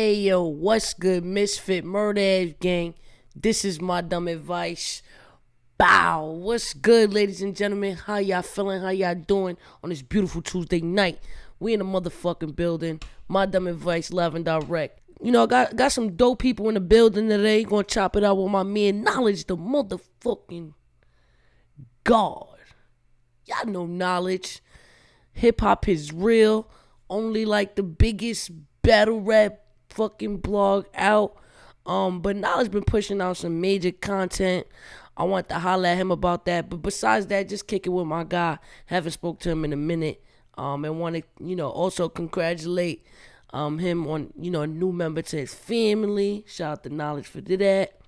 Hey yo, what's good, Ms.Fit murder ass gang? This is my dumb advice. Bow. What's good, ladies and gentlemen? How y'all feeling? How y'all doing on this beautiful Tuesday night? We in the motherfucking building. My dumb advice, live and direct. You know, got some dope people in the building today. Gonna chop it out with my man, Knowledge, the motherfucking God. Y'all know Knowledge. Hip hop is real. Only like the biggest battle rap fucking blog out. But Knowledge been pushing out some major content. I want to holler at him about that. But besides that, just kick it with my guy. Haven't spoke to him in a minute. And want to, also congratulate him on, a new member to his family. Shout out to Knowledge for that.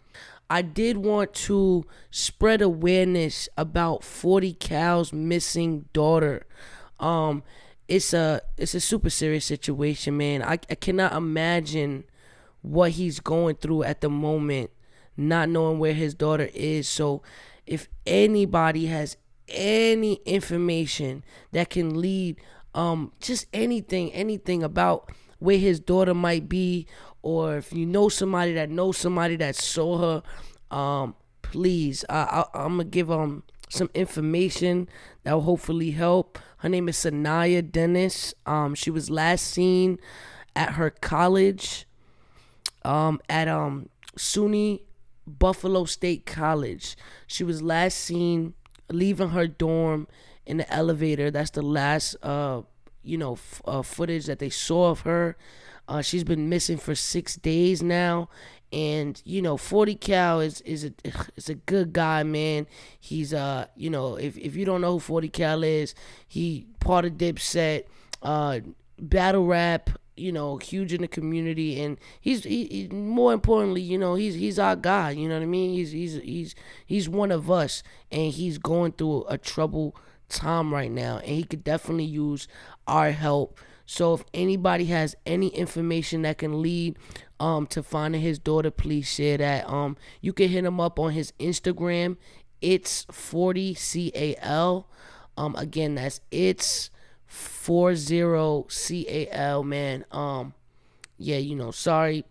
I did want to spread awareness about 40 Cal's missing daughter. It's a super serious situation, man. I cannot imagine what he's going through at the moment, not knowing where his daughter is. So if anybody has any information that can lead just anything about where his daughter might be, or if you know somebody that saw her, please, I'm gonna give some information that will hopefully help. Her name is Sanaya Dennis. She was last seen at her college, at SUNY Buffalo State College. She was last seen leaving her dorm in the elevator. That's the last footage that they saw of her. She's been missing for 6 days now. And 40 Cal is a good guy, man. He's if you don't know who 40 Cal is, he part of Dipset, battle rap, huge in the community, and he's more importantly, he's our guy. You know what I mean? He's one of us, and he's going through a troubled time right now, and he could definitely use our help. So if anybody has any information that can lead to finding his daughter, please share that. You can hit him up on his Instagram. It's 40CAL. Again, that's it's 40CAL, man. Sorry.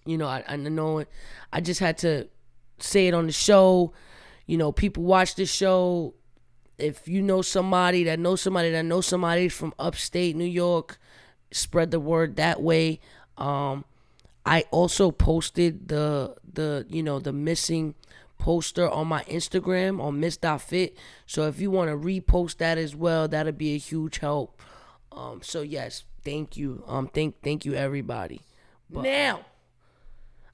I know it. I just had to say it on the show. People watch the show. If you know somebody that knows somebody from upstate New York, spread the word that way. I also posted the missing poster on my Instagram on Ms.Fit. So if you want to repost that as well, that'll be a huge help. So yes, thank you. Thank you everybody. Now,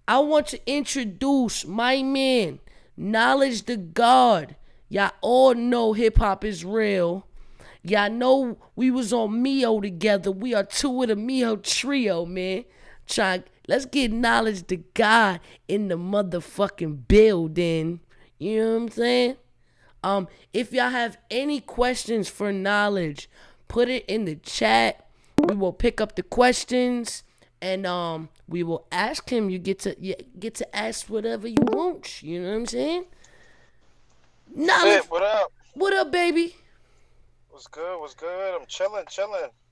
I want to introduce my man, Knowledge the God. Y'all all know hip hop is real. Y'all know we was on Mio together. We are two of the Mio trio, man. Let's get Knowledge the God in the motherfucking building. You know what I'm saying? If y'all have any questions for Knowledge, put it in the chat. We will pick up the questions and we will ask him. You get to ask whatever you want. You know what I'm saying? Knowledge, what up? What up, baby? What's good? I'm chilling.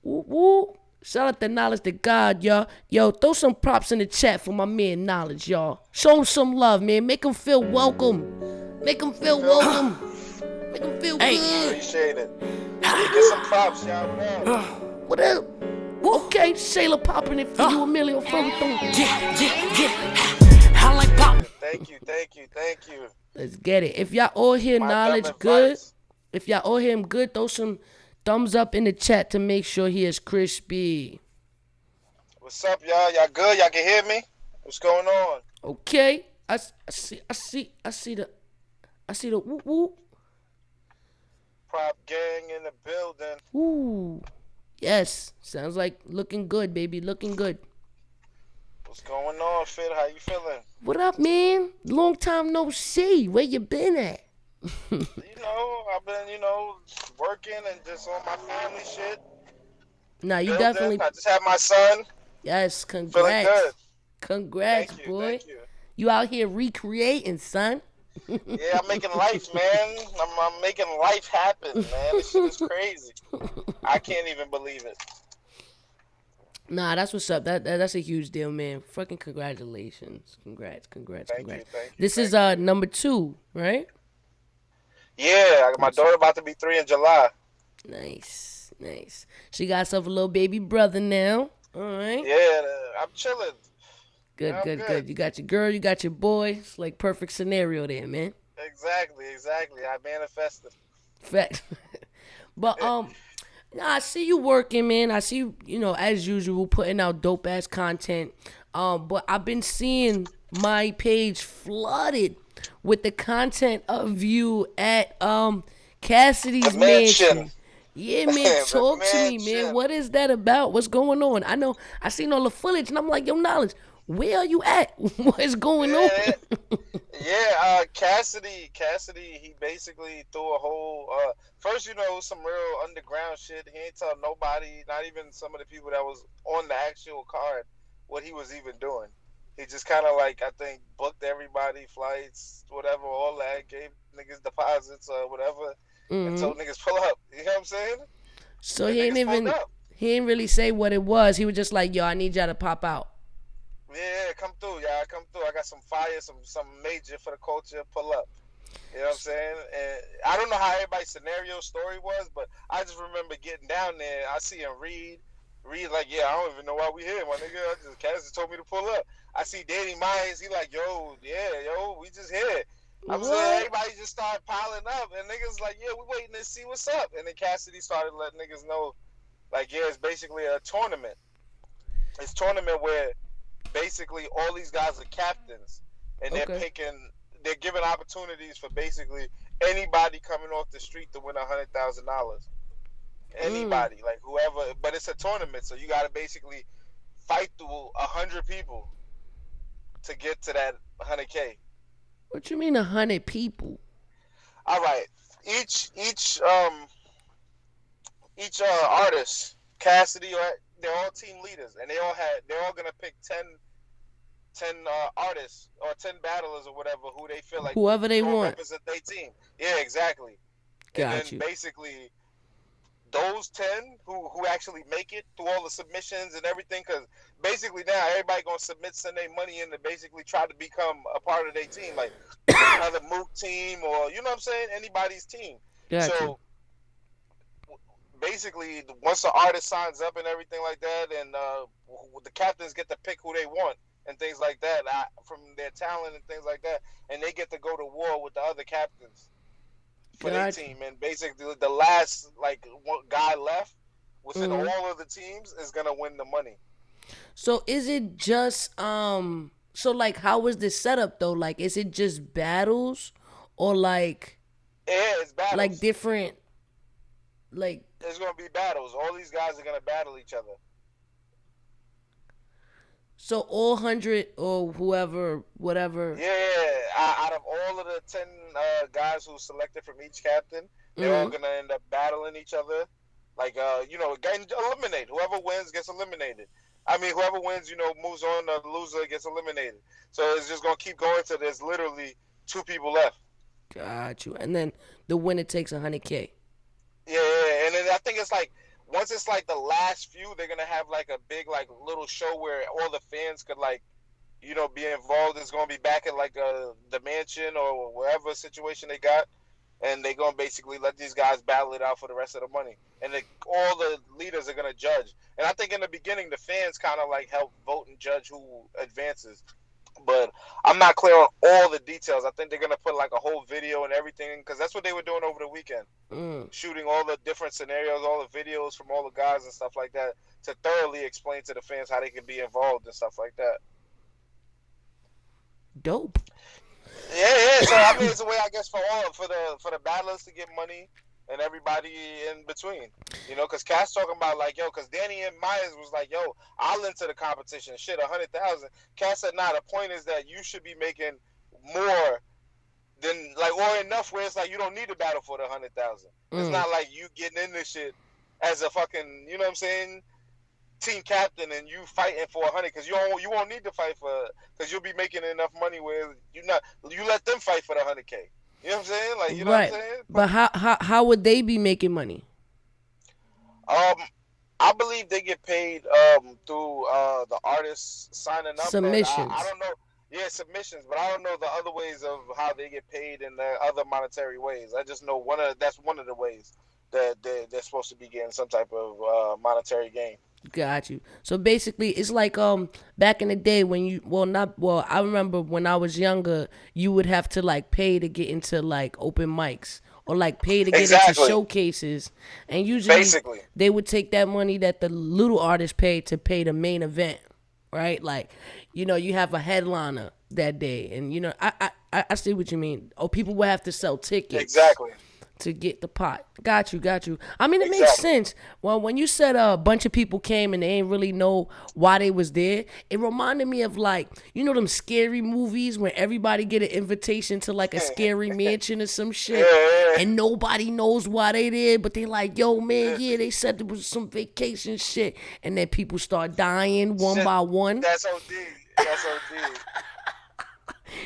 Woo woo. Shout out to Knowledge to God, y'all. Yo, throw some props in the chat for my man Knowledge, y'all. Show him some love, man. Make him feel welcome. Make him feel welcome. Make him feel good. Appreciate it. Get some props, y'all. What up? Okay, Shayla popping it for you, Emilio Fulton. I like pop. Thank you. Let's get it. If y'all all hear Knowledge good, if y'all all hear him good, throw some thumbs up in the chat to make sure he is crispy. What's up, y'all? Y'all good? Y'all can hear me? What's going on? Okay. I see the whoop whoop. Prop gang in the building. Ooh. Yes. Sounds like looking good, baby. Looking good. What's going on, Fit? How you feeling? What up, man? Long time no see. Where you been at? I've been, working and just on my family shit. Nah, you definitely. I just had my son. Yes, congrats. Feeling good. Congrats, Thank you, boy. Thank you. You out here recreating, son. Yeah, I'm making life, man. I'm making life happen, man. This shit is crazy. I can't even believe it. Nah, that's what's up. That's a huge deal, man. Fucking congratulations. Congrats, congrats, Thank you, congrats. thank you, This is thank you. number two, right? Yeah, my Number two. daughter about to be 3 in July. Nice, nice. She got herself a little baby brother now. All right. Yeah, I'm chilling. Good, I'm good, good. good. You got your girl, you got your boy. It's like perfect scenario there, man. Exactly, exactly. I manifested. Fact. But nah, I see you working, man. I see you, as usual, putting out dope ass content. But I've been seeing my page flooded with the content of you at The Cassidy's mansion. mansion. Yeah, man, The talk to me, man. mansion. What is that about? What's going on? I know I seen all the footage and I'm like, yo, knowledge, where are you at? What is going on? Yeah, yeah. Cassidy. He basically threw a whole. First, it was some real underground shit. He ain't tell nobody, not even some of the people that was on the actual card, what he was even doing. He just kind of like, I think, booked everybody flights, whatever, all that, gave niggas deposits or whatever, and Hmm. told niggas pull up. You know what I'm saying? So And he ain't niggas pulled even up. he didn't really say what it was. He was just like, yo, I need y'all to pop out. Yeah, come through, y'all. Come through. I got some fire, some major for the culture. Pull up. You know what I'm saying? And I don't know how everybody's scenario story was, but I just remember getting down there. I see him read like, yeah, I don't even know why we here, my nigga. Cass just told me to pull up. I see Danny Myers. He like, yo, yeah, yo, we just here. I was like, What? everybody just started piling up, and niggas like, yeah, we waiting to see what's up. And then Cassidy started letting niggas know, like, yeah, it's basically a tournament. It's tournament where basically all these guys are captains, and Okay. they're giving opportunities for basically anybody coming off the street to win $100,000. Mm. Anybody, like whoever, but it's a tournament, so you got to basically fight through 100 people to get to that 100K. What you mean 100 people? All right, each each um each artist, Cassidy, they're all team leaders, and they're all gonna pick 10 artists or 10 battlers or whatever who they feel like Whoever they gonna want. represent their team. Yeah, exactly. And Got then you. basically those 10 who actually make it through all the submissions and everything, because basically now everybody gonna send their money in to basically try to become a part of their team, like another Mook team, or you know what I'm saying, anybody's team. Got you. So basically, once the artist signs up and everything like that, and the captains get to pick who they want and things like that, from their talent and things like that, and they get to go to war with the other captains for their Got you. team. And basically, the last like one guy left within Hmm. all of the teams is gonna win the money. So is it just so like how is this set up though? Like is it just battles or Yeah, it's like battles. different like It's gonna be battles. All these guys are gonna battle each other. so all 100 or whoever whatever. Yeah, out of all of the 10 guys who selected from each captain, they're all Hmm. gonna end up battling each other. Like, getting eliminated. Whoever wins gets eliminated. I mean, whoever wins, moves on. The loser gets eliminated. So it's just gonna keep going till there's literally 2 people left. Got you. And then the winner takes 100K. Yeah, yeah, and then I think it's like once it's like the last few, they're gonna have like a big like little show where all the fans could like be involved. It's gonna be back at like the mansion or wherever situation they got, and they're gonna basically let these guys battle it out for the rest of the money. And all the leaders are gonna judge. And I think in the beginning, the fans kind of like help vote and judge who advances. But I'm not clear on all the details. I think they're gonna put like a whole video and everything, because that's what they were doing over the weekend, Mm. shooting all the different scenarios, all the videos from all the guys and stuff like that, to thoroughly explain to the fans how they can be involved and stuff like that. Dope. Yeah, yeah. So I mean, it's a way, I guess, for the battlers to get money and everybody in between. Because Cass talking about like, yo, because Danny and Myers was like, yo, I'll enter the competition. Shit, 100,000. Cass said, nah. The point is that you should be making more than like, or enough where it's like you don't need to battle for the 100,000. It's Mm. not like you getting in this shit as a fucking, you know what I'm saying, team captain, and you fighting for 100, because you won't need to fight for, because you'll be making enough money where you let them fight for the 100K. You know what I'm saying? Like, you know what I'm Right. saying? But how would they be making money? Um, I believe they get paid through the artists signing up, and I Submissions. don't know. Yeah, submissions, but I don't know the other ways of how they get paid in the other monetary ways. I just know that's one of the ways that they're supposed to be getting some type of monetary gain. Got you. So basically, it's like back in the day when you not I remember when I was younger, you would have to like pay to get into like open mics or like pay to get into Exactly. showcases, and usually Basically. they would take that money that the little artists paid to pay the main event, right? Like, you have a headliner that day, and I see what you mean. Oh, people would have to sell tickets Exactly. to get the pot. Got you, got you. I mean, it makes Exactly. sense. Well, when you said a bunch of people came and they ain't really know why they was there, it reminded me of like, them scary movies where everybody get an invitation to like a scary mansion or some shit, Yeah. and nobody knows why they there, but they like, yo, man, Yeah. yeah, they said there was some vacation shit, and then people start dying one Shit, by one. that's OD. That's OD.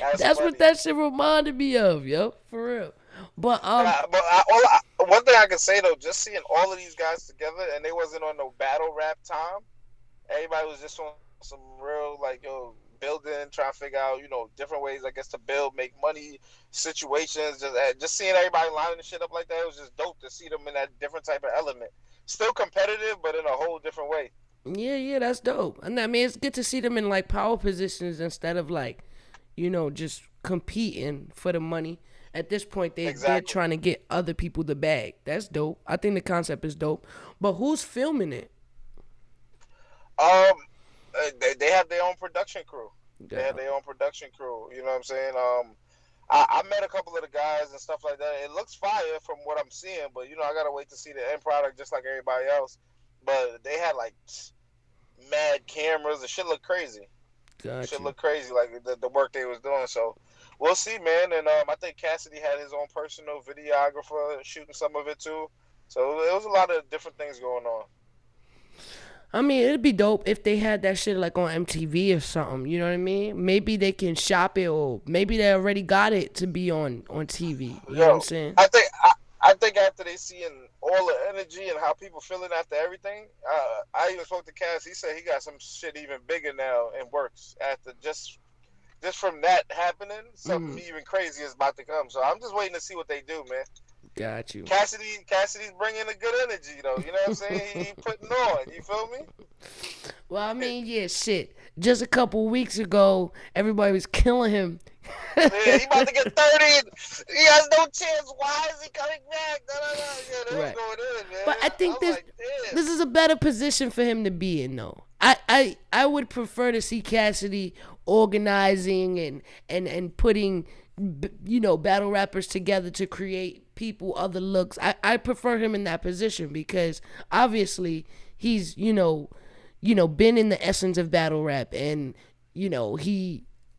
That's That's what funny. that shit reminded me of, yo, for real. But One thing I can say though, just seeing all of these guys together, and they wasn't on no battle rap time. Everybody was just on some real like building, trying to figure out different ways I guess to build, make money, situations. Just seeing everybody lining the shit up like that, it was just dope to see them in that different type of element. Still competitive, but in a whole different way. yeah, yeah, that's dope. And I mean, it's good to see them in like power positions instead of like, just competing for the money. At this point, they're Exactly. trying to get other people the bag. That's dope. I think the concept is dope. But who's filming it? Um, they have their own production crew. They have Yeah. their own production crew. You know what I'm saying? I met a couple of the guys and stuff like that. It looks fire from what I'm seeing, but I gotta wait to see the end product just like everybody else. But they had like mad cameras. The shit looked crazy. Got Shit you. looked crazy, like the work they was doing. So we'll see, man. And I think Cassidy had his own personal videographer shooting some of it too. So there was a lot of different things going on. I mean, it'd be dope if they had that shit like on MTV or something. You know what I mean? Maybe they can shop it, or maybe they already got it to be on TV. You know what I'm Yo, saying? I think after they seeing all the energy and how people feeling after everything, I even spoke to Cass. He said he got some shit even bigger now in works after just from that happening. Something even crazy is about to come. So I'm just waiting to see what they do, man. Got you. Cassidy's bringing a good energy though. You know what I'm saying? He putting on. You feel me? Well, I mean, yeah, shit. Just a couple weeks ago, everybody was killing him. Yeah, he about to get 30. He has no chance. Why is he coming back? No, no, no. Yeah, they was Right. going in, man. But I I think was this like, damn. this is a better position for him to be in, though. I would prefer to see Cassidy organizing and putting battle rappers together to create people other looks. I prefer him in that position because obviously he's been in the essence of battle rap, and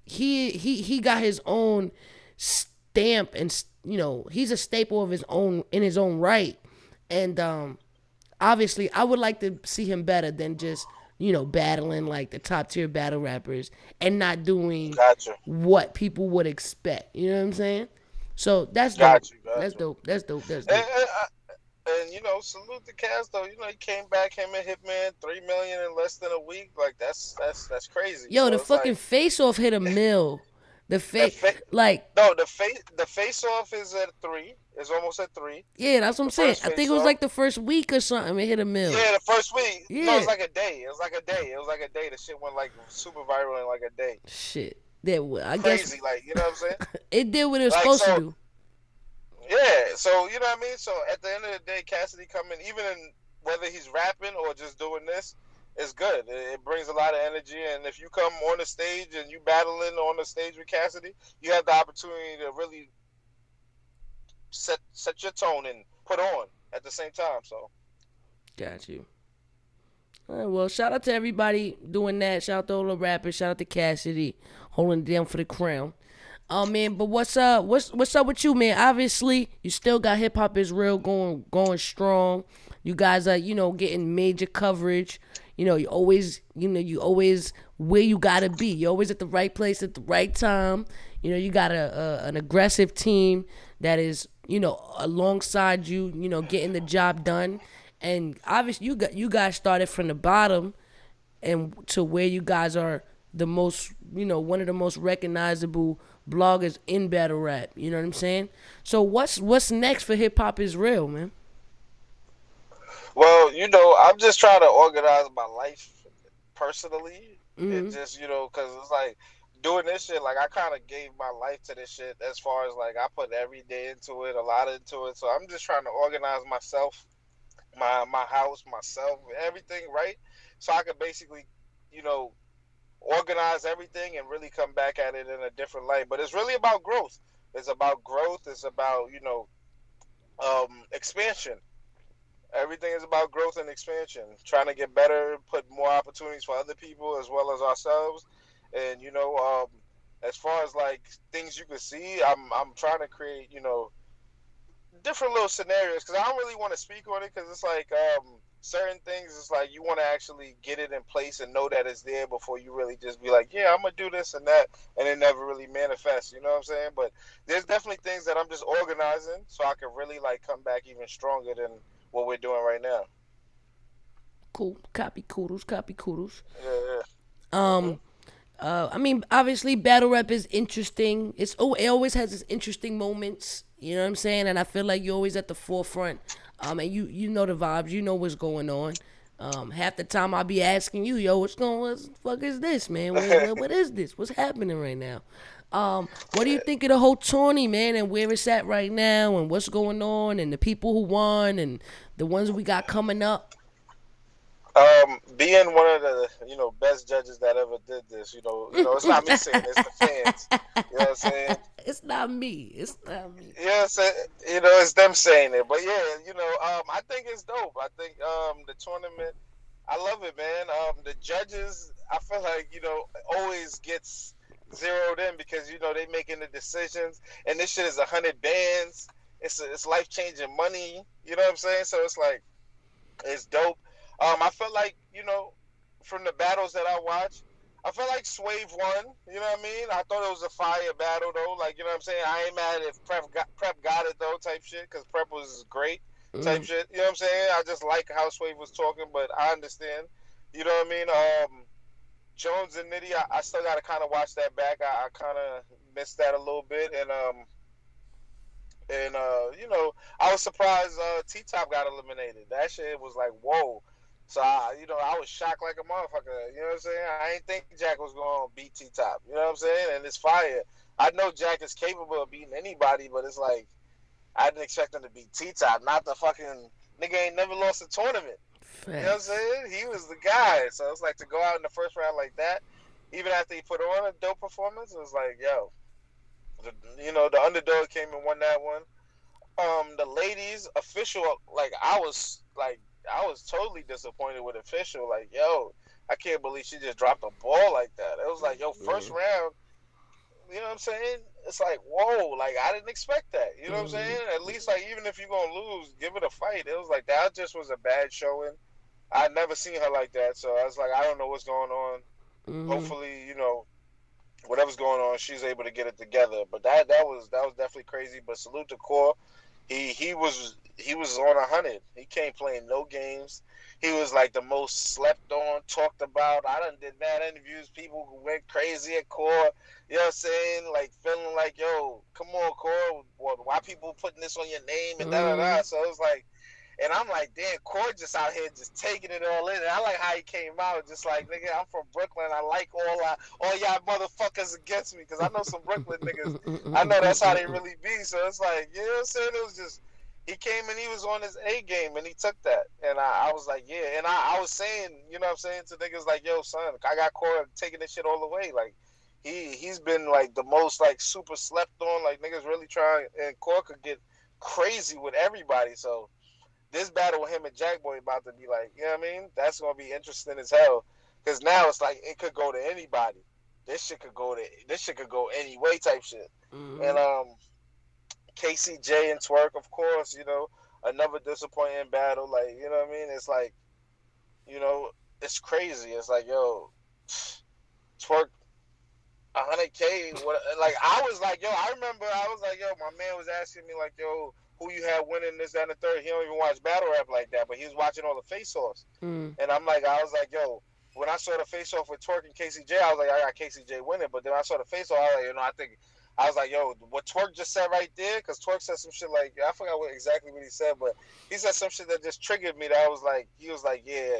he got his own stamp, and he's a staple of his own in his own right. And obviously I would like to see him better than just battling like the top tier battle rappers and not doing Got you. what people would expect. You know what I'm saying? So that's dope. Got you. That's Got you. dope. That's dope. That's And, dope. salute the cast though. He came back. Him and Hitman 3 million in less than a week. Like that's crazy. Yo, So the it's like fucking face off hit a mill. The the face, fa- like, no the face off is at 3. It's almost at 3. yeah, that's what I'm The saying. first I think face it was off. like the first week or something. It hit a mill. Yeah, the first week. No, Yeah, it's like a day. It was like a day. It was like a day. The shit went like super viral in like a day. shit. That I guess Crazy, like you know what I'm saying? it did what it was Like supposed to so, do. yeah. So you know what I mean? So at the end of the day, Cassidy coming, even in whether he's rapping or just doing this, is good. It brings a lot of energy, and if you come on the stage and you battling on the stage with Cassidy, you have the opportunity to really set your tone and put on at the same time. So Got you. All right, well, shout out to everybody doing that. Shout out to all the rappers. Shout out to Cassidy holding it down for the crown. Oh man, but what's up? What's up with you, man? Obviously, you still got hip hop is real going strong. You guys are getting major coverage. You always where you gotta be. You're always at the right place at the right time. You got an aggressive team that is alongside you. Getting the job done. and obviously you guys started from the bottom and to where you guys are the most, one of the most recognizable bloggers in battle rap. You know what I'm saying? So what's next for hip hop is real, man. Well, I'm just trying to organize my life personally, and Hmm. just because it's like doing this shit. Like I kind of gave my life to this shit. As far as like I put every day into it, a lot into it. So I'm just trying to organize myself, my house, myself, everything right, so I could basically, you know, organize everything and really come back at it in a different light. But it's really about growth. It's about growth. It's about expansion. Everything is about growth and expansion. Trying to get better, put more opportunities for other people as well as ourselves. And as far as like things you can see, I'm trying to create different little scenarios because I don't really want to speak on it because it's like certain things. It's like you want to actually get it in place and know that it's there before you really just be like, yeah, I'm gonna do this and that, and it never really manifests. You know what I'm saying? But there's definitely things that I'm just organizing so I can really like come back even stronger than what we're doing right now. Cool. Copy kudos. Copy kudos. Yeah, yeah. Mhm. Um, I mean, obviously, battle rap is interesting. It always has its interesting moments. You know what I'm saying? And I feel like you're always at the forefront. And you know the vibes. You know what's going on. Half the time I'll be asking you, yo, what the fuck is this, man? What is this? What's happening right now? What do you think of the whole tourney, man, and where it's at right now, and what's going on, and the people who won, and the ones we got coming up? Being one of the best judges that ever did this, it's not me saying it, it's the fans. You know what I'm saying? It's not me. It's not me. Yes, it's them saying it, but yeah, I think it's dope. I think the tournament, I love it, man. The judges, I feel like always gets zeroed in because they making the decisions, and this shit is 100 bands. It's life changing money. You know what I'm saying? So it's like it's dope. I felt like from the battles that I watched, I felt like Swave won. You know what I mean? I thought it was a fire battle though. Like what I'm saying. I ain't mad if Prep got it though, type shit, because Prep was great, type Mm. shit. You know what I'm saying? I just like how Swave was talking, but I understand. You know what I mean? Jones and Nitty, I still got to kind of watch that back. I kind of missed that a little bit, and I was surprised T Top got eliminated. That shit was like whoa. So I was shocked like a motherfucker. You know what I'm saying? I ain't think Jack was gonna beat T Top. You know what I'm saying? And it's fire. I know Jack is capable of beating anybody, but it's like I didn't expect him to beat T Top. Not the fucking nigga ain't never lost a tournament. You know what I'm Facts. saying? He was the guy. So it's like to go out in the first round like that, even after he put on a dope performance, it was like, yo, the underdog came and won that one. The ladies official, I was totally disappointed with official. Like, yo, I can't believe she just dropped a ball like that. It was like, yo, first Yeah. round. You know what I'm saying? It's like, whoa, like I didn't expect that. You know what I'm Hmm. saying? At least like even if you're gonna lose, give it a fight. It was like that just was a bad showing. I'd never seen her like that, so I was like, I don't know what's going on. Hmm. Hopefully, whatever's going on, she's able to get it together. But that was definitely crazy. But salute to Core. He was on 100. He came playing no games. He was like the most slept on, talked about. I done did mad interviews. People went crazy at Core. You know what I'm saying? Like feeling like, yo, come on, Core. Why people putting this on your name and da da Hmm. da. So it was like, and I'm like, damn, Core just out here just taking it all in. And I like how he came out, just like, nigga, I'm from Brooklyn. I like all y'all motherfuckers against me, because I know some Brooklyn niggas. I know that's how they really be. So it's like, you know what I'm saying? It was just, he came and he was on his A game and he took that. And I was like, yeah. And I was saying, you know what I'm saying, to niggas like, yo, son, I got Core taking this shit all the way. Like, he's been like the most like super slept on. Like, niggas really trying, and Core could get crazy with everybody. So this battle with him and Jack Boy about to be like, you know what I mean? That's gonna be interesting as hell. Cause now it's like it could go to anybody. This shit could go any way type shit. And Hmm. KCJ and Twerk, of course, another disappointing battle. Like, you know what I mean? It's like, you know, it's crazy. It's like, yo, Twerk 100K. What? Like I was like, yo, I remember I was like, yo, my man was asking me like, yo, who you had winning this, that, and the third. He don't even watch battle rap like that, but he was watching all the face-offs. Mm. And I was like, yo, when I saw the face-off with Twerk and KCJ, I was like, I got KCJ winning. But then I saw the face-off, I was like, I was like, yo, what Twerk just said right there, because Twerk said some shit like, I forgot exactly what he said, but he said some shit that just triggered me. That I was like, he was like, yeah.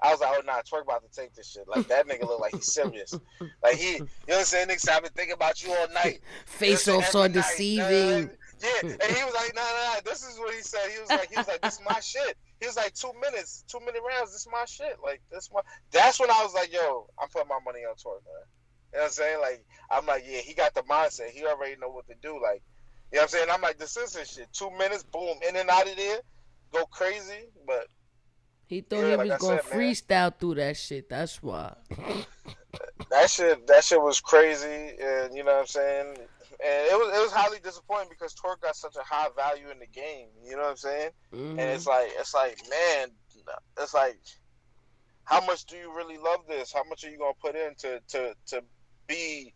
I was like, oh nah, Twerk about to take this shit. Like that nigga look like he's serious. Like you know what I'm saying? Nigga said, I've been thinking about you all night. Face offs are deceiving. Yeah, and he was like, nah. This is what he said. He was like, this is my shit. He was like, 2 minute rounds. This is my shit. Like this my. That's when I was like, yo, I'm putting my money on Twerk, man. You know what I'm saying? Like I'm like, yeah, he got the mindset. He already know what to do. Like you know what I'm saying? I'm like, this is his shit. 2 minutes, boom, in and out of there, go crazy. But he thought he was gonna freestyle through that shit. That's why. that shit was crazy, and you know what I'm saying. And it was highly disappointing because Twerk got such a high value in the game. You know what I'm saying? Mm-hmm. And it's like, man, it's like, how much do you really love this? How much are you gonna put in to be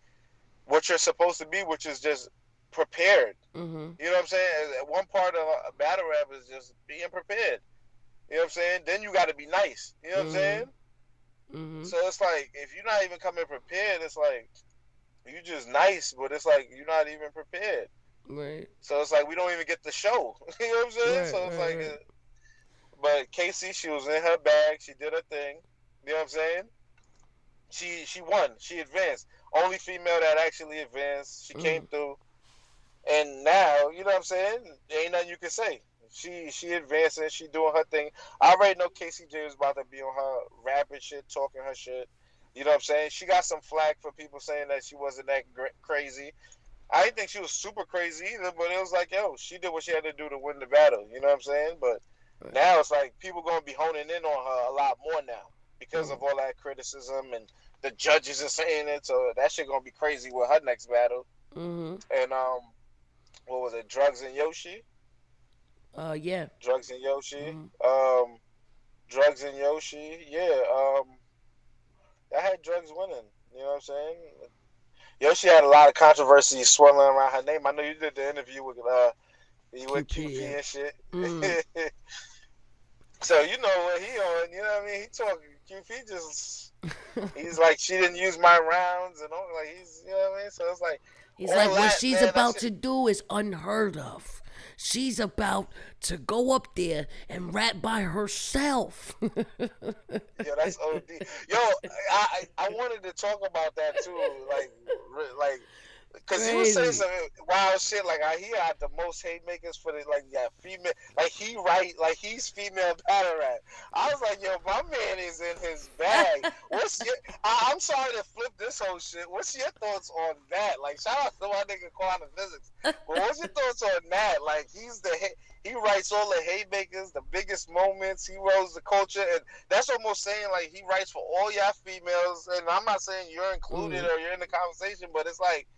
what you're supposed to be, which is just prepared. Mm-hmm. You know what I'm saying? One part of a battle rap is just being prepared. You know what I'm saying? Then you got to be nice. You know what I'm saying? Mm-hmm. So it's like, if you're not even coming prepared, it's like, you just nice, but it's like, you're not even prepared. Right. So it's like, we don't even get the show. You know what I'm saying? Right, so it's like, but Casey, she was in her bag. She did her thing. You know what I'm saying? She won. She advanced. Only female that actually advanced. She came through. And now, you know what I'm saying? There ain't nothing you can say. She advancing, she doing her thing. I already know KCJ was about to be on her rapping shit, talking her shit. You know what I'm saying? She got some flack for people saying that she wasn't that crazy. I didn't think she was super crazy either, but it was like, yo, she did what she had to do to win the battle. You know what I'm saying? But now it's like people going to be honing in on her a lot more now because of all that criticism and the judges are saying it. So that shit going to be crazy with her next battle. Mm-hmm. And what was it? Drugs and Yoshi? Yeah. Drugs and Yoshi. Mm-hmm. Drugs and Yoshi. Yeah. I had Drugs winning. You know what I'm saying? Yoshi had a lot of controversy swirling around her name. I know you did the interview with QP and shit. Mm-hmm. So you know what he on. You know what I mean? He talking QP just. He's like, she didn't use my rounds and all. Like he's, you know what I mean? So it's like. He's like, what she's about to do is unheard of. She's about to go up there and rap by herself. Yo, that's OD. Yo, I wanted to talk about that too, like, because he was saying some wild shit. Like, he had the most hate makers for the female. Like he's female battle rap. I was like, yo, my man is in his bag. I'm sorry to flip this whole shit. What's your thoughts on that? Like, shout out to my nigga Quantum Physics. But what's your thoughts on that? Like, he writes all the hate makers, the biggest moments. He rose the culture, and that's almost saying like he writes for all y'all females. And I'm not saying you're included or you're in the conversation, but it's like,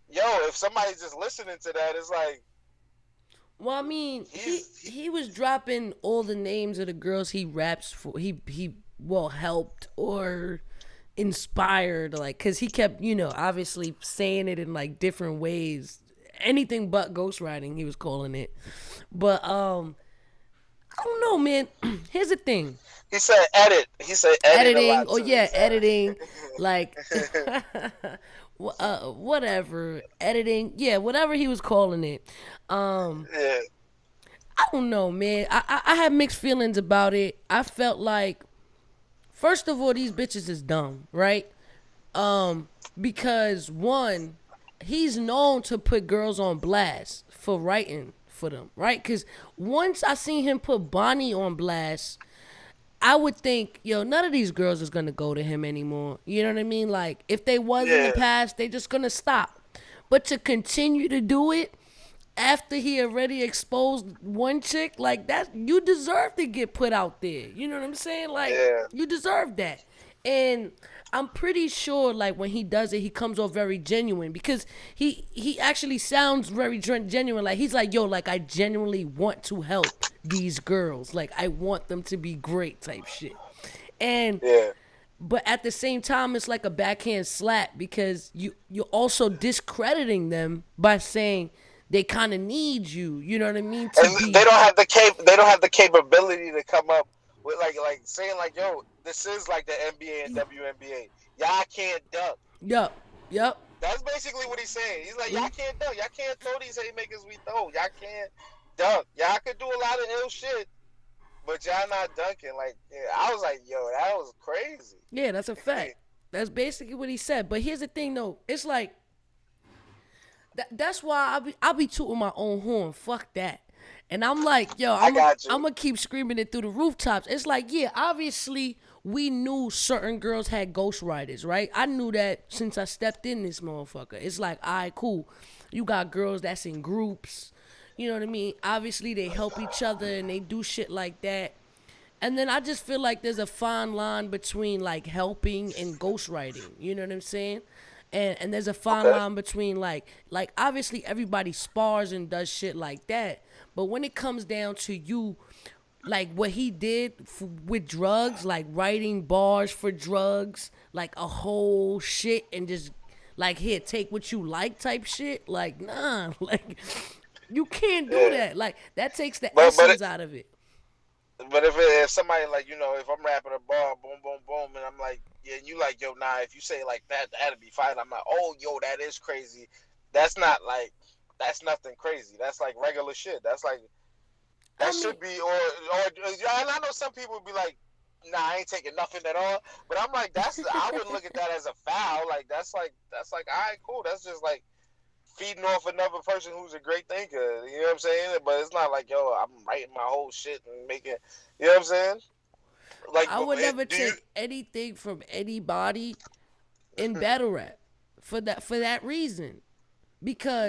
yo, if somebody's just listening to that, it's like. Well, I mean, he was dropping all the names of the girls he raps for. He helped or inspired, like, because he kept, obviously saying it in like different ways. Anything but ghostwriting, he was calling it. But I don't know, man. Here's the thing. He said edit. He said editing. Oh yeah, editing. Like whatever. Editing. Yeah, whatever he was calling it. Yeah. I don't know, man. I had mixed feelings about it. I felt like, first of all, these bitches is dumb, right? Because one, he's known to put girls on blast for writing for them, right? Because once I seen him put Bonnie on blast, I would think, yo, none of these girls is going to go to him anymore. You know what I mean? Like, if they was in the past, they just going to stop. But to continue to do it after he already exposed one chick, like, that, you deserve to get put out there. You know what I'm saying? Like, you deserve that. And I'm pretty sure, like, when he does it, he comes off very genuine, because he actually sounds very genuine. Like, he's like, yo, like, I genuinely want to help these girls. Like, I want them to be great type shit. And, but at the same time, it's like a backhand slap, because you're also discrediting them by saying they kind of need you. You know what I mean? To And they be, don't have the they don't have the capability to come up with like saying like, yo, this is like the NBA and WNBA. Y'all can't dunk. yup, yup. That's basically what he's saying. He's like, y'all Mm. can't dunk. Y'all can't throw these haymakers we throw. Y'all can't dunk. Y'all could do a lot of ill shit, but y'all not dunking. Like, yeah, I was like, yo, that was crazy. Yeah, that's a fact. That's basically what he said. But here's the thing, though. It's like that's why I be tooting my own horn. Fuck that. And I'm like, yo, I got I'm you. gonna keep screaming it through the rooftops. It's like, yeah, obviously we knew certain girls had ghostwriters, right? I knew that since I stepped in this motherfucker. It's like, all right, cool. You got girls that's in groups. You know what I mean? Obviously they help each other and they do shit like that. And then I just feel like there's a fine line between like helping and ghostwriting. You know what I'm saying? And there's a fine Okay. line between like obviously everybody spars and does shit like that. But when it comes down to you, like what he did with drugs, like writing bars for drugs, like a whole shit and just like here, take what you like type shit. Like nah, like you can't do Yeah. that. Like that takes the But but essence out of it. if somebody like, if I'm rapping a bar, boom boom boom, and I'm like, yeah, and you like, yo, nah, if you say it like that, that'd be fine. I'm like, oh, yo, that is crazy. That's not like that's nothing crazy. That's like regular shit. That's like I that mean, should be yeah. And I know some people would be like, nah, I ain't taking nothing at all. But I'm like, I wouldn't look at that as a foul. Like that's like all right, cool. That's just like feeding off another person who's a great thinker. You know what I'm saying? But it's not like, yo, I'm writing my whole shit and making. You know what I'm saying? Like, I would never do you take anything from anybody in battle rap for that reason.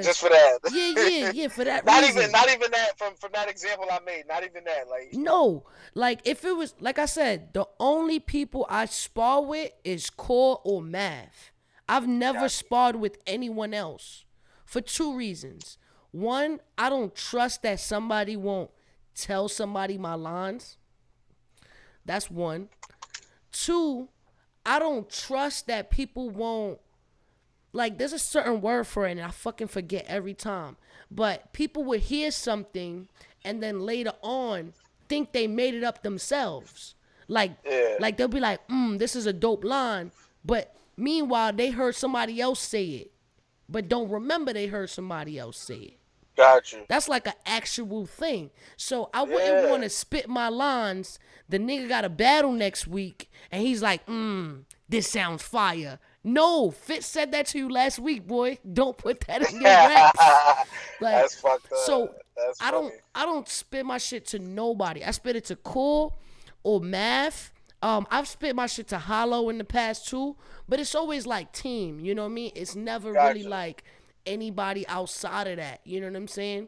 just Because for that? yeah, for that Not even reason. not even that from that example I made. Not even that. Like, No, like if it was like I said, the only people I spar with is core or math. I've never gotcha. sparred with anyone else for two reasons. One, I don't trust that somebody won't tell somebody my lines. That's one. Two, I don't trust that people won't like there's a certain word for it and I fucking forget every time. But people would hear something and then later on think they made it up themselves. Like Yeah, like they'll be like, this is a dope line. But meanwhile they heard somebody else say it, but don't remember they heard somebody else say it. got you. That's like an actual thing. So I wouldn't Yeah, want to spit my lines. The nigga got a battle next week, and he's like, this sounds fire. No, Fitz said that to you last week, boy. Don't put that in your raps. Like, that's fucked up. so That's I funny. don't I don't spit my shit to nobody. I spit it to Cool or Math. I've spit my shit to Hollow in the past too, but it's always like team. You know what I mean? It's never really Gotcha. like anybody outside of that. You know what I'm saying?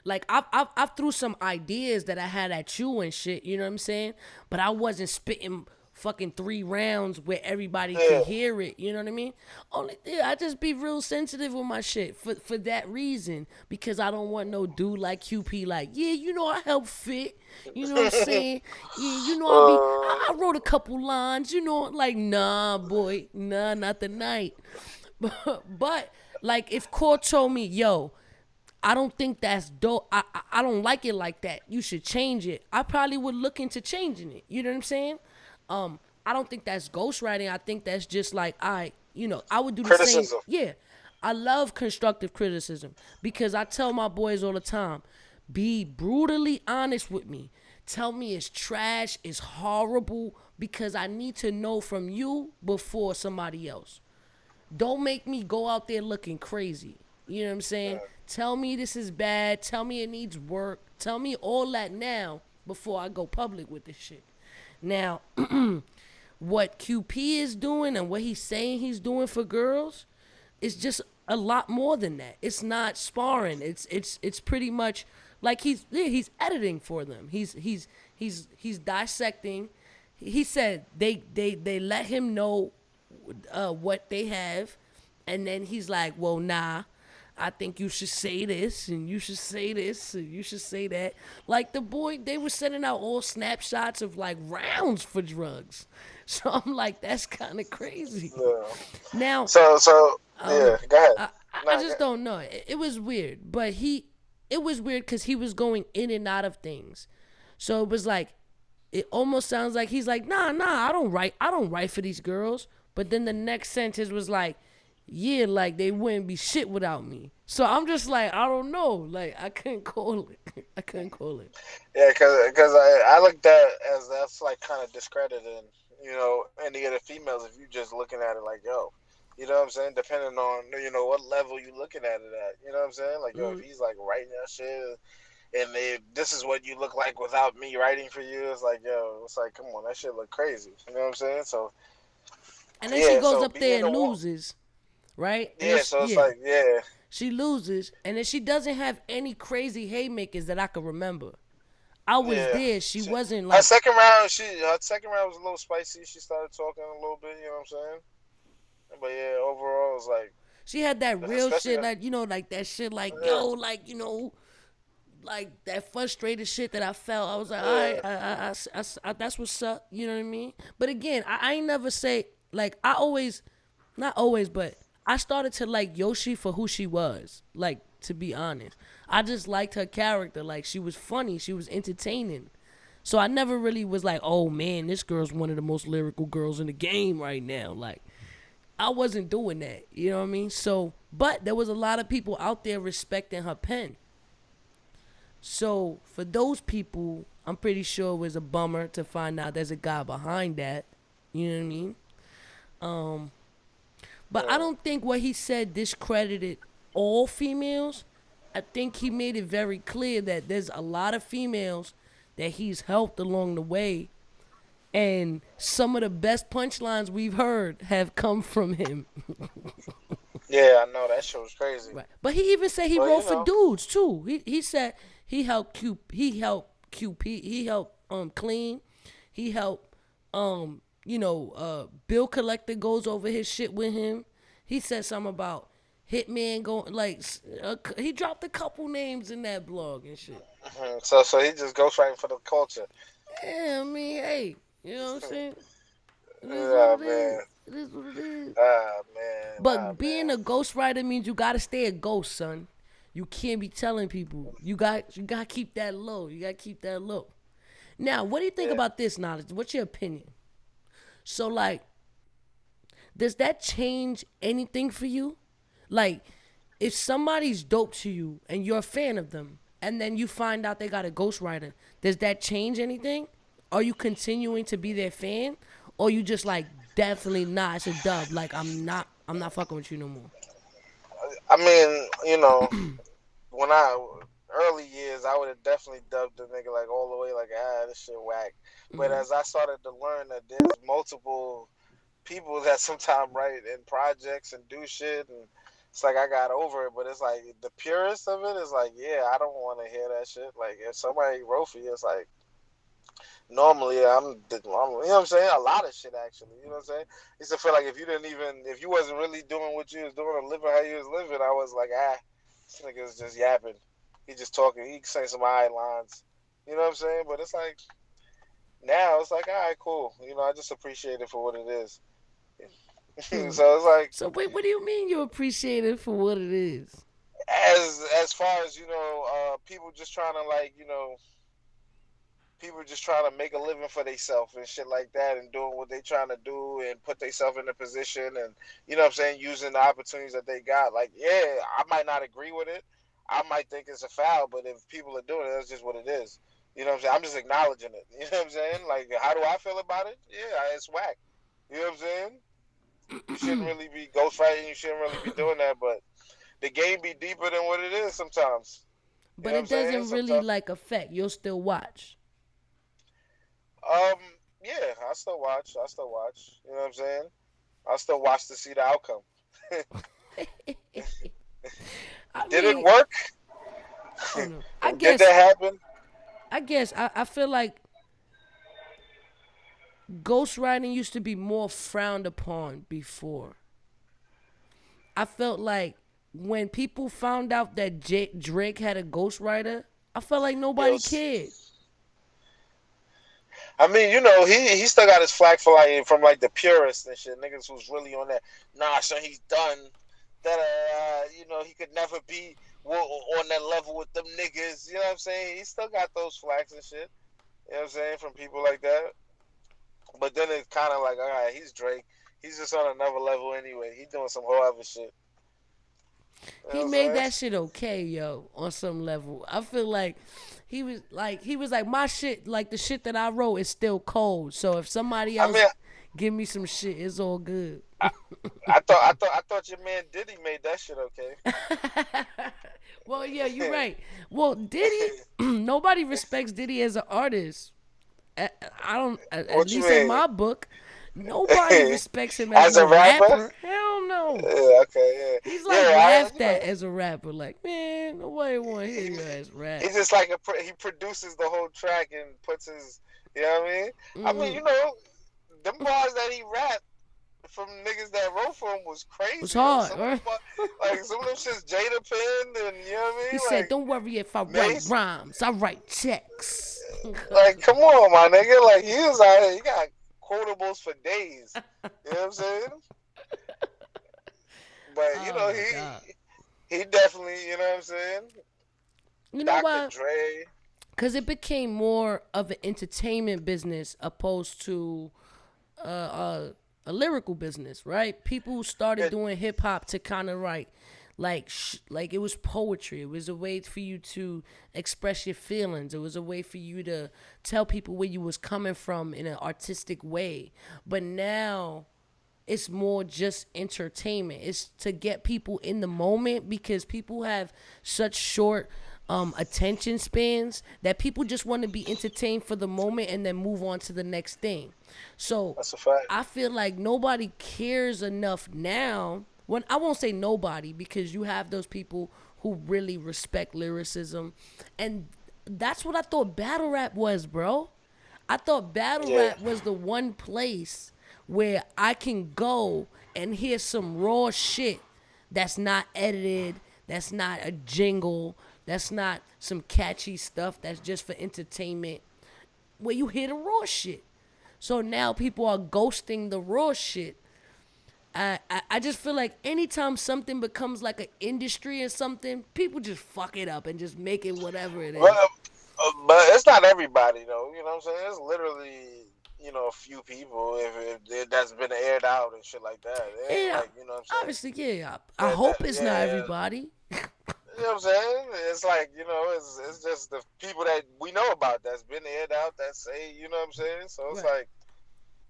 Like I threw some ideas that I had at you and shit. You know what I'm saying? But I wasn't spitting fucking 3 rounds where everybody Yeah, could hear it. You know what I mean? Only yeah, I just be real sensitive with my shit for that reason because I don't want no dude like QP like yeah, I help Fit. You know what I'm saying? Yeah, I wrote a couple lines. Like nah, boy, nah, not tonight. But like if Core told me, yo, I don't think that's dope. I don't like it like that. You should change it. I probably would look into changing it. You know what I'm saying? I don't think that's ghostwriting. I think that's just like I would do the same. criticism. Yeah, I love constructive criticism because I tell my boys all the time, be brutally honest with me. Tell me it's trash, it's horrible because I need to know from you before somebody else. Don't make me go out there looking crazy. You know what I'm saying? Tell me this is bad. Tell me it needs work. Tell me all that now before I go public with this shit. Now, what QP is doing and what he's saying he's doing for girls is just a lot more than that. It's not sparring. It's pretty much like he's editing for them. He's dissecting. He said they let him know what they have, and then he's like, well, nah, I think you should say this, and you should say this, and you should say that. Like the boy, they were sending out all snapshots of like rounds for drugs. So I'm like, that's kind of crazy. Yeah. Now, So yeah, go ahead. I just don't know. It was weird, but it was weird because he was going in and out of things. So it was like, it almost sounds like he's like, nah, I don't write for these girls. But then the next sentence was like, yeah, like they wouldn't be shit without me. So I'm just like, I don't know. Like I couldn't call it. I couldn't call it. Yeah, because I looked at as that's like kind of discrediting, any of the females if you just looking at it like, yo, you know what I'm saying? Depending on what level you looking at it at, you know what I'm saying? Like, yo, if he's like writing that shit and this is what you look like without me writing for you, it's like, yo, it's like, come on, that shit look crazy, you know what I'm saying? So And then she yeah, goes so up there being and a loses, right? And then yeah, so it's like she loses, and then she doesn't have any crazy haymakers that I could remember. I was yeah. there. She wasn't Her like second round was a little spicy. She started talking a little bit, you know what I'm saying? But yeah, overall, it's like, she had that real especially shit, like like that shit, like yo, like like that frustrated shit that I felt. I was like, all right, yeah, that's what's up. You know what I mean? But again, I ain't never say like I always, not always, but I started to like Yoshi for who she was. Like to be honest, I just liked her character. Like she was funny, she was entertaining. So I never really was like, oh man, this girl's one of the most lyrical girls in the game right now. Like I wasn't doing that. You know what I mean? So, but there was a lot of people out there respecting her pen. So for those people, I'm pretty sure it was a bummer to find out there's a guy behind that. You know what I mean? Um, but I yeah, don't think what he said discredited all females. I think he made it very clear that there's a lot of females that he's helped along the way, and some of the best punchlines we've heard have come from him. yeah. I know that shit was crazy, Right. But he even said he but wrote for dudes too. He said he helped clean. He helped bill collector goes over his shit with him. He said something about Hitman going like he dropped a couple names in that blog and shit. so he just ghostwriting for the culture. Yeah, I mean, hey, you know what I'm saying? It is what Ah it is. man, It is what it is. ah But being man. a ghostwriter means you gotta stay a ghost, son. You can't be telling people. You gotta keep that low. You gotta keep that low. Now, what do you think Yeah. about this knowledge? What's your opinion? So like, does that change anything for you? Like, if somebody's dope to you and you're a fan of them, and then you find out they got a ghostwriter, does that change anything? Are you continuing to be their fan? Or you just like definitely not, it's a dub. Like I'm not fucking with you no more. I mean, when early years, I would have definitely dubbed the nigga like all the way like this shit whack. But Mm-hmm. as I started to learn that there's multiple people that sometimes write in projects and do shit, and it's like I got over it. But it's like the purest of it is like, yeah, I don't want to hear that shit. Like if somebody wrote for you, it's like normally you know what I'm saying? A lot of shit actually. You know what I'm saying? I used to feel like if you wasn't really doing what you was doing or living how you was living, I was like, this nigga's just yapping. He just talking. He saying some high lines. You know what I'm saying? But it's like now it's like, all right, cool. I just appreciate it for what it is. Hmm. So it's like So wait, what do you mean you appreciate it for what it is? as far as people just trying to like people just trying to make a living for themselves and shit like that and doing what they trying to do and put themselves in a position and what I'm saying, using the opportunities that they got. Like, yeah, I might not agree with it. I might think it's a foul, but if people are doing it, that's just what it is. You know what I'm saying? I'm just acknowledging it. You know what I'm saying? Like, how do I feel about it? Yeah, it's whack. You know what I'm saying? You shouldn't really be ghostwriting. You shouldn't really be doing that, but the game be deeper than what it is sometimes. You But know what I'm it saying? doesn't really Sometimes, like affect. You'll still watch. um, yeah, I still watch. I still watch. You know what I'm saying? I still watch to see the outcome. I Did it mean, work? I don't know. Did that happen? I feel like ghostwriting used to be more frowned upon before. I felt like when people found out that Drake had a ghostwriter, I felt like Yo, nobody cared. I mean, he still got his flack for like from like the purists and shit, niggas who's really on that. Nah, son, he's done. That he could never be on that level with them niggas. You know what I'm saying? He still got those flags and shit. You know what I'm saying? From people like that. But then it's kind of like, all right, he's Drake. He's just on another level anyway. He's doing some whole other shit. You know He what made I'm saying? that shit okay, yo, on some level. I feel like he was like my shit, like the shit that I wrote is still cold. So if somebody I else mean, give me some shit, it's all good. I thought your man Diddy made that shit okay. Well, yeah, you're right. Well, Diddy, nobody respects Diddy as an artist. I don't, at What you least in mean? my book, nobody respects him as As no a rapper? rapper. Hell no. Yeah, okay, He's yeah, like yeah. laughed at as a rapper. Like, man, nobody want to hear He, your ass rap. he's just like he produces the whole track and puts his, you know what I mean? I mean, Mm-hmm. them bars that he rapped from niggas that wrote for him was It's crazy. Yo. hard, Some of them, right? like some of them shits Jada Pinned, and you know He what I said, mean? don't worry if I Like write Mace, rhymes. I write checks. like come on, my nigga. Like he was out here, he got quotables for days. You know what I'm saying? But Oh, my God. he definitely, you know what I'm saying? You know Dr. why? Dre. Because it became more of an entertainment business opposed to uh, uh, a lyrical business, right? People started It, doing hip hop to kind of like it was poetry. It was a way for you to express your feelings. It was a way for you to tell people where you was coming from in an artistic way. But now it's more just entertainment. It's to get people in the moment because people have such short attention spans that people just want to be entertained for the moment and then move on to the next thing. So that's a fact. I feel like nobody cares enough now. When I won't say nobody because you have those people who really respect lyricism, and that's what I thought battle rap was, bro. I thought battle Yeah. rap was the one place where I can go and hear some raw shit that's not edited, that's not a jingle, that's not some catchy stuff that's just for entertainment, where you hear the raw shit. So now people are ghosting the raw shit. I just feel like anytime something becomes like an industry or something, people just fuck it up and just make it whatever it But, is. but it's not everybody though. You know what I'm saying? It's literally a few people if that's been aired out and shit like that. It ain't Yeah, like you know what I'm saying. obviously, yeah. I hope it's not Yeah. everybody. You know what I'm saying? It's like it's just the people that we know about that's been aired out that say you know what I'm saying. So Right.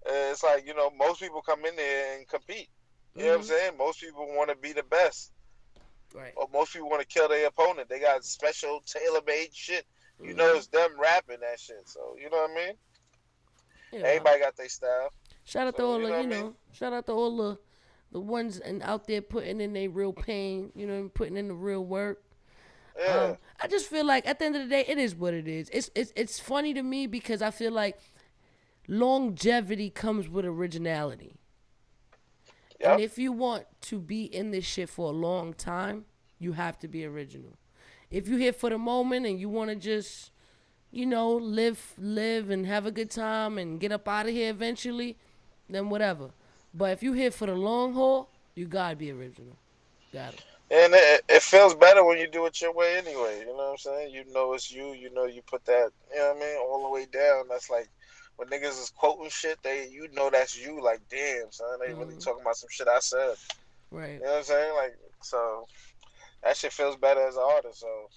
it's like most people come in there and compete. You know what I'm Mm-hmm. saying? Most people want to be the best. Right. Or most people want to kill their opponent. They got special tailor-made shit. Mm-hmm. It's them rapping that shit. So you know what I mean? Yeah. Everybody got their style. Shout out to So all you the, know what I mean? shout out to all the ones and out there putting in their real pain, putting in the real work. Yeah. I just feel like at the end of the day, it is what it is. It's funny to me because I feel like longevity comes with originality. And Yep. if you want to be in this shit for a long time, you have to be original. If you're here for the moment and you want to just, live and have a good time and get up out of here eventually, then whatever. But if you're here for the long haul, you gotta be original. Got it. And it feels better when you do it your way anyway. You know what I'm saying? You know it's you. You know you put that. You know what I mean? All the way down. That's like when niggas is quoting shit. That's you. Like damn, son. They really Hmm. talking about some shit I said. Right. You know what I'm saying? Like so that shit feels better as an artist. So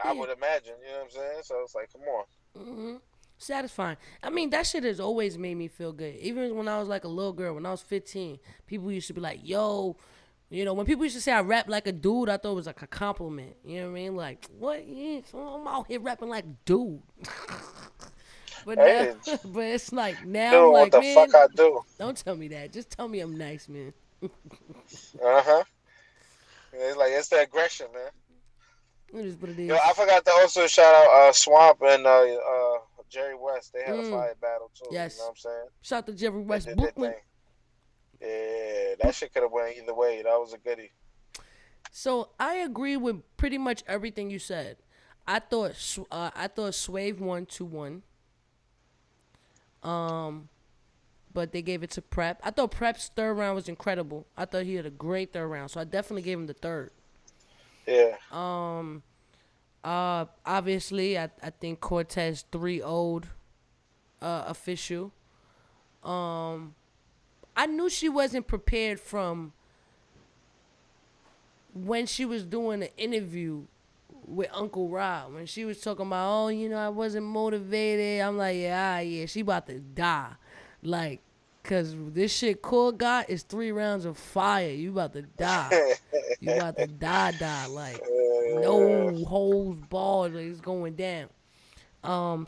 I Yeah. would imagine. You know what I'm saying? So it's like, come on. Hmm. Satisfying. I mean, that shit has always made me feel good. Even when I was like a little girl, when I was 15, people used to be like, yo, when people used to say I rap like a dude, I thought it was like a compliment. You know what I mean? Like, what? Yeah, so I'm out here rapping like dude. But now, Hey, but it's like, now I'm do what like, the fuck man, I do. don't tell me that. Just tell me I'm nice, man. Uh huh. It's like it's the aggression, man. It is what it Yo, I is. forgot to also shout out Swamp and Jerry West. They had a Mm, fire battle too. You know what yes. I'm saying? Shout out to Jerry They West did their Brooklyn. thing. Yeah, that shit could have went either way. That was a goodie. So I agree with pretty much everything you said. I thought Swave won 2-1. But they gave it to Prep. I thought Prep's third round was incredible. I thought he had a great third round, so I definitely gave him the third. Yeah. Um, Obviously, I think Cortez 3-0'd official. Um, I knew she wasn't prepared from when she was doing an interview with Uncle Rob. When she was talking about, oh, I wasn't motivated. I'm like, yeah, yeah, she about to die. Like, cause this shit Core got is 3 rounds of fire. You about to die. You about to die. Like, no holds barred. Like, it's going down.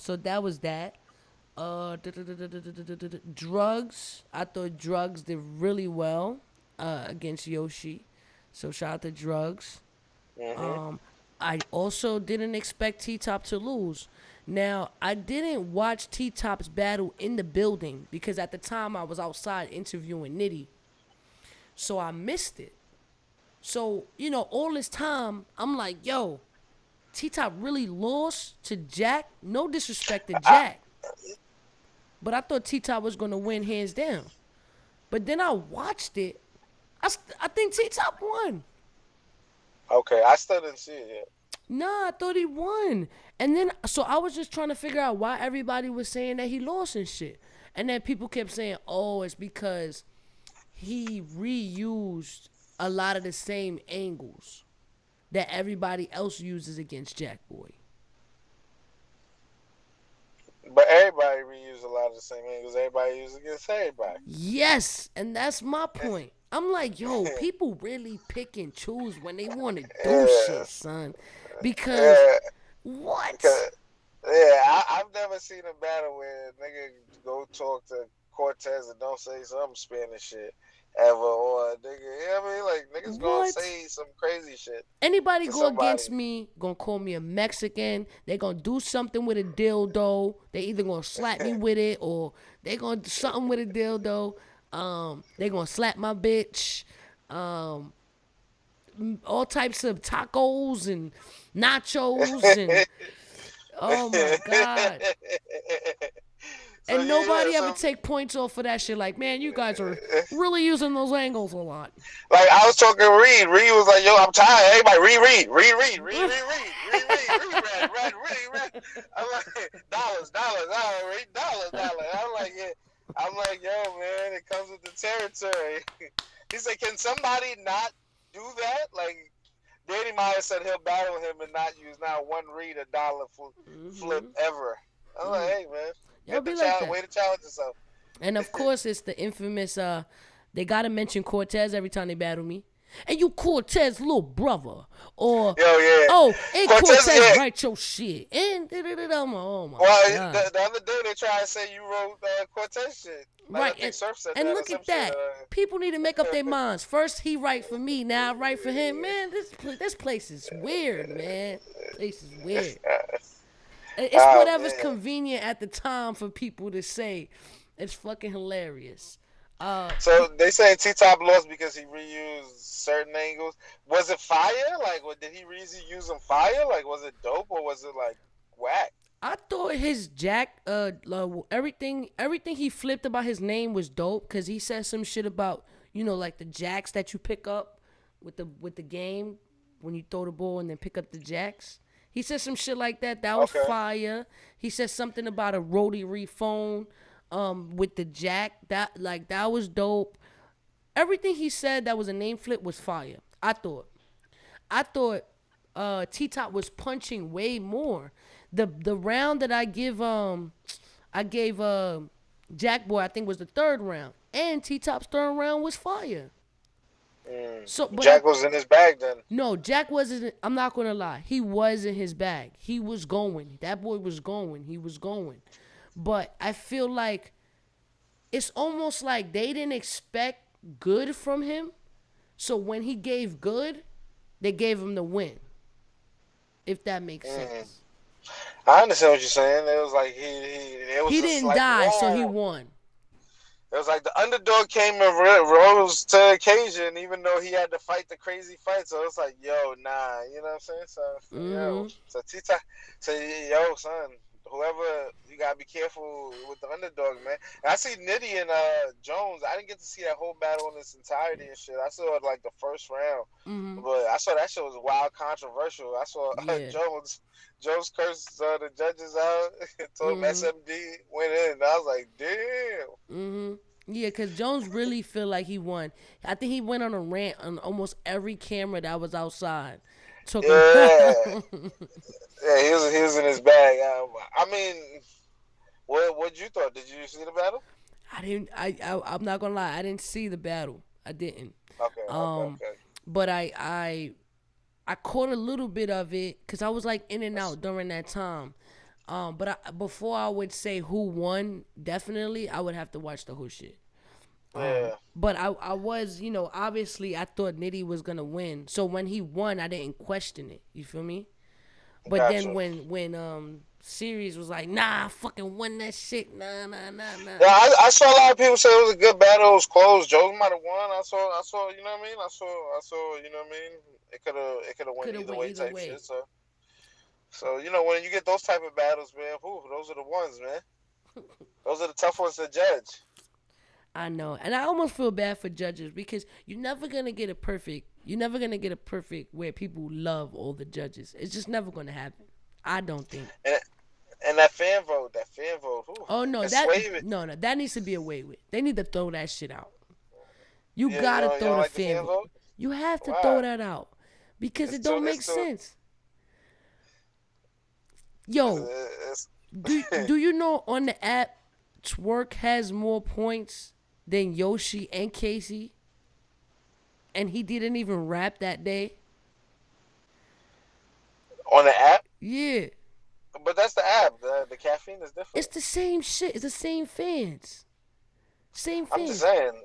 So that was that. Drugs. I thought Drugs did really well against Yoshi. So shout out to Drugs. Mhm. Um, I also didn't expect T Top to lose. Now, I didn't watch T Top's battle in the building because at the time I was outside interviewing Nitty. So I missed it. So, all this time, I'm like, yo, T Top really lost to Jack? No disrespect to I, Jack. But I thought T Top was going to win hands down. But then I watched it. I think T Top won. okay, I still didn't see it yet. Nah, I thought he won. And then, so I was just trying to figure out why everybody was saying that he lost and shit. And then people kept saying, oh, it's because he reused a lot of the same angles that everybody else uses against Jack Boy. But everybody reused a lot of the same angles. Everybody used against everybody. Yes, and that's my point. I'm like, yo, people really pick and choose when they want to do Yeah, shit, son. Because, yeah, what? cause, yeah. I've never seen a battle where a nigga go talk to Cortez and don't say some Spanish shit ever, or a nigga. You know what I mean? Like niggas gonna What? say some crazy shit Anybody to go somebody. against me, gonna call me a Mexican. They gonna do something with a dildo. They either gonna slap me with it or they gonna do something with a dildo. They gonna slap my bitch. Um, all types of tacos and nachos and oh my god. So And yeah, nobody ever so take points off for that shit. Like, man, you guys are really using those angles a lot. like I was talking to Reed. Reed was like, "Yo, I'm tired. Everybody, read. I'm like, dollars, Reed, dollars. I'm like, yeah. I'm like, yo, man, it comes with the territory. He said, can somebody not do that? Like, Danny Meyer said he'll battle him and not use not one Reed a dollar flip ever. I'm like, hey, man, Y'all get the be like challenge, that. way to challenge yourself. And of course, it's the infamous. They gotta mention Cortez every time they battle me. And you Cortez little brother, or Yo, yeah. oh, and Cortez, Cortez yeah. write your shit. And oh my Well, god, the other day they tried to say you wrote Cortez shit. Like I right? think Surf said And that or look some at shit. that. People need to make up their minds. First he write for me, now I write for him. Man, this place is weird, man. Place is weird. It's Oh whatever's man. convenient at the time for people to say. It's fucking hilarious. So they saying T Top lost because he reused certain angles. Was it fire? Like, did he really use them fire? Like, was it dope or was it like whack? I thought his Jack, everything he flipped about his name was dope because he said some shit about like the jacks that you pick up with the game when you throw the ball and then pick up the jacks. He said some shit like that. That was Okay. fire. He said something about a rotary phone, with the jack. That was dope. Everything he said that was a name flip was fire. I thought T Top was punching way more. The round that I gave Jack Boy, I think was the third round. And T Top's third round was fire. So but Jack was in his bag then. no, Jack wasn't. I'm not gonna lie. He was in his bag. He was going. That boy was going. He was going. But I feel like it's almost like they didn't expect good from him. So when he gave good, they gave him the win. If that makes Mm. sense. I understand what you're saying. It was like it was He just didn't like die, so he whoa. won. It was like the underdog came and rose to the occasion, even though he had to fight the crazy fight. So it's like, yo, nah, you know what I'm saying? So yo, Mm-hmm. so Tita, so yo, son, whoever you gotta be careful with the underdog, man. And I see Nitty and Jones. I didn't get to see that whole battle in its entirety and shit. I saw like the first round, Mm-hmm. but I saw that shit was wild controversial. I saw Yeah. Jones cursed the judges out, told him Mm-hmm. SMD went in. And I was like, damn. Mm-hmm. Yeah, because Jones really feel like he won. I think he went on a rant on almost every camera that was outside. Talking about Yeah, yeah, he was in his bag. I mean, what you thought? Did you see the battle? I didn't I'm not gonna lie, I didn't see the battle. I didn't. Okay, okay, Um okay. but I caught a little bit of it because I was like in and That's, out during that time. Before I would say who won, definitely I would have to watch the whole shit. yeah, But I was, obviously I thought Nitty was gonna win. So when he won, I didn't question it. You feel me? But then gotcha. when series was like, nah, I fucking won that shit. Nah, nah, nah, nah. Yeah, I saw a lot of people say it was a good battle. It was close. Jones might have won. I saw. You know what I mean? I saw. You know what I mean? It could have went Could have either went way either type way. shit. So when you get those type of battles, man, whew, those are the ones, man. Those are the tough ones to judge. I know, and I almost feel bad for judges because you're never gonna get a perfect. You're never gonna get a perfect where people love all the judges. It's just never gonna happen. I don't think. And and that fan vote, whew, Oh no, and Sway. that needs to be away with. They need to throw that shit out. You Yeah, you gotta don't, you throw don't the like the fan fan vote. vote? You have to throw Why? that out because It's it too. don't make It's too. sense. Yo, It's, do you know on the app, Twerk has more points than Yoshi and Casey, and he didn't even rap that day. on the app, Yeah, but that's the app. The caffeine is it's different. the same shit. It's the same fans. Same I'm just fans. saying.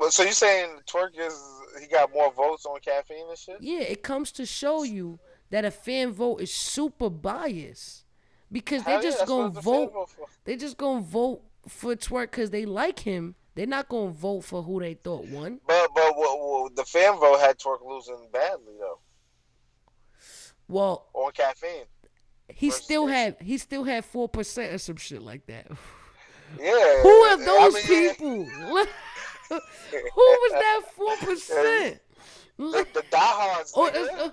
But so you saying Twerk is he got more votes on caffeine and shit? Yeah, it comes to show you that a fan vote is super biased because they Hell yeah, just that's gonna what the fan vote. vote for. They just gonna vote for Twerk because they like him. They're not gonna vote for who they thought won. But what the fan vote had Twerk losing badly though Well, on caffeine versus Casey. he still had 4% or some shit like that. Yeah, Who are I those mean, people? Who was that yeah, 4%? the diehards, Oh, nigga,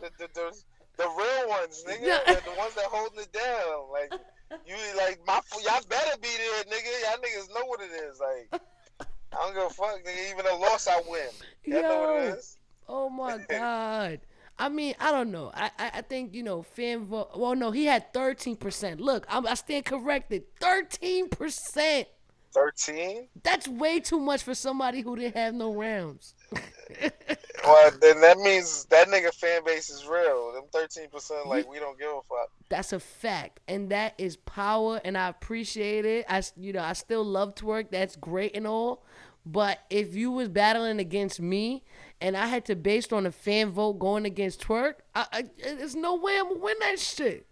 the real ones, yeah. nigga, the ones that holding it down. Like you, like y'all better be there, nigga. Y'all niggas know what it is. Like I don't give a fuck, nigga. Even a loss, I win. Y'all know what it Yo, is. oh my God. I mean, I don't know. I think fan vote. Well, no, he had 13%. Look, I stand corrected. 13%. 13. That's way too much for somebody who didn't have no rounds. Well, then that means that nigga fan base is real. Them 13%, Ye- like we don't give a fuck. That's a fact, and that is power, and I appreciate it. I still love Twerk. That's great and all, but if you was battling against me, and I had to based on a fan vote going against Twerk, there's no way I'm gonna win that shit.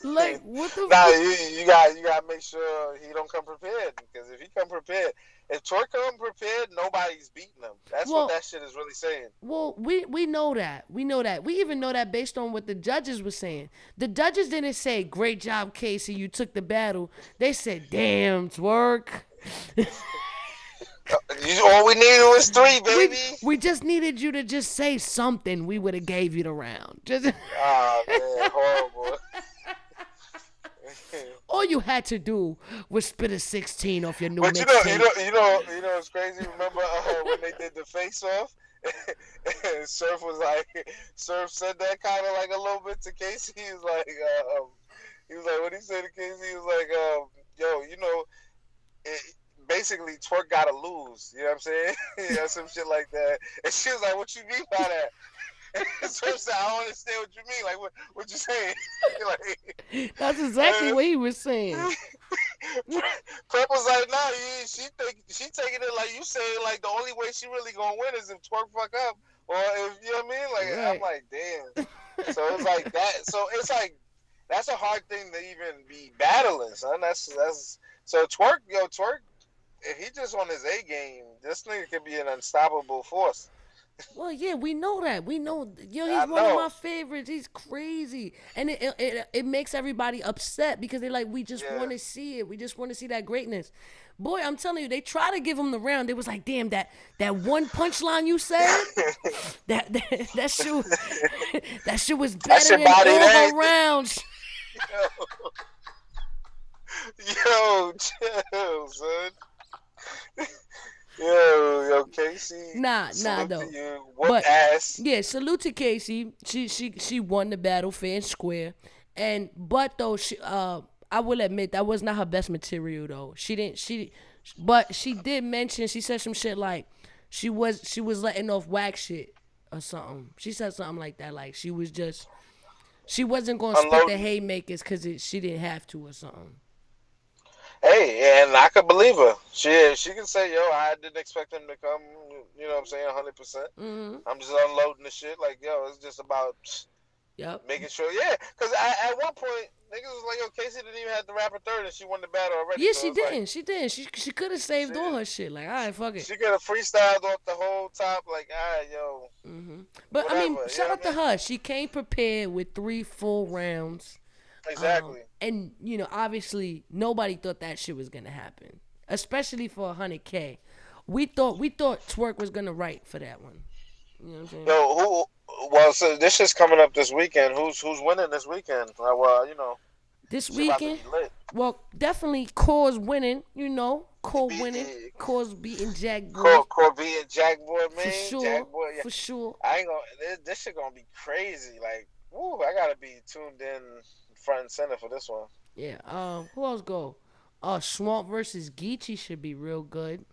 Like what the Nah, fuck? you gotta make sure he don't come prepared because if he come prepared, if Troy come prepared, nobody's beating him. That's what Well, that shit is really saying. we know that. We know that. We even know that based on what the judges were saying. The judges didn't say, "Great job, Casey, you took the battle." They said, "Damn, Twerk." All we needed was three, we baby. we just needed you to just say something. We would have gave you the round. Just Ah man, horrible. all you had to do was spit a 16 off your new But mixtape. it's crazy. Remember when they did the face off? And Surf said that kind of like a little bit to Casey. He was like, what he said to Casey? He was like, yo, it, basically Twerk gotta lose. You know what I'm saying? Some shit like that. And she was like, what you mean by that? So I said, I don't understand what you mean. Like, what you saying? That's exactly what he was saying. Prep was like, no, she taking it like you saying like the only way she really gonna win is if Twerk fuck up or if you know what I mean. Like I'm Right. like, damn. So it's like that. So it's like that's a hard thing to even be battling, son. That's so Twerk. If he just on his A game, this nigga could be an unstoppable force. Well, yeah, we know that. We know, yo, he's I one of know. my favorites. He's crazy, and it makes everybody upset because they're like, we just Yeah. want to see it. We just want to see that greatness. Boy, I'm telling you, they try to give him the round. It was like, damn, that one punchline you said, that shit, that shit was I better should than body all that. her rounds. Yo, chill, son. Yo, Casey. Nah, Salute to though. you. Whoop But ass. yeah, salute to Casey. She won the battle fair and square. And but though I will admit that was not her best material though. But she did mention, she said some shit like she was letting off whack shit or something. She said something like that, like she wasn't gonna spit the Unloading. haymakers because she didn't have to or something. Hey, and I could believe her. She can say, yo, I didn't expect him to come. You know what I'm saying? 100%. Mm-hmm. I'm just unloading the shit. Like, yo, it's just about Yep. making sure. Yeah, because at one point, niggas was like, yo, Casey didn't even have to rap a third, and she won the battle already. Yeah, So she it's like, didn't. She didn't. She could have she saved all her shit. Like, all right, fuck it. she could have freestyled off the whole top. Like, all right, yo, But I mean, whatever. You shout know out what I to mean? her. She came prepared with 3 full rounds. Exactly. And obviously nobody thought that shit was gonna happen, especially for 100K. We thought Twerk was gonna write for that one. You know what I'm saying? Yo, who? Well, so this is coming up this weekend. Who's winning this weekend? Well, This she about to weekend, be lit. well, definitely Core's winning. Core Be, winning. Core's beating Jack Boy Corby and Jack Boy, for man. sure, Jack Boy, yeah. for sure. I ain't gonna. This shit gonna be crazy. Like, woo, I gotta be tuned in front and center for this one. Yeah. Who else go? Swamp versus Geechee should be real good.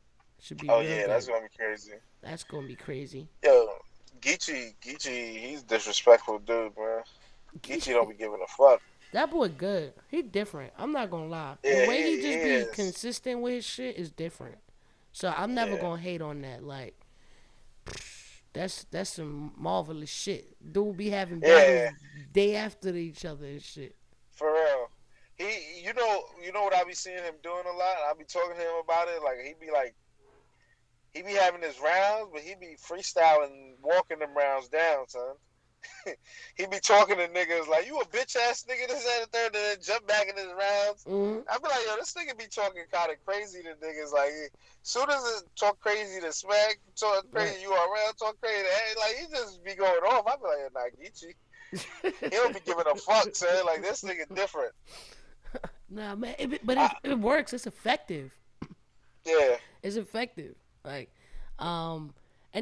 Should be Oh real yeah, that's good. gonna be crazy. That's gonna be crazy. Yo, Geechee, he's disrespectful dude, man. Geechee don't be giving a fuck. That boy good. He different. I'm not gonna lie. The Yeah, way he he just be is. consistent with his shit is different. So I'm never Yeah, gonna hate on that. Like that's some marvelous shit. Dude be having battles yeah, day after each other and shit. for real. You know what I be seeing him doing a lot. I be talking to him about it. Like he be having his rounds, but he be freestyling, walking them rounds down, son. He be talking to niggas like, you a bitch ass nigga, this and the third, and then jump back in his rounds. Mm-hmm. I be like, yo, this nigga be talking kind of crazy to niggas. Like, soon as it talk crazy to Smack, talk Right. crazy URL, talk crazy to hey, like, he just be going off. I be like, nah, Geechee. He don't be giving a fuck, son. Like, this nigga different. Nah, man. But I, it works. It's effective. yeah, It's effective. Like, and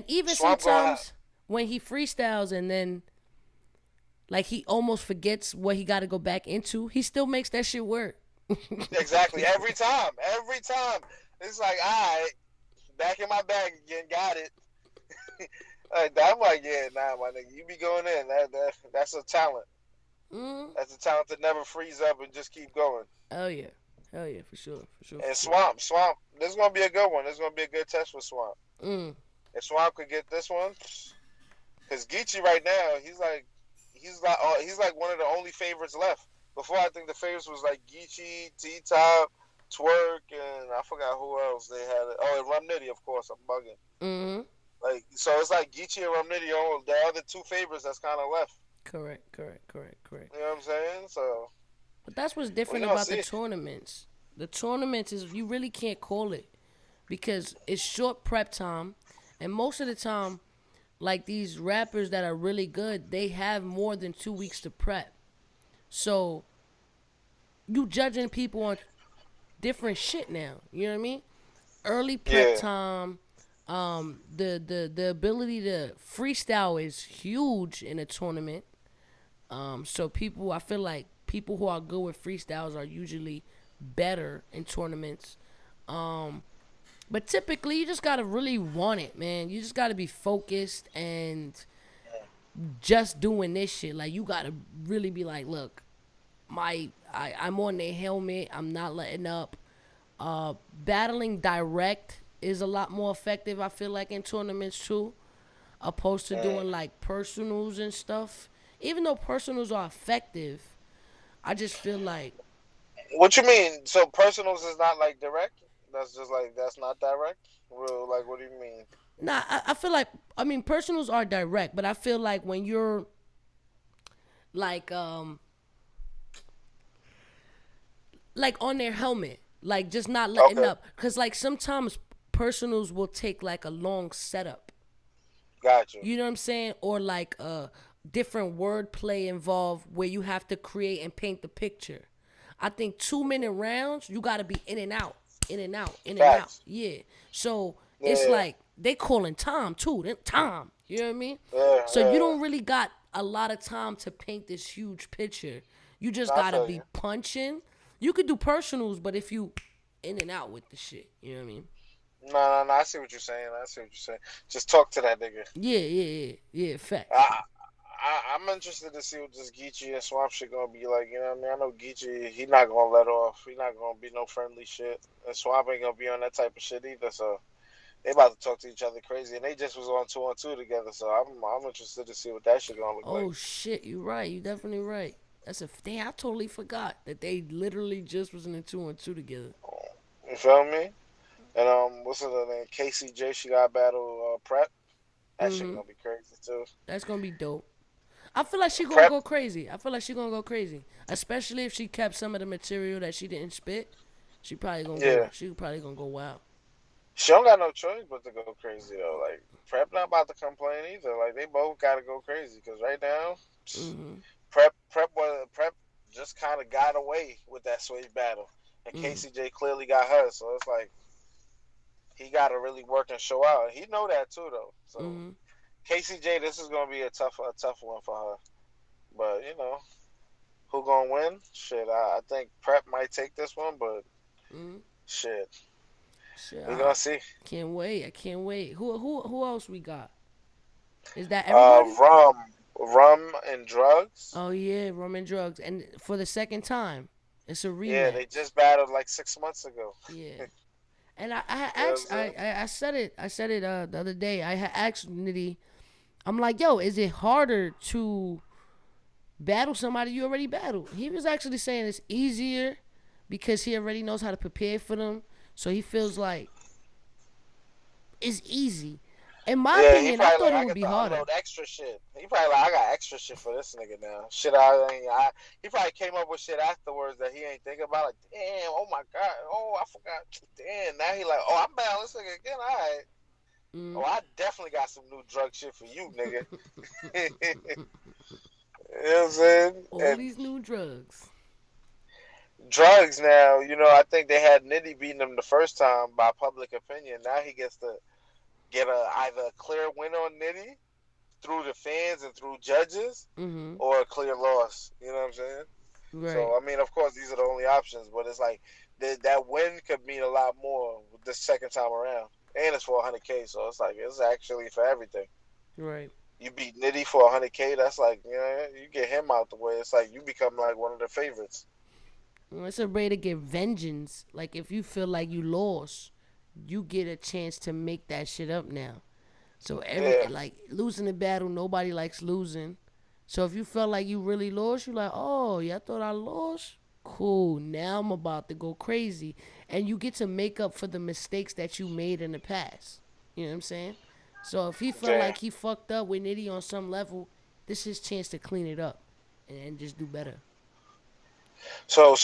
even Swamp gonna sometimes when he freestyles and then like he almost forgets what he got to go back into, he still makes that shit work. exactly every time. Every time. It's like, all right, back in my bag again, got it. Like, I'm like, yeah, nah, my nigga, you be going in. That's a talent. Mm. That's a talent to never freeze up and just keep going. Hell yeah. Hell yeah, for sure. And For sure. Swamp, this is gonna be a good one. This is gonna be a good test for Swamp. Mm. If Swamp could get this one, because Geechee right now, he's like one of the only favorites left. Before I think the favorites was like Geechee, T Top, Twerk, and I forgot who else they had. Oh, and Rum Nitty, of course. I'm bugging. Mm-hmm. Like, so it's like Geechee and Rum Nitty are the other two favorites that's kind of left. Correct. You know what I'm saying? So But that's what's we different gonna about the see. tournaments. The tournaments is you really can't call it because it's short prep time, and most of the time, like these rappers that are really good, they have more than 2 weeks to prep. So you judging people on different shit now. You know what I mean? Early prep Yeah, time. The ability to freestyle is huge in a tournament. So I feel like people who are good with freestyles are usually better in tournaments. Um, but typically, you just gotta really want it, man. You just gotta be focused and just doing this shit. Like you gotta really be like, look, I'm on their helmet. I'm not letting up. Battling direct is a lot more effective. I feel like in tournaments too, opposed to doing like personals and stuff. Even though personals are effective, I just feel like what you mean? So personals is not like direct. That's just like that's not direct. Real like, what do you mean? Nah, I feel like, I mean, personals are direct, but I feel like when you're like like on their helmet, like just not letting Okay, up, because like sometimes personals will take like a long setup. got you. You know what I'm saying? Or like different wordplay involved where you have to create and paint the picture. I think 2 minute rounds, you gotta be in and out, in and out, in and out. Facts. Yeah. So it's Yeah, like they calling time too. Time. You know what I mean? yeah, So you yeah. don't really got a lot of time to paint this huge picture. You just No, I gotta feel be you. punching. You could do personals, but if you in and out with the shit, you know what I mean? No, no, no. I see what you're saying. I see what you're saying. Just talk to that nigga. Yeah, yeah, yeah, yeah. Facts. I, I'm interested to see what this Geechee and Swamp shit gonna be like. You know what I mean? I know Geechee, he not gonna let off. He not gonna be no friendly shit. And Swamp ain't gonna be on that type of shit either. So they about to talk to each other crazy, and they just was on two together. So I'm interested to see what that shit gonna look like. Oh shit, you right. You definitely right. That's a damn. I totally forgot that they literally just was in the 2-on-2 together. You feel me? And what's her name? KCJ. She got battle prep. That shit Mm-hmm. gonna be crazy too. That's gonna be dope. I feel like she gonna Prep. go crazy. I feel like she gonna go crazy, especially if she kept some of the material that she didn't spit. She probably gonna go. Yeah. She probably gonna go wild. She don't got no choice but to go crazy though. Like Prep not about to complain either. Like they both gotta go crazy because right now, Mm-hmm. Prep just kind of got away with that swave battle, and Mm-hmm. KCJ clearly got her. So it's like he got to really work and show out. He know that too though. So Mm-hmm. KCJ, this is gonna be a tough one for her. But you know who gonna win? Shit, I think Prep might take this one, but Mm-hmm. shit, Shit, we gonna see. can't wait. I can't wait. Who else we got? Is that everybody? Rum and drugs. Oh yeah, rum and drugs, and for the second time, it's a Yeah, they rematch. just battled like 6 months ago. Yeah, and I You know what I'm asked, saying? I said it, the other day. I had asked Nitty, I'm like, yo, is it harder to battle somebody you already battled? He was actually saying it's easier because he already knows how to prepare for them, so he feels like it's easy. In my Yeah, he opinion, I probably thought like it I would get be to harder. unload extra shit. He probably like I got extra shit for this nigga now. Shit, he probably came up with shit afterwards that he ain't thinking about. Like, damn, oh my god, oh I forgot. Damn, now he like, oh I'm battling this nigga again. All right. Oh, Mm. I definitely got some new drug shit for you, nigga. You know what I'm saying? All And these new drugs. drugs now, you know, I think they had Nitty beating him the first time by public opinion. Now he gets to get either a clear win on Nitty through the fans and through judges, Mm-hmm. or a clear loss. You know what I'm saying? Right. So I mean, of course, these are the only options, but it's like that win could mean a lot more the second time around, and it's for 100K. So it's like it's actually for everything. Right. You beat Nitty for 100K. That's like you get him out the way. It's like you become like one of the favorites. Well, it's a way to get vengeance. Like if you feel like you lost, you get a chance to make that shit up now. So every Yeah, like losing the battle, nobody likes losing. So if you felt like you really lost, you like, oh, yeah, I thought I lost. Cool. Now I'm about to go crazy, and you get to make up for the mistakes that you made in the past. You know what I'm saying? So if he felt yeah. like he fucked up with Nitty on some level, this is his chance to clean it up and just do better. So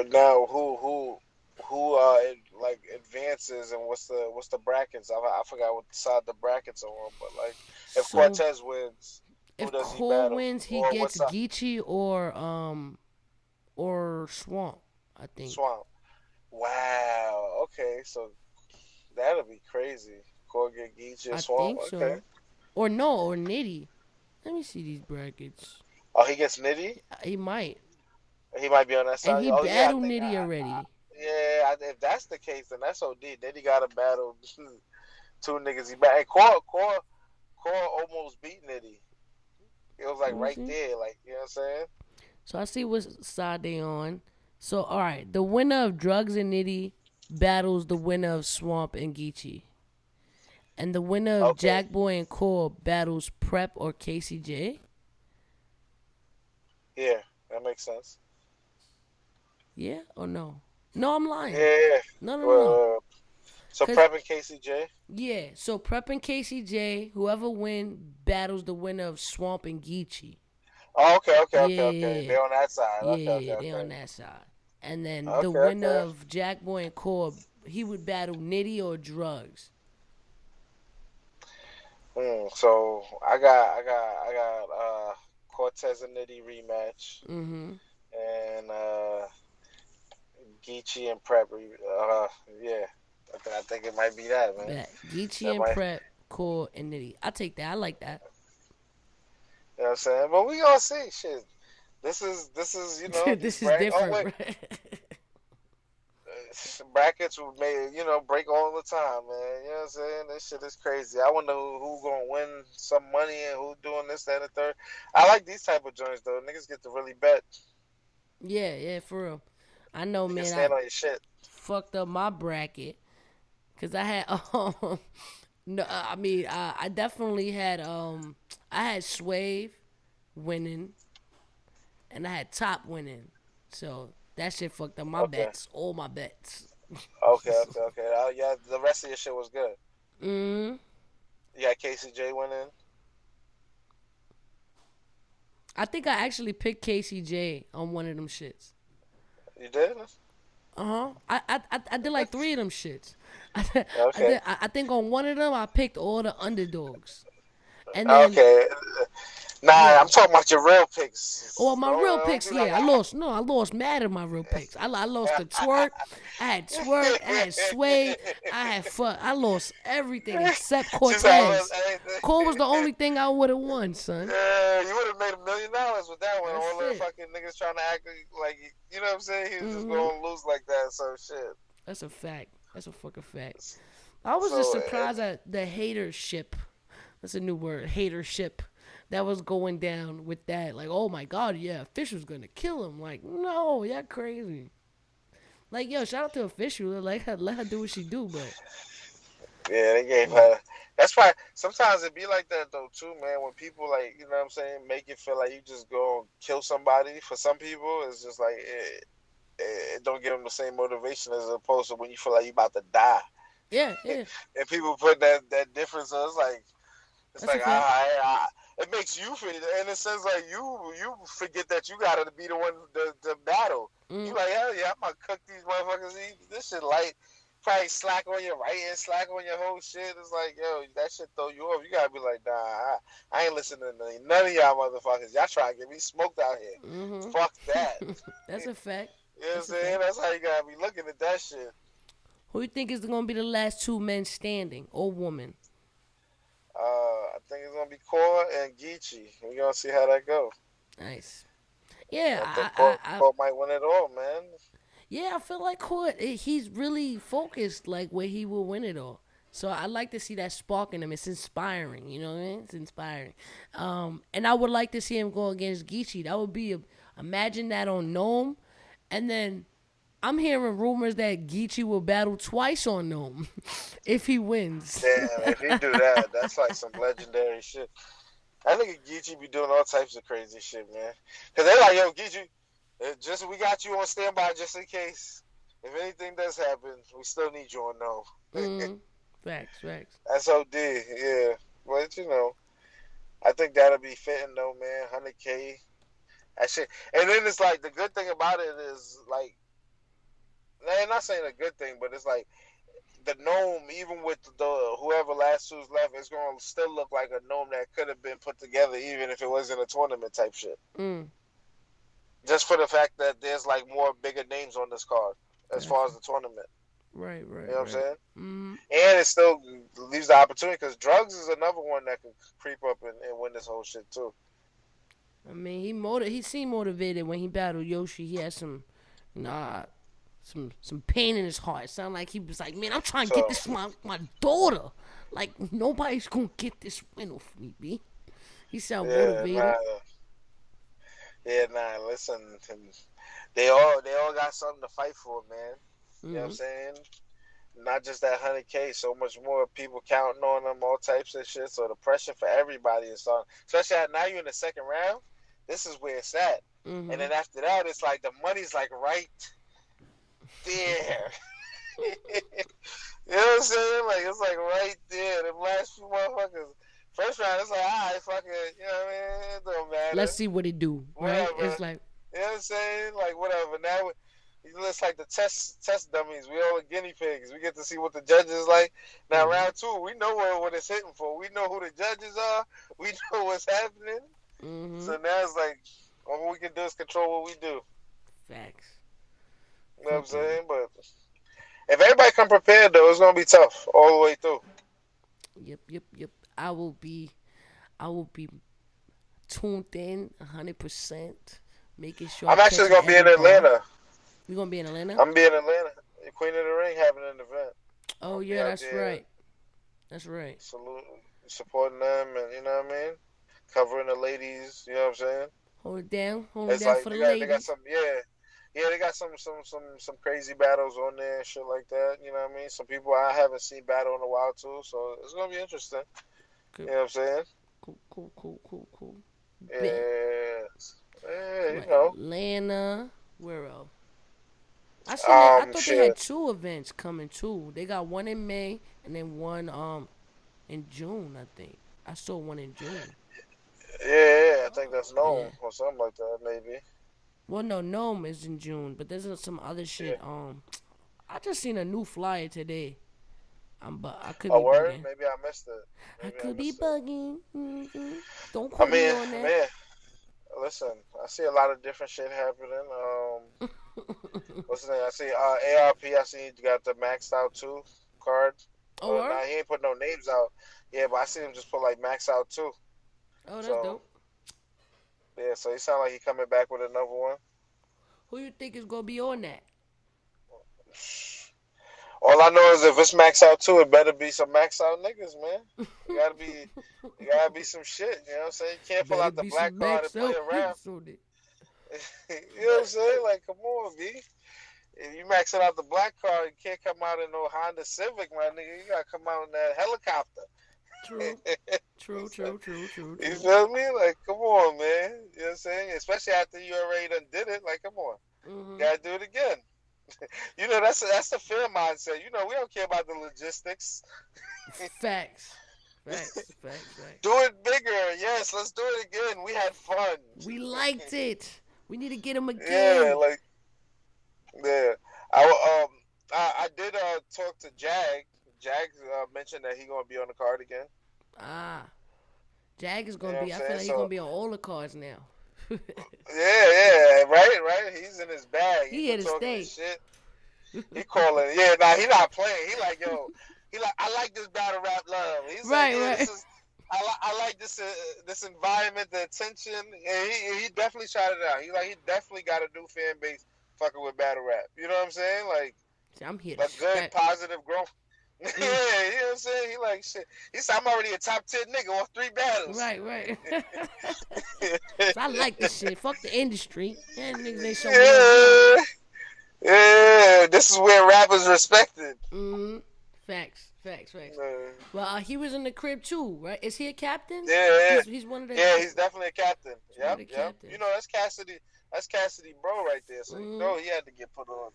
now who like advances, and what's the brackets? I forgot what side the brackets are on, but like if So Cortez wins, who if does he Cole battle, wins, he or gets what's up? Geechee or Swamp. I think. Swamp. Wow. Okay, so that'll be crazy. Corget, Geechee, I Swamp. think Okay. so. Or no, or Nitty. Let me see these brackets. Oh, he gets Nitty. He might. He might be on that And side. he Oh yeah, I battled think. Nitty already. Yeah, if that's the case, then that's OD. Then he got to battle two niggas. He battled. Core almost beat Nitty. It was Let like me right see. there, like you know what I'm saying? So I see what side they on. So all right, the winner of Drugs and Nitty battles the winner of Swamp and Geechee. And the winner of Okay, Jack Boy and Core battles Prep or KCJ. yeah, that makes sense. Yeah or no? No, I'm lying. Yeah, No, no, no, no. well, So Prep and KCJ. Yeah, so Prep and KCJ, whoever win battles the winner of Swamp and Geechee. Oh, okay, okay, Yeah, okay, okay. yeah, They on that side. yeah, Okay, okay, yeah, they okay. on that side. And then the Okay, winner okay. of Jack Boy and Core, he would battle Nitty or Drugs. So I got Cortez and Nitty rematch, Mm-hmm. and Geechee and Prep. Yeah, I think it might be that, man. Bet Geechee That and might, Prep, Core and Nitty. I take that. I like that. you know what I'm saying? But we gonna see. Shit, this is these This is brackets. Oh different, wait, right? brackets were made, break all the time, man. You know what I'm saying? This shit is crazy. I wonder who gonna win some money and who doing this, that, and the third. I like these type of joints though. Niggas get to really bet. Yeah, yeah, for real. I know, You can man. I stand on your shit. fucked up my bracket because I had no, I mean, I definitely had I had Swave winning and I had Top winning, so that shit fucked up my Okay, bets, all my bets. okay, okay, okay. Yeah, the rest of your shit was good. mm. You got KCJ winning. I think I actually picked KCJ on one of them shits. You did? Uh-huh. I did like three of them shits. I Okay, did. I think on one of them I picked all the underdogs, and then okay. Nah, yeah. I'm talking about your real Well, picks. my real Don't picks, be like, yeah, I lost. No, I lost mad of my real picks. I lost the twerk. I had twerk. I had sway. I had fuck. I lost everything except She's like, I lost Cortez. Cole was the everything. only thing I would have won, son. Yeah, you would have made $1 million with that one. That's All the it. fucking niggas trying to act like, you know what I'm saying? He was just hmm going to lose like that. So shit. That's a fact. That's a fucking fact. I was just So surprised at the hatership. That's a new word, hatership. That was going down with that. Like, oh my god, yeah, Fish was gonna kill him. Like, no, y'all crazy. Like, yo, shout out to official. Like, let her do what she do. But yeah, they gave yeah, her. That's why sometimes it be like that though too, man. When people like, you know what I'm saying, make it feel like you just go and kill somebody. For some people, it's just like it don't give them the same motivation as opposed to when you feel like you about to die. yeah, yeah. And people put that difference. So it's That's a like fact. it makes you feel, in a sense, like you forget that you gotta be the one to battle. You Mm, like, hell yeah, I'm gonna cook these motherfuckers. This shit light. Probably slack on your right hand, slack on your whole shit. It's like, yo, that shit throw you off. You gotta be like, nah, I ain't listening to none of y'all motherfuckers. Y'all trying to get me smoked out here. hmm Fuck that. That's a fact. You know what I'm That's a saying? fact. That's how you gotta be looking at that shit. Who you think is gonna be the last two men standing, or woman? I think it's gonna be Core and Geechee. We gonna see how that go. Nice. Yeah, I think Core might win it all, man. yeah, I feel like Court. He's really focused, like where he will win it all. So I like to see that spark in him. It's inspiring. You know what I mean? It's inspiring. And I would like to see him go against Geechee. That would be imagine that on Gnome, and then I'm hearing rumors that Geechee will battle twice on Gnome if he wins. Damn, if he do that, that's like some legendary shit. I think Geechee be doing all types of crazy shit, man. Cause they like, yo, Geechee, just we got you on standby just in case. If anything does happen, we still need you on no. mm, facts, facts. That's OD, yeah. But I think that'll be fitting though, man. 100K, that shit. And then it's like the good thing about it is like, I'm not saying a good thing, but it's like the gnome, even with the whoever last who's left, is gonna still look like a gnome that could have been put together, even if it wasn't a tournament type shit. Mm, Just for the fact that there's like more bigger names on this card as far gotcha. as the tournament. Right, You right, know what I'm right. saying? Mm, And it still leaves the opportunity because drugs is another one that could creep up and win this whole shit too. I mean, he seemed motivated when he battled Yoshi. He had some, nah, some pain in his heart. It sounded like he was like, man, I'm trying to get So this for my daughter. Like nobody's gonna get this win off me, B. He sound yeah, motivated. nah. Listen, they all got something to fight for, man. You know what I'm Mm-hmm. saying? Not just that 100K, so much more people counting on them, all types of shit. So the pressure for everybody is on. Especially now you're in the second round. This is where it's at. And Mm-hmm. then after that, it's like the money's like right there. You know what I'm saying? Like it's like right there. The last few motherfuckers. First round, it's like, alright, fuck it. You know what I mean? It don't Let's matter. see what it do, right? Whatever. It's like, You know what I'm saying? Like whatever. Now it's like the test dummies. We all are guinea pigs. We get to see what the judges like. Now mm-hmm, round two, we know what it's hitting for. We know who the judges are. We know what's happening. mm-hmm. So now it's like all we can do is control what we do. Facts. You know what I'm Fucking, saying? But if everybody come prepared though, it's gonna be tough all the way through. yep. I will be tuned in 100%, making sure I I'm actually catching gonna be every in bar. Atlanta. We gonna be in Atlanta? I'm being in Atlanta. Queen of the Ring having an event. Oh I'll be yeah, out that's there right. That's right. saluting, supporting them, and you know what I mean, covering the ladies. You know what I'm saying? Hold it It's down like for the they got ladies. some they got some crazy battles on there and shit like that. You know what I mean? Some people I haven't seen battle in a while too, so it's gonna be interesting. Good. You know what I'm saying? Cool. Bet. Yeah, yeah, So you like know. Atlanta. Where else? I seen they. I thought they had Shit. two events coming too. They got one in May and then one in June. I think I saw one in June. Yeah, I think that's Yeah. known or something like that, maybe. Well, no, Nome is in June, but there's some other Yeah. shit. I just seen a new flyer today. But I could A be word? bugging. Maybe I missed it. I Maybe I could be missed it. bugging. Don't I quote me mean, on that. man, listen, I see a lot of different shit happening. What's the name? I see ARP. I see you got the maxed out too card. Oh, what? Nah, he ain't put no names out. Yeah, but I see him just put like max out too. Oh, that's So dope. yeah, so he sound like he coming back with another one. Who you think is gonna be on that? All I know is if it's max out too, it better be some max out niggas, man. You gotta be some shit. You know what I'm saying? You can't pull Better out the be black some card and max play out around. niggas on it. You know what I'm saying? Like, come on, B. If you maxing out the black card, you can't come out in no Honda Civic, my nigga. You gotta come out in that helicopter. True. You True. feel me? Like, come on, man. You know what I'm saying? Especially after you already done did it. Like, come on. You Mhm. gotta do it again. You know, that's the fair mindset. You know, we don't care about the logistics. Facts. Do Facts. it bigger. Yes, let's do it again. We had fun. We liked it. We need to get him Yeah, again. like, yeah. I did talk to Jag. Jag mentioned that he gonna be on the card again. Ah, Jag is You gonna know what I'm be. I feel saying? like he's gonna So be on all the cards now. yeah, right. He's in his bag. He He here been to talking his stay. shit. He calling. Yeah, nah, he not playing. He like, yo, he like, I like this battle rap love. He's like, yeah, this Right. is. I like this environment, the attention, and he definitely shot it out. He definitely got a new fan base fucking with battle rap. You know what I'm saying? Like See, I'm here to a good, scrap. positive growth. Yeah, you Mm, know what I'm saying? He like shit. He said I'm already a top 10 nigga on 3 battles. right. So I like this shit. Fuck the industry. Yeah, niggas ain't showing me no love. Yeah, yeah. This is where rap is respected. Mm, facts. Uh, Well, he was in the crib too, right? Is he a captain? yeah, He's one of the. yeah. He's definitely a captain. He's one of Yep, the yep. You know captains. that's Cassidy. That's Cassidy, bro, right there. So you Mm, know he had to get put on.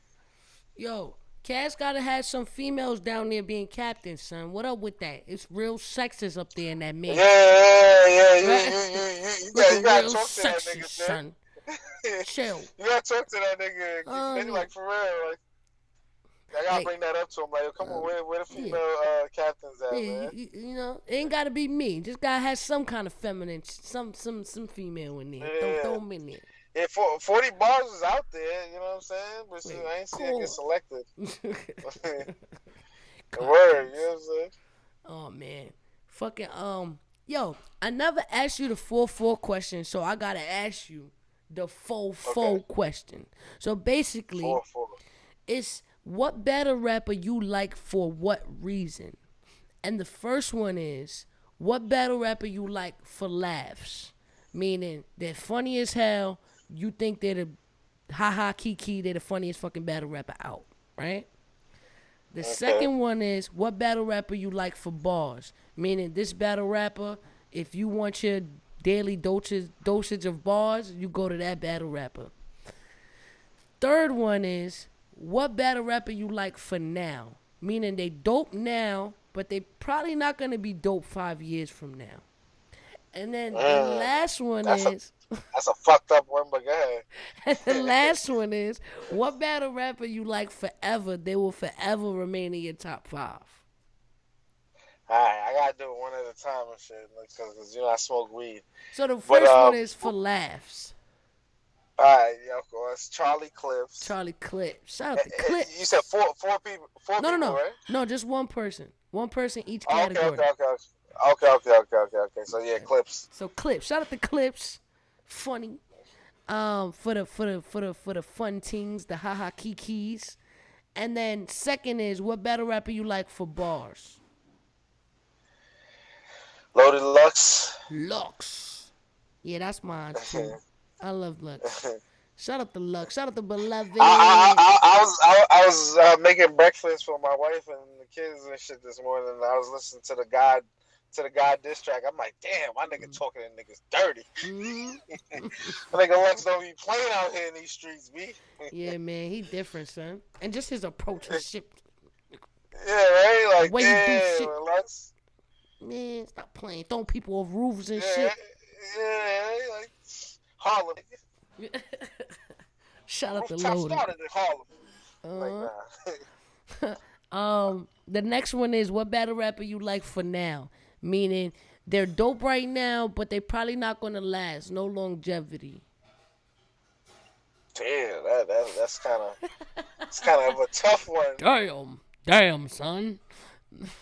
yo, Cass gotta have some females down there being captains, son. What up with that? It's real sexist up there in that Yeah, mansion, yeah. right? You Looking gotta real talk to that sexy, nigga, man. son. Chill. You gotta talk to that nigga. Maybe Yeah. like for real. Like I gotta Like, bring that up to him. Like, come on, where the yeah. female captains at, Yeah, man? you know, it ain't gotta be me. Just gotta have some kind of feminine, some female in there. Throw Yeah. 'em in there. Yeah, 40 bars is out there, you know what I'm saying? But shit, Wait, I ain't see it get cool. selected. Word, you Cartoons. know what I'm saying? Oh man, fucking yo, I never asked you the 4-4 question, so I gotta ask you the 4-4 Okay. question. So basically, 4-4. it's what battle rapper you like for what reason, and the first one is what battle rapper you like for laughs, meaning they're funny as hell. You think they're the kiki, they're the funniest fucking battle rapper out, right? The Okay. second one is what battle rapper you like for bars, meaning this battle rapper, if you want your daily dosage of bars, you go to that battle rapper. Third one is what battle rapper you like for now? Meaning they dope now, but they probably not gonna be dope 5 years from now. And then the Mm, last one that's a is, that's a fucked up one, but go ahead. and the last one is, what battle rapper you like forever? They will forever remain in your top five. Alright, I gotta do it one at a time and shit, cause I smoke weed. So the But first one is for laughs. alright, yeah, of course, Charlie Clips. Charlie Clips. Shout out to You said Clips. four people, No, no, no, right? no, just one person. One person each Oh, okay, category. okay. So yeah, Clips. So Clips. Shout out to Clips. Funny. For the fun things, the haha kikis. And then second is what battle rapper you like for bars? Loaded Lux. Lux. Yeah, that's mine too. I love Lux. Shout out to Lux. Shout out to Beloved. I was making breakfast for my wife and the kids and shit this morning. And I was listening to the God diss track. I'm like, damn, my nigga talking to niggas dirty. My nigga Lux don't be playing out here in these streets, B. Yeah, man, he different, son. And just his approach and shit. Yeah, right? Like, The way you do shit. Lux. Man, stop playing. Throwing people off roofs and Yeah, shit. yeah, like Harlem. Shout out to Rooftop Loaded. started in Harlem. Like, nah. The next one is what battle rapper you like for now? Meaning they're dope right now, but they probably not gonna last. No longevity. Damn, that's kind of a tough one. Damn, son.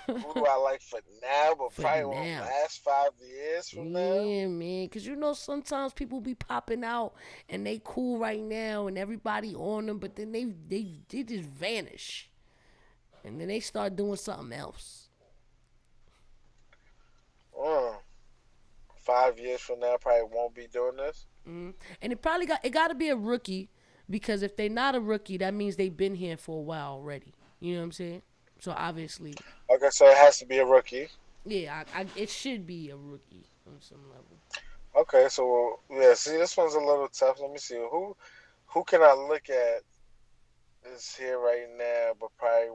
Who do I like for now, but For probably won't now. last 5 years from now? Yeah, man. Because sometimes people be popping out and they cool right now and everybody on them, but then they just vanish. And then they start doing something else. 5 years from now, probably won't be doing this. And it got to be a rookie, because if they not a rookie, that means they've been here for a while already. You know what I'm saying? So obviously, Okay, so it has to be a rookie. yeah, it should be a rookie on some level. Okay, so yeah, see, this one's a little tough. Let me see who can I look at is here right now, but probably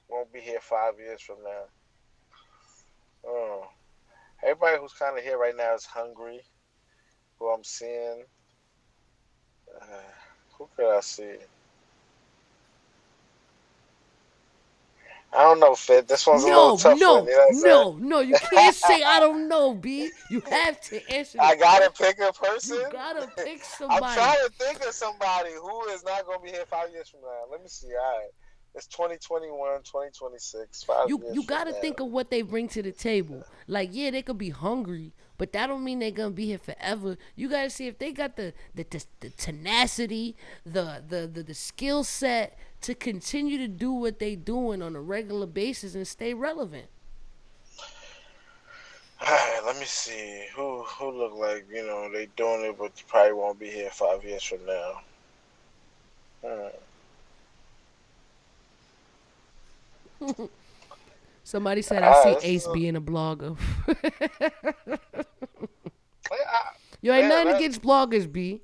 won't be here 5 years from now. Oh. Everybody who's kind of here right now is hungry. Who I'm seeing. Who could I see? I don't know, Fit. This one's a little tough one. You know what I'm saying? No. You can't say I don't know, B. You have to answer. I gotta pick a person. You gotta pick somebody. I'm trying to think of somebody who is not gonna be here 5 years from now. Let me see. All right. It's 2021, 2026, 5 years You gotta from think now. of what they bring to the table. Like, yeah, they could be hungry, but that don't mean they're gonna be here forever. You gotta see if they got the tenacity, the skill set to continue to do what they doing on a regular basis and stay relevant. All right, let me see. Who look like, they doing it, but probably won't be here 5 years from now. Somebody said I see Ace being a blogger. You ain't nothing against bloggers, B.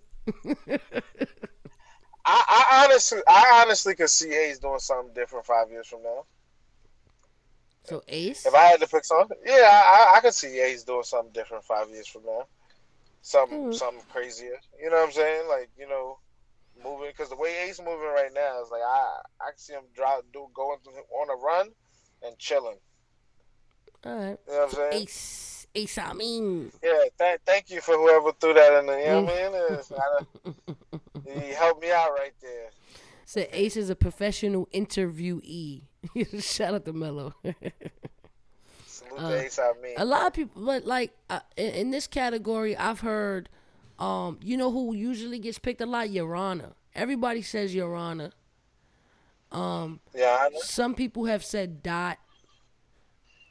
I honestly could see Ace doing something different 5 years from now. So Ace? If I had to pick something, yeah, I could see Ace doing something different 5 years from now. Something crazier. You know what I'm saying? Like, moving, because the way Ace moving right now is like I can see him going on a run and chilling. All right. You know what I'm saying? Ace, I mean. Yeah, thank you for whoever threw that in there. You know what I mean? He helped me out right there. Said Ace is a professional interviewee. Shout out to Mello. Salute to Ace, I mean. A lot of people, but like in this category, I've heard, you know who usually gets picked a lot? Your Honor. Everybody says Your Honor. Yeah, I know. Some people have said Dot.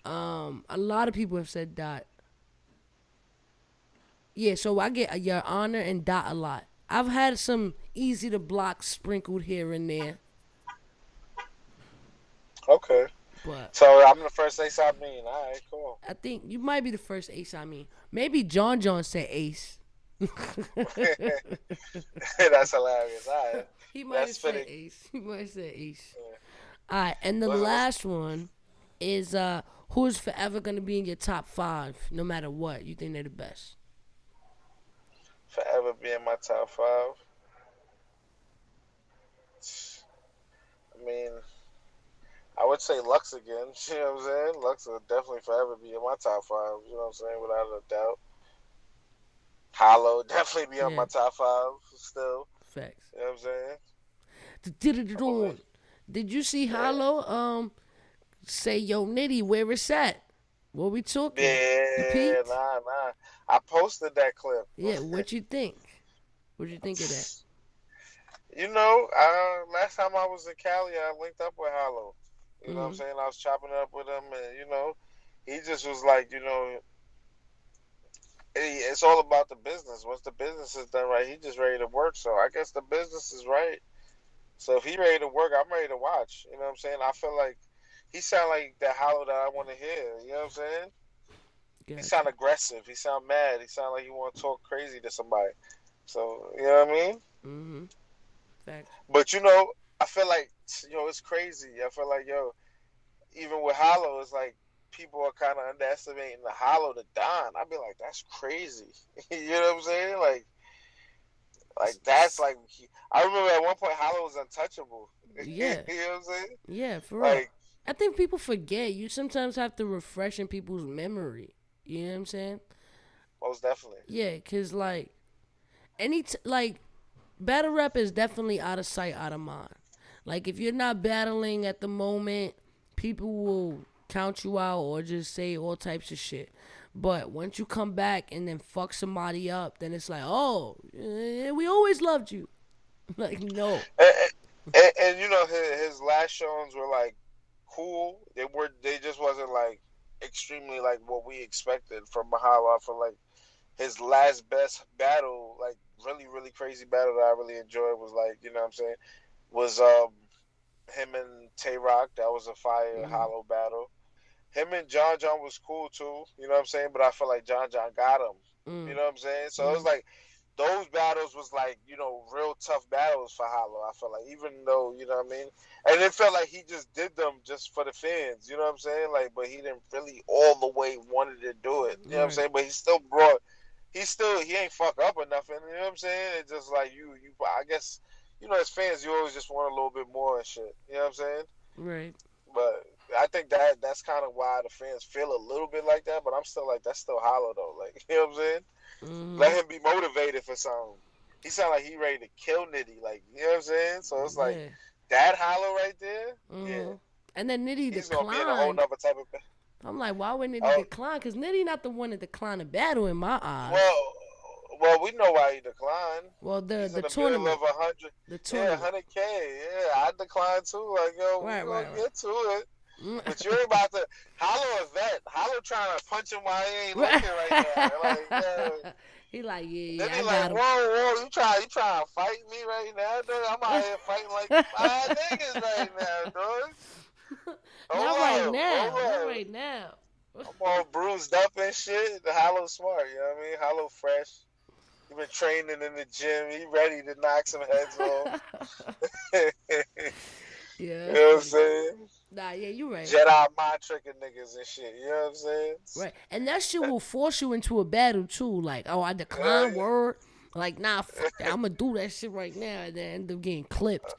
A lot of people have said Dot. Yeah, so I get Your Honor and Dot a lot. I've had some easy to block sprinkled here and there. Okay. But so I'm the first Ace I mean. All right, cool. I think you might be the first Ace I mean. Maybe John said Ace. That's hilarious. All right, He might have that's said fitting. Ace. He might have said Ace. Yeah. All right, and the What's last one is who's forever gonna be in your top five, no matter what. You think they're the best? forever be in my top five? I mean, I would say Lux again. You know what I'm saying? Lux will definitely forever be in my top five. You know what I'm saying? Without a doubt. Hollow definitely be on Yeah, my top five still. facts. You know what I'm saying? I believe. Did you see Yeah. Hollow say yo Nitty where it's at? What we talking? You Yeah, peeped? nah. I posted that clip. Yeah, what you think? What you think of that? Last time I was in Cali, I linked up with Hollow. You know what I'm Mm-hmm. saying? I was chopping it up with him, and he just was like, it's all about the business. Once the business is done right, he just ready to work. So I guess the business is right. So if he ready to work, I'm ready to watch. You know what I'm saying? I feel like he sound like the Hollow that I want to hear. You know what I'm saying? He Gotcha. sound aggressive. He sound mad. He sound like he want to talk crazy to somebody. So you know what I mean? Mm-hmm. Facts. But I feel like it's crazy. I feel like even with Hollow, it's like people are kind of underestimating the Hollow to Don. I'd be like, that's crazy. You know what I'm saying? Like that's like I remember at one point Hollow was untouchable. You know Yeah, what I'm saying? yeah, for real. Like I think people forget. You sometimes have to refresh in people's memory. You know what I'm saying? most definitely. Yeah, cause like like battle rap is definitely out of sight, out of mind. Like if you're not battling at the moment, people will count you out or just say all types of shit. But once you come back and then fuck somebody up, then it's like, oh, we always loved you. Like no, And, and his last shows were like cool. They just wasn't like extremely like what we expected from Mahalo. I feel like his last best battle, like really, really crazy battle that I really enjoyed was like, you know what I'm saying, was him and Tay Rock. That was a fire mm, hollow battle. Him and John was cool too, you know what I'm saying? But I feel like John got him. You mm, know what I'm saying? So it was mm, like those battles was like, real tough battles for Hollow. I feel like even though, you know what I mean? And it felt like he just did them just for the fans, you know what I'm saying? Like, but he didn't really all the way wanted to do it. You know what I'm right, saying? But he ain't fuck up or nothing, you know what I'm saying? It's just like I guess, as fans you always just want a little bit more and shit. You know what I'm saying? right, But I think that's kind of why the fans feel a little bit like that. But I'm still like, that's still Hollow though. Like, you know what I'm saying? Let mm, him be motivated for something. He sound like he ready to kill Nitty. Like, you know what I'm saying? So it's like yeah, that Hollow right there. Yeah, and then Nitty he's gonna be in a whole declined. nother type of. I'm like, why would Nitty Oh decline? Cause Nitty not the one that declined a battle in my eyes. well, well, we know why he declined. Well, He's in the the middle of tournament, 100. the Yeah, tournament, 100K. Yeah, I declined too. Like, yo, we right, gonna right, get to it. But you right. ain't about to Hollow a vet. Hollow trying to punch him while he ain't Right. looking right now. Like, yeah. He like, Then yeah, he I like, got him. whoa, you trying to fight me right now, dude? I'm out here fighting like five niggas right now, dude. Not right Hold now. Not up. right now. I'm all bruised up and shit. The Hollow smart, you know what I mean? Hollow fresh. He been training in the gym. He ready to knock some heads off. You Yeah, know that's what I'm funny. saying? Nah, yeah, you right. Jedi mind tricking niggas and shit. You know what I'm saying? Right. And that shit will force you into a battle too. Like, oh, I decline Yeah. word. Like, nah, fuck that. I'm gonna do that shit right now and then end up getting clipped.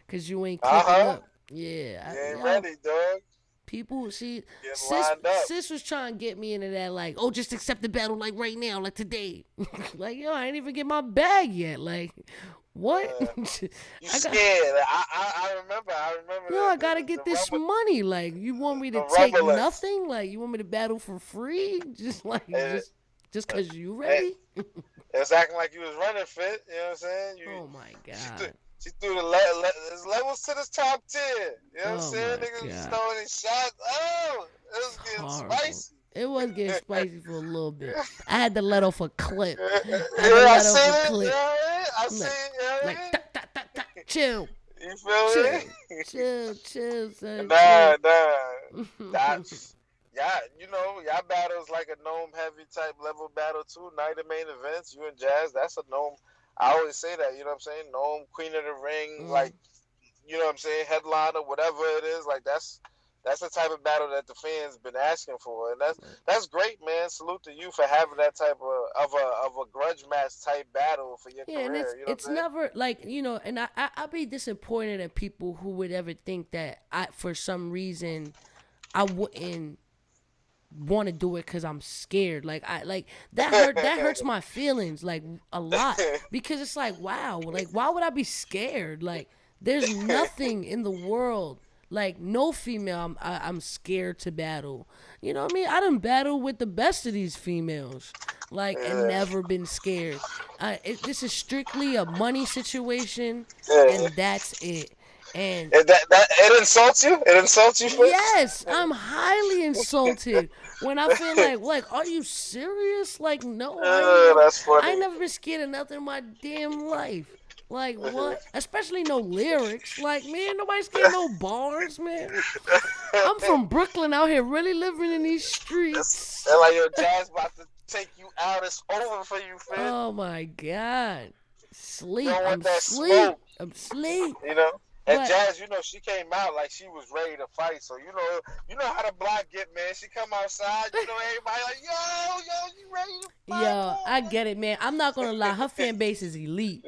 Cause you ain't Uh clipping huh. up. Yeah. You ain't Yo, ready, dog. people see Getting sis lined up. sis was trying to get me into that like, oh, just accept the battle like right now, like today. Like, yo, I ain't even get my bag yet. Like, what? Uh, you I got scared? I remember. I remember yo, I the gotta the get this rumble, money. Like, you want me to the take rumblings. nothing? Like, you want me to battle for free? Just like And, just cause you and ready? it's acting like you was running fit. You know what I'm saying? Oh my She threw, god. she threw there's levels to this top tier. You know what I'm Oh saying? my Niggas was god. throwing in shots. Oh, it was getting Horrible. spicy. It was getting spicy for a little bit. I had to let off a clip. I had to Yeah, I let off seen a it. clip. Yeah, I I'm seen like, it. like, chill, Yeah. You feel chill, me? chill, chill, son, chill. Nah. That Yeah, y'all battles like a gnome heavy type level battle too. Night of main events, you and Jazz, that's a gnome. I always say that, you know what I'm saying? Gnome, Queen of the Ring, Mm. like, you know what I'm saying, headliner, whatever it is, like that's the type of battle that the fans been asking for, and that's great, man. Salute to you for having that type of a grudge match type battle for your Yeah, and career. You know it's what I'm never like, and I'd be disappointed at people who would ever think that I for some reason I wouldn't want to do it because I'm scared. Like that hurts saying? my feelings like a lot, because it's like, wow, like why would I be scared? Like there's nothing in the world, like no female I'm scared to battle. You know what I mean? I done battled with the best of these females, like, and Yeah, never been scared. This is strictly a money situation, yeah. and that's it. And That it insults you. It insults you, Fitz. yes, I'm highly insulted when I feel like, are you serious? Like, no, That's I ain't funny. never been scared of nothing in my damn life. Like what? Especially no lyrics. Like, man, nobody's scared of no bars, man. I'm from Brooklyn out here, really living in these streets. And like your Jazz about to take you out. It's over for you, Fitz. Oh my god, You sleep. don't want I'm that sleep. smoke. I'm sleep. You know. And But Jazz, she came out like she was ready to fight. So you know how the block get, man. She come outside, everybody like, yo, you ready to fight, yo, I get it, man. I'm not gonna lie. Her fan base is elite.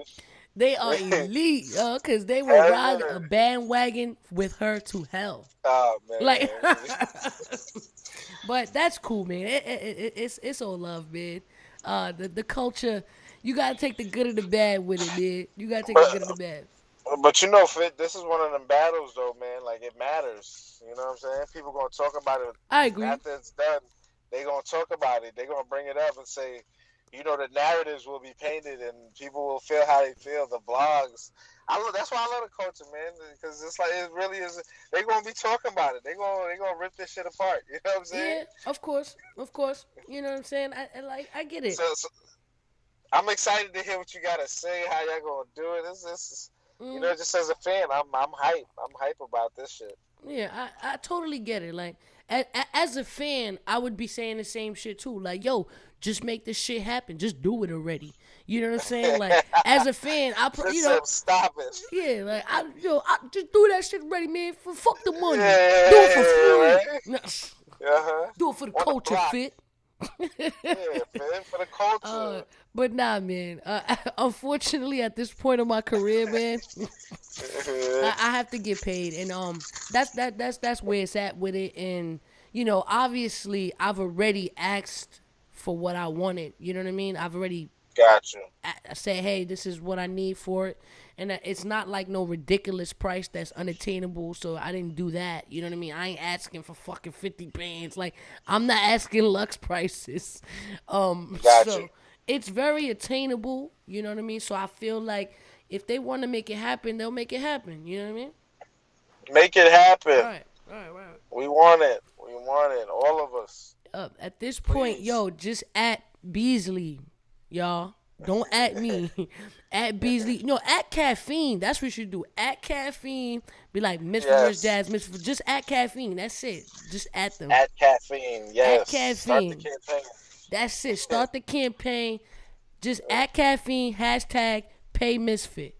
They are boy? elite, because they will Hell ride a yeah. bandwagon with her to hell. Oh Like, man. but that's cool, man. It's all love, man. The culture, you gotta take the good and the bad with it, man. You gotta take the good and the but bad. but Fit, this is one of them battles though, man. Like it matters. You know what I'm saying? People gonna talk about it I agree. after it's done. They gonna talk about it. They gonna bring it up and say, the narratives will be painted and people will feel how they feel. The blogs. That's why I love the culture, man, because it's like it really is. They gonna be talking about it. They gonna rip this shit apart. You know what I'm saying? Yeah, of course, of course. You know what I'm saying? I get it. So I'm excited to hear what you gotta say. How y'all gonna do it? This Mm, just as a fan, I'm hype. I'm hype about this shit. yeah, I totally get it. Like, as a fan, I would be saying the same shit too. Like, yo, just make this shit happen. Just do it already. You know what I'm saying? Like, as a fan, Listen, stop it. yeah, like I just do that shit already, man. For fuck the money, do it for Yeah, free. right? Nah, Uh-huh. do it for the On the culture, block. fit. Yeah, man, for the uh, culture. but nah, man. Unfortunately, at this point of my career, man, I have to get paid, and that's where it's at with it. And obviously, I've already asked for what I wanted. You know what I mean? I've already Gotcha. said, hey, this is what I need for it, and it's not like no ridiculous price that's unattainable. So I didn't do that. You know what I mean? I ain't asking for fucking 50 bands. Like, I'm not asking Lux prices. Gotcha. So it's very attainable. You know what I mean? So I feel like if they want to make it happen, they'll make it happen. You know what I mean? Make it happen. All right. We want it. We want it. All of us. At this point, Please. yo, just at Beasley, y'all. Don't at me. At Beasley. No, at Caffeine. That's what you should do. At Caffeine. Be like, Miss Yes. Jazz, just at Caffeine. That's it. Just at them. At Caffeine. Yes. Start the Caffeine. campaign. That's it. Start the campaign. Just at Caffeine. Hashtag pay MsFit.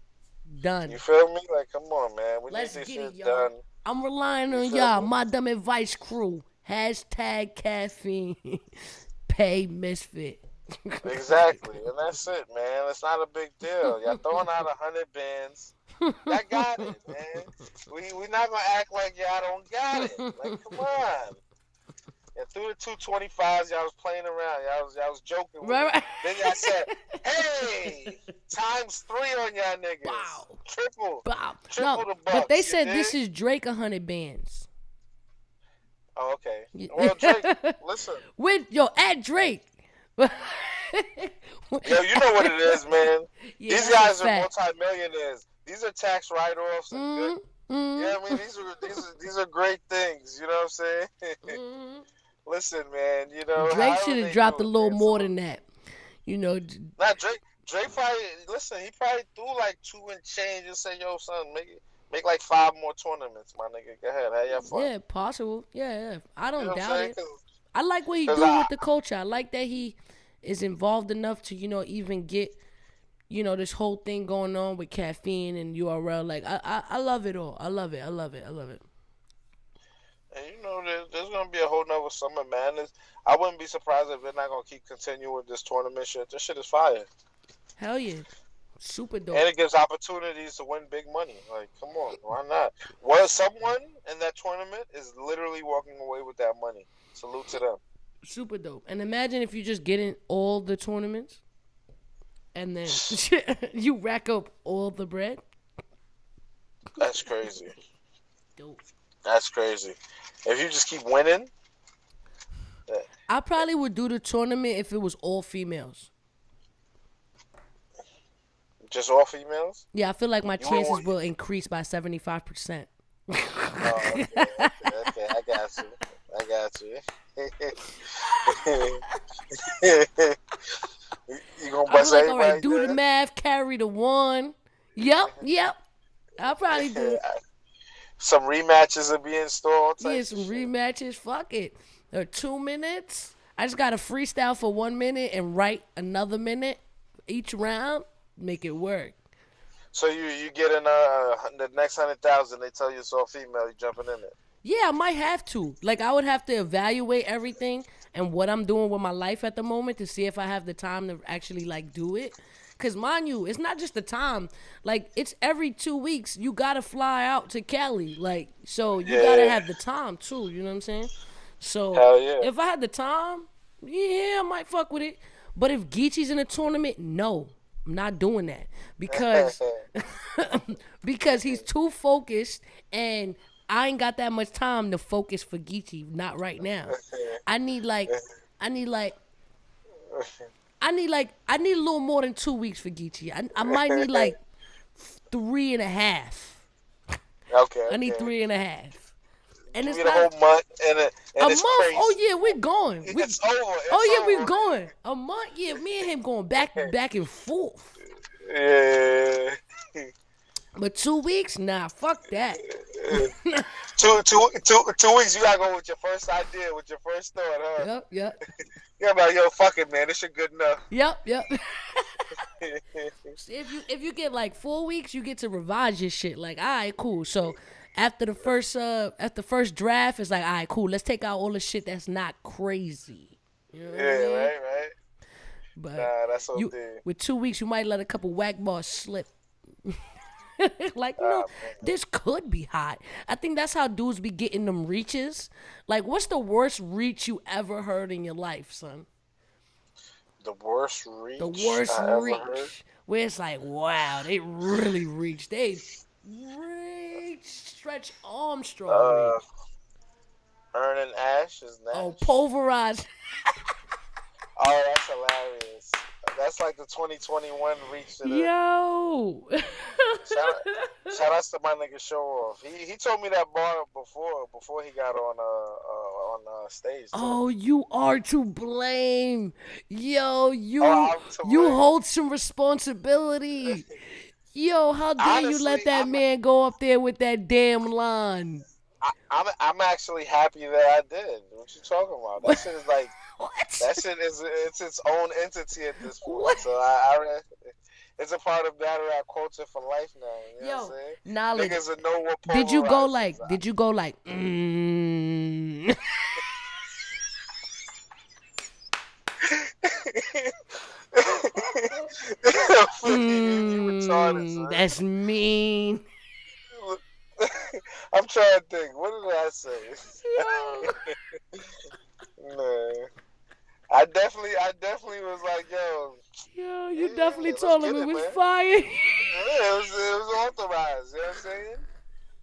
Done. You feel me? Like, come on, man. We Let's need this get it, shit y'all. done. I'm relying on feel y'all. me? My dumb advice crew. Hashtag Caffeine. Pay MsFit. Exactly, and that's it, man. It's not a big deal. Y'all throwing out 100 bands. Y'all got it, man. We not gonna act like y'all don't got it. Like, come on. And through the 225s, y'all was playing around. Y'all was joking with Right. it. Then y'all said, "Hey, ×3 on y'all niggas. Wow. Triple Bow. the bucks." But they you said dig? this is Drake 100 bands. Oh, okay. Well, Drake, listen. At Drake. Yo, you know what it is, man. Yeah, These that's guys a are fact. multimillionaires. These are tax write-offs and good. Mhm. Yeah, I mean these are great things. You know what I'm saying? Mhm. Listen, man. Drake however should they have dropped do a it, little man. more So, than that. You know, Not Drake. Drake probably he probably threw like 2 and change and said, "Yo, son, Make like 5 more tournaments, my nigga. Go ahead, have your fun. Yeah, possible. Yeah. I You know don't what I'm doubt saying? it. I like what he Cause do with the culture. I like that he is involved enough to, even get, this whole thing going on with caffeine and URL. Like, I love it all. I love it. I love it. I love it. and there's gonna be a whole nother summer madness. I wouldn't be surprised if they're not gonna keep continuing with this tournament shit. This shit is fire. Hell yeah. Super dope. And it gives opportunities to win big money. Like, come on, why not? Well, someone in that tournament is literally walking away with that money. Salute to them. Super dope. And imagine if you just get in all the tournaments and then you rack up all the bread. That's crazy. Dope. That's crazy. If you just keep winning. I probably would do the tournament if it was all females. Just all females? Yeah, I feel like my You chances wouldn't will increase by 75%. Oh, okay. I got you. You gonna I'll be bust like, everybody? all right, do the down? math, carry the one. Yep. I'll probably do it. Some rematches will be in store. All Yeah, types some of shit. rematches. Fuck it. 2 minutes. I just got to freestyle for 1 minute and write another minute each round. Make it work. So you get in the next 100,000. They tell you it's all female. You jumping in it. Yeah, I might have to. Like, I would have to evaluate everything and what I'm doing with my life at the moment to see if I have the time to actually, like, do it. Because, mind you, it's not just the time. Like, it's every 2 weeks. You got to fly out to Cali. Like, so you got to have the time, too. You know what I'm saying? So, Hell yeah. if I had the time, yeah, I might fuck with it. But if Geechee's in a tournament, no. I'm not doing that. Because he's too focused and I ain't got that much time to focus for Geechee. Not right now. I need a little more than 2 weeks for Geechee. I might need like 3.5. Okay. I need 3.5. And it's Give me not the whole month and a it's month. crazy. Oh yeah, we're going. It's over. We're going. A month. Yeah, me and him going back and forth. Yeah. But 2 weeks, nah, fuck that. 2 weeks, you gotta go with your first idea, with your first thought, huh? Yep. You're like, yo, fuck it, man. This shit good enough. Yep. if you get like 4 weeks, you get to revise your shit. Like, all right, cool. So after the first draft, it's like, all right, cool. Let's take out all the shit that's not crazy. You know what I mean? Right. But Nah, that's so deep. with 2 weeks, you might let a couple whack bars slip. Like, this could be hot. I think that's how dudes be getting them reaches. Like, what's the worst reach you ever heard in your life, son? The worst reach. Where it's like, wow, they really reach. They stretch Armstrong reach. Earning Ash is next. Oh, pulverize. Oh, that's hilarious. That's like the 2021 reach to the. Yo. Shout outs to my nigga Show Off. He told me that bar before he got on stage. Too. Oh, you are to blame. Yo, you blame. hold some responsibility. Yo, how dare Honestly, you let that man go up there with that damn line? I'm actually happy that I did. What you talking about? That shit is like what? That shit it's its own entity at this point. What? So it's a part of battle rap culture for life now. You know what I'm saying? Knowledge. Niggas will know what Did you go like? You retarded, son. That's mean. I'm trying to think. What did I say? Man. I definitely was like, yo, you definitely told him it was fire. Yeah, it was authorized. You know what I'm saying?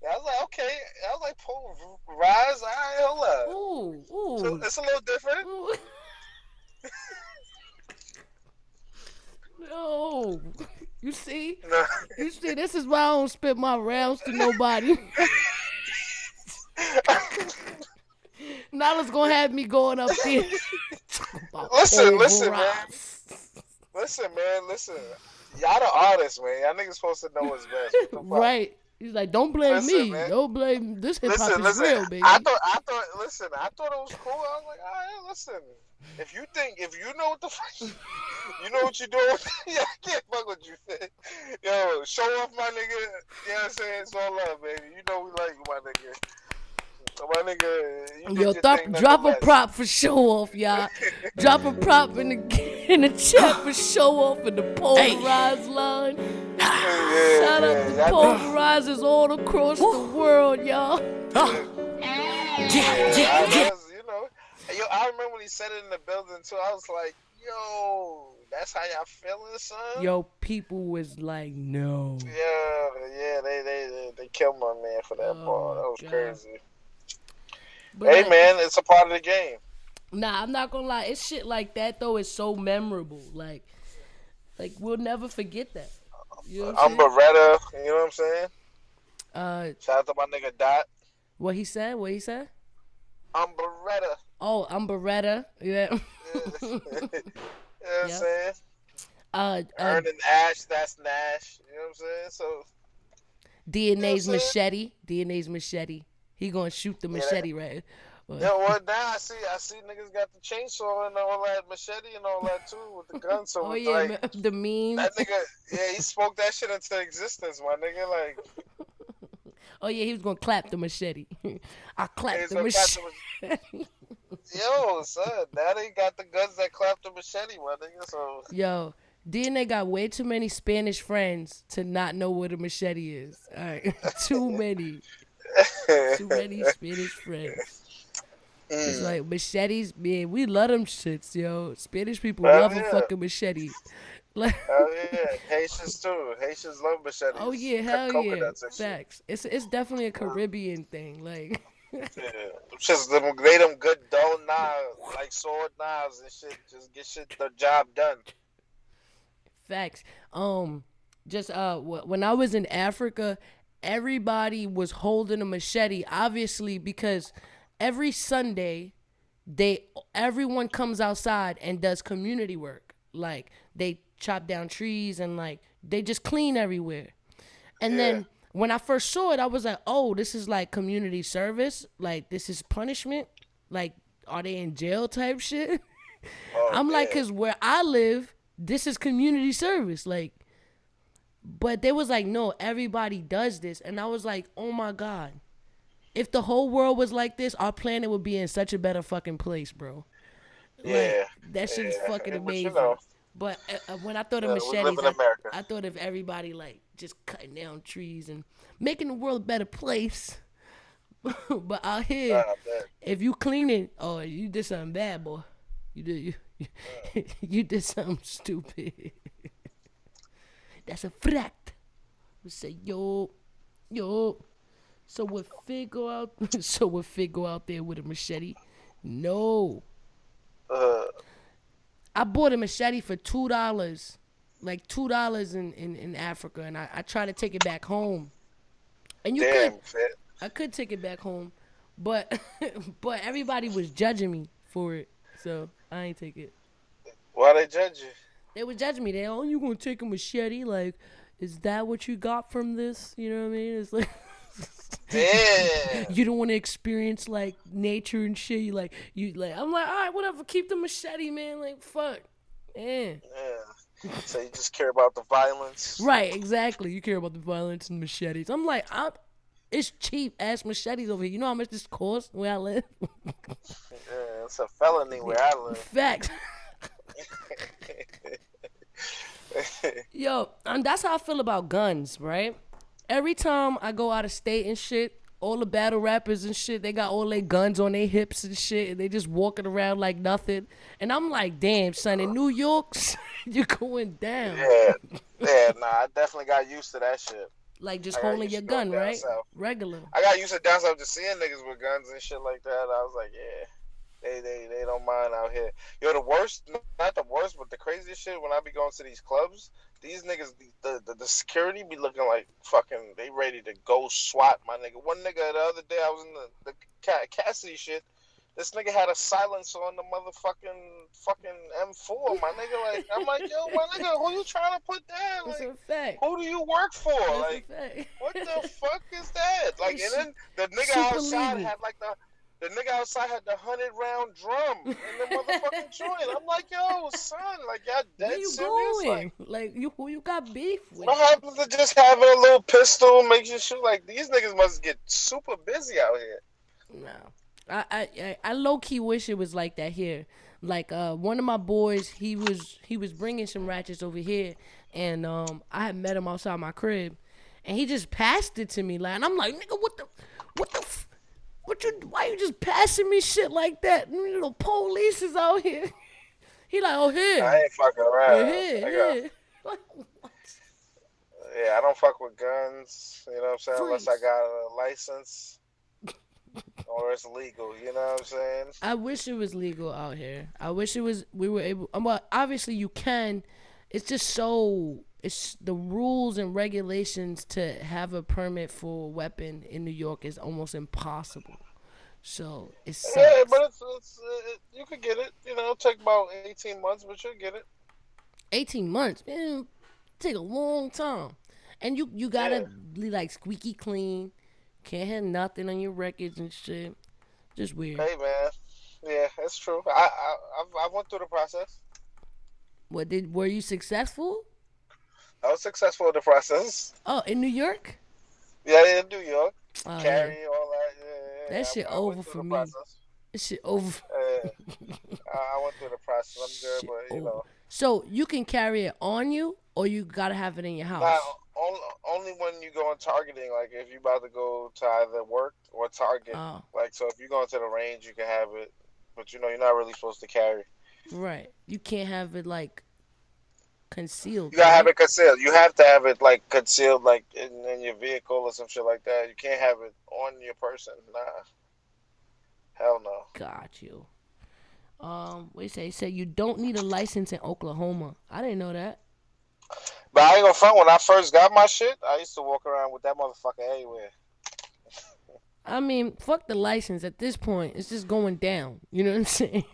I was like, okay. I was like, rise. All right, hold up. Ooh. So it's a little different. Ooh. No. You see? No. You see, this is why I don't spit my rounds to nobody. Nala's gonna have me going up there. Listen, man. Y'all the artists, man. Y'all niggas supposed to know what's best. Right. He's like, don't blame Listen, me. man. Don't blame this hip hop Listen, is real, baby. I thought. Listen, I thought it was cool. I was like, all right, listen. If you know what the fuck, you know what you're doing. Yeah, I can't fuck with you, man. Yo, show off, my nigga. You know what I'm saying? It's all love, baby. You know we like you, my nigga. My nigga, you Yo, did your thing drop a nonetheless. prop for show off, y'all. Drop a prop in the chat for show off in the polarized line. Shout out to polarizers all across the world, y'all. You know. Yo, I remember when he said it in the building too. I was like, yo, that's how y'all feeling, son? Yo, people was like, no. Yeah, they killed my man for that ball. That was crazy. But hey, man, it's a part of the game. Nah, I'm not gonna lie. It's shit like that though. It's so memorable. Like we'll never forget that. You know what I'm Beretta. You know what I'm saying? Shout out to my nigga Dot. What he said? I'm Beretta. Oh, I'm Beretta. Yeah. You know what I'm saying? Earning Ash, that's Nash. You know what I'm saying? So DNA's machete. He gonna shoot the machete, right? Yeah, well now I see niggas got the chainsaw and all that machete and all that too with the gun. So oh yeah, like, the meme. That nigga, he spoke that shit into existence, my nigga. Like, oh yeah, he was gonna clap the machete. I clapped the machete. Yo, son, now they got the guns that clap the machete, my nigga. So yo. DNA got way too many Spanish friends to not know what a machete is. All right, too many Spanish friends. It's like machetes, man. We love them shits, yo. Spanish people love a fucking machete. Like, yeah, Haitians too. Haitians love machetes. Oh yeah, hell yeah. Facts. It's definitely a Caribbean thing, like. Just they them good dull knives, like sword knives and shit. Just get the job done. Facts. Just when I was in Africa, everybody was holding a machete, obviously, because every Sunday everyone comes outside and does community work. Like they chop down trees and like they just clean everywhere. And then when I first saw it, I was like, oh, this is like community service. Like this is punishment. Like, are they in jail type shit? I'm like, cause where I live, this is community service. Like, but they was like, no, everybody does this. And I was like, oh my God. If the whole world was like this, our planet would be in such a better fucking place, bro. Like, that shit is fucking amazing. You know, but when I thought of machetes, I thought of everybody like just cutting down trees and making the world a better place. But out here, if you clean it, oh, you did something bad, boy. You did something stupid. That's a fact. We say, yo. So would Fit go out? There with a machete? No. I bought a machete for $2, like $2 in Africa, and I tried to take it back home. And I could take it back home, but everybody was judging me for it, so I ain't take it. Why they judge you? They were judging me. You gonna take a machete? Like, is that what you got from this? You know what I mean? It's like. Damn. You don't want to experience like nature and shit. I'm like, all right, whatever. Keep the machete, man. Like, fuck. Yeah. So you just care about the violence, right? Exactly. You care about the violence and machetes. I'm like, it's cheap ass machetes over here. You know how much this costs where I live? It's a felony where I live. Facts. Yo, and that's how I feel about guns, right? Every time I go out of state and shit, all the battle rappers and shit, they got all their guns on their hips and shit, and they just walking around like nothing. And I'm like, damn, son, in New York, you're going down. Nah, I definitely got used to that shit. Like just holding your gun, right? South. Regular. I got used to down south just seeing niggas with guns and shit like that. I was like, yeah. They don't mind out here. Yo, the worst, not the worst, but the craziest shit when I be going to these clubs, these niggas, the security be looking like fucking, they ready to go SWAT, my nigga. One nigga the other day, I was in the Cassidy shit. This nigga had a silencer on the motherfucking fucking M4, my nigga. Like, I'm like, yo, my nigga, who you trying to put down? That's Like, a fact. who do you work for? That's a Like, fact. what the fuck is that? Like, and then the nigga Super outside legal. had like the nigga outside had the 100-round drum in the motherfucking joint. I'm like, yo, son, like y'all Where dead you serious? going? Like you, who you got beef with? What happens to just having a little pistol makes you shoot? Like these niggas must get super busy out here. No, I low key wish it was like that here. Like one of my boys, he was bringing some ratchets over here, and I had met him outside my crib, and he just passed it to me, like, and I'm like, nigga, what you, why you just passing me shit like that? The police is out here. He like, oh I here, ain't fucking around. here, I got, here. Like, what? yeah, I don't fuck with guns. You know what I'm saying? Unless I Freeze. got a license or it's legal. You know what I'm saying? I wish it was legal out here. I wish it was. We were able. Well, obviously you can. It's just so. It's the rules and regulations to have a permit for a weapon in New York is almost impossible. So it Yeah, but sucks. you could get it. You know, it'll take about 18 months, but you'll get it. 18 months, man, take a long time, and you gotta Yeah. be like squeaky clean. Can't have nothing on your records and shit. Just weird. Hey, man. Yeah, that's true. I went through the process. Were you successful? I was successful in the process. Oh, in New York? Yeah, in New York, Oh yeah. carry all that. Yeah, yeah, That yeah. shit I went over through for the me. process. That shit over. Yeah, I went through the process. I'm good, Shit but you over. know, So you can carry it on you, or you gotta have it in your not house. only when you go on targeting. Like if you about to go to either work or target. Oh, Like so, if you go into the range, you can have it, but you know, you're not really supposed to carry. right. You can't have it like You concealed, gotta have right? it concealed. You have to have it like concealed, like in your vehicle or some shit like that. You can't have it on your person. Nah, hell no. Got you. What you say? He said you don't need a license in Oklahoma. I didn't know that. But I ain't gonna front. When I first got my shit, I used to walk around with that motherfucker everywhere. I mean, fuck the license. At this point, it's just going down. You know what I'm saying?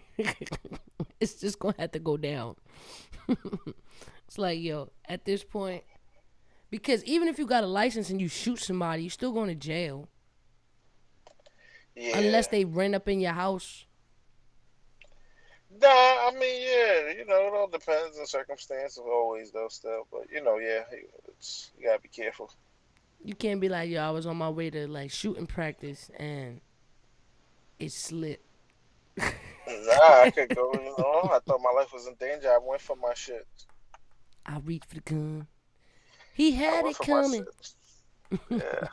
It's just gonna have to go down. It's like, yo, at this point, because even if you got a license and you shoot somebody, you still going to jail Yeah. unless they rent up in your house. Nah, I mean, yeah, you know, it all depends on circumstances always, though, still. But, you know, yeah, you gotta be careful. You can't be like, yo, I was on my way to like shooting practice and it slipped. Nah, I could go, you know, I thought my life was in danger. I went for my shit. I reached for the gun. He I had went it for my coming. shit. Yeah.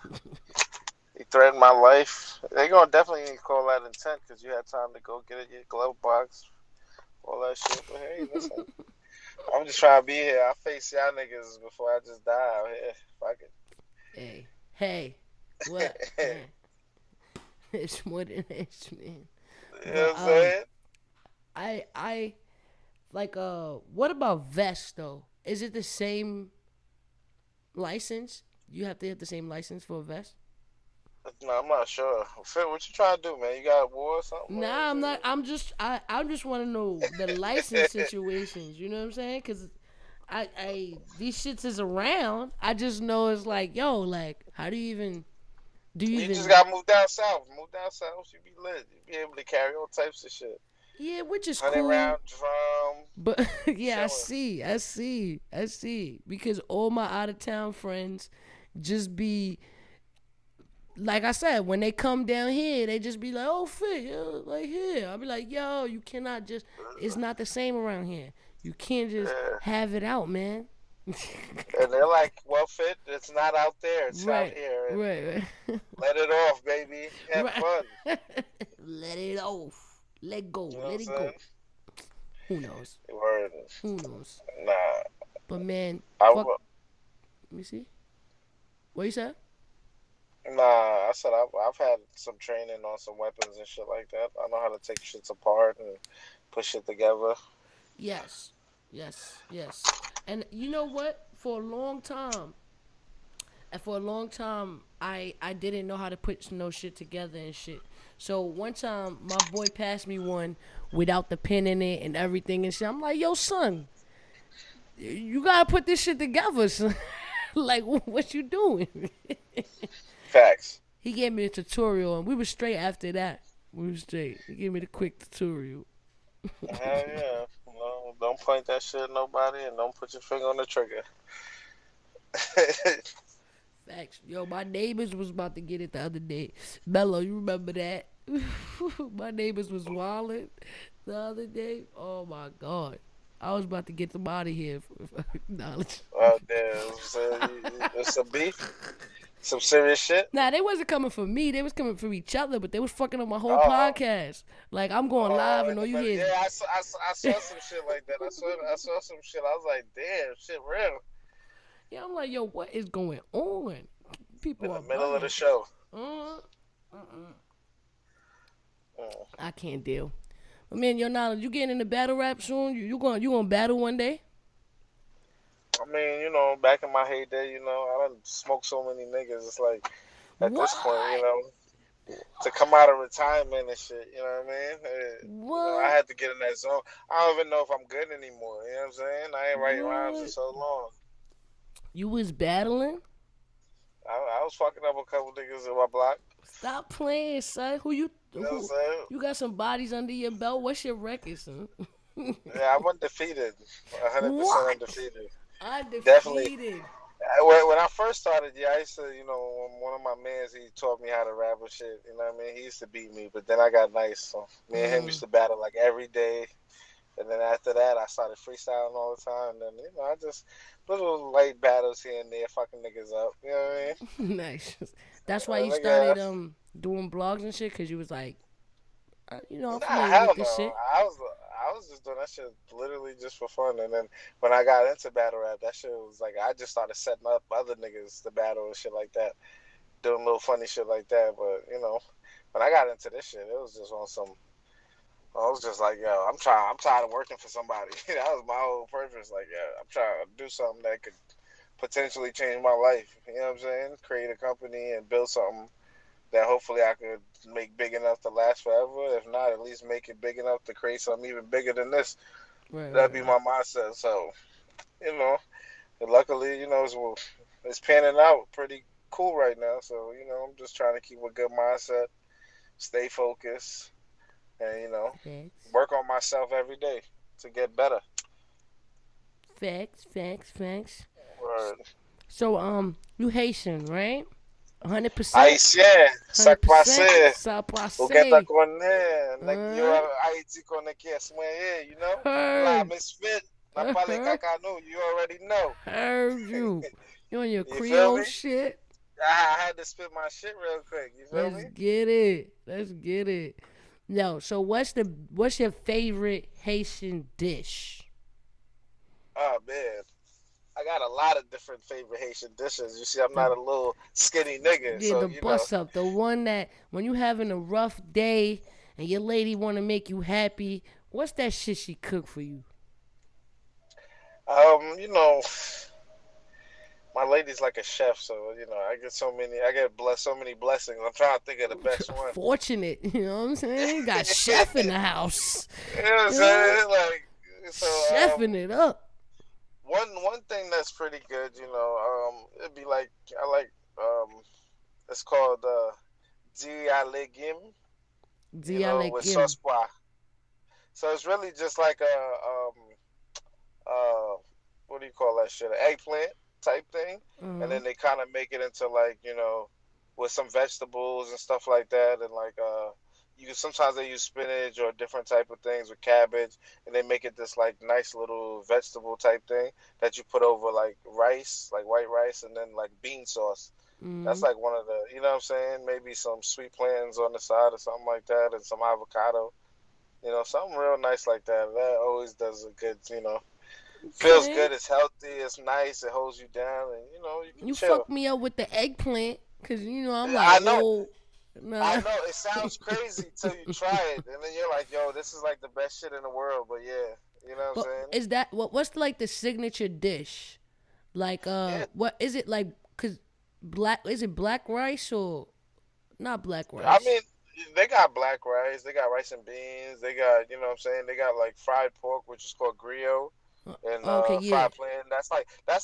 He threatened my life. They gonna definitely call that intent because you had time to go get it, your glove box, all that shit. But hey, listen, I'm just trying to be here. I face y'all niggas before I just die out here. Fuck Hey, hey, what, it. man? It's more than this, man. You know But what I'm saying? I like what about vests though? Is it the same license? You have to have the same license for a vest? No, I'm not sure. Phil, what you trying to do, man? You got war or something? Nah, I'm not. I just want to know the license situations. You know what I'm saying? Cause I these shits is around. I just know it's like, yo, like, how do you You just even? gotta move down south. Move down south, you be lit. You be able to carry all types of shit. Yeah, which is 100 round cool. drum, But yeah, chilling. I see. Because all my out of town friends just be like I said, when they come down here, they just be like, "Oh, fit, yo, like here." I'll be like, "Yo, you cannot just. It's not the same around here. You can't just Yeah. have it out, man." And they're like, well, fit, it's not out there, it's out right, here. And right, let it off, baby. Have right. fun. Let it off. Let go. You know what I'm Let it go. saying? Who knows? Word. Who knows? Nah. But man, I, fuck. Let me see. What you said? nah, I said I've had some training on some weapons and shit like that. I know how to take shits apart and put shit together. Yes, yes. And you know what? For a long time, I didn't know how to put no shit together and shit. So one time, my boy passed me one without the pin in it and everything and shit. I'm like, yo, son, you gotta put this shit together, son. Like, what you doing? Facts. He gave me a tutorial, and we were straight after that. We were straight. He gave me the quick tutorial. Hell yeah. No, don't point that shit at nobody and don't put your finger on the trigger. Facts. Yo, my neighbors was about to get it the other day. Mello, you remember that? My neighbors was wilding the other day. Oh my god. I was about to get them out of here. Knowledge. Oh, damn. There's some beef? Some serious shit? Nah, they wasn't coming for me. They was coming for each other, but they was fucking up my whole Oh, podcast. Like, I'm going live and all you hear yeah, is, I saw some shit like that. I saw some shit. I was like, damn, shit real. yeah, I'm like, yo, what is going on? In People the are middle of the bugging. show. Uh, uh-uh. Mm. I can't deal. But man, your knowledge, you getting into battle rap soon? You gonna battle one day? I mean, back in my heyday, I done smoked so many niggas. It's like, at this point, What? to come out of retirement and shit, you know what I mean? I What? had to get in that zone. I don't even know if I'm good anymore. You know what I'm saying? I ain't writing rhymes in What? so long. You was battling? I was fucking up a couple niggas in my block. Stop playing, son. You know what I'm Who saying? you got some bodies under your belt? What's your record, son? Yeah, I'm undefeated. 100% What? undefeated. Definitely. Undefeated. When I first started, yeah, I used to, one of my mans, he taught me how to rap and shit. You know what I mean? He used to beat me, but then I got nice. So me and him Mm. used to battle like every day. And then after that, I started freestyling all the time. And then, I just, little light battles here and there, fucking niggas up. You know what I mean? Nice. That's why you Nigga, started doing blogs and shit, cause you was like, I'm nah, familiar with hell no. this shit. I was just doing that shit literally just for fun. And then when I got into battle rap, that shit was like, I just started setting up other niggas to battle and shit like that. Doing little funny shit like that. But, when I got into this shit, it was just on some, I was just like, yo, I'm tired of working for somebody. That was my whole purpose. Like, yeah, I'm trying to do something that could potentially change my life. You know what I'm saying? Create a company and build something that hopefully I could make big enough to last forever. If not, at least make it big enough to create something even bigger than this. Right, That'd right, be right. my mindset. So, you know, and luckily, it's panning out pretty cool right now. So, I'm just trying to keep a good mindset, stay focused, and, Facts. work on myself every day to get better. Facts. Word. So, you Haitian, right? 100%? Haitian, ça 100%? passe. Ça O que tá passe. connaît? You Uh, Haiti connect yes, man, La heard. Ms.Fit, na pale Heard kakano, you already know. you. You on your You feel Creole me? shit? I had to spit my shit real quick. You feel Let's me? get it. Let's get it. Yo, so what's your favorite Haitian dish? Oh man, I got a lot of different favorite Haitian dishes. You see, I'm The not a little skinny nigga, Yeah, so the bust up, the one that when you having a rough day and your lady want to make you happy, what's that shit she cook for you? um, you know, my lady's like a chef, so I get blessed so many blessings. I'm trying to think of the best one. Fortunate, you know what I'm saying? Got chef in the house, You know what I'm yeah, saying? Like, so chefing it up. one thing that's pretty good, it'd be like I like it's called dia legume, with Dialekim. sauce pois. So it's really just like a what do you call that shit? An eggplant type thing, and Uh-huh. then they kind of make it into like with some vegetables and stuff like that, and like sometimes they use spinach or different type of things with cabbage, and they make it this like nice little vegetable type thing that you put over like rice, like white rice, and then like bean sauce. That's Mm-hmm. like one of the, you know what I'm saying? Maybe some sweet plantains on the side or something like that, and some avocado. Something real nice like that. That always does a good, feels Okay. good. It's healthy. It's nice. It holds you down, and you can You chill. fucked me up with the eggplant, cause I'm like, I know. oh, I nah. know it sounds crazy till you try it, and then you're like, "Yo, this is like the best shit in the world." But yeah, you know what I'm But saying? is that what's like the signature dish? Like Yeah, what is it like? Cause black is it black rice or not black I rice? mean, They got black rice. They got rice and beans. They got, you know what I'm saying? They got like fried pork, which is called griot, and Okay, yeah. fried plantain. That's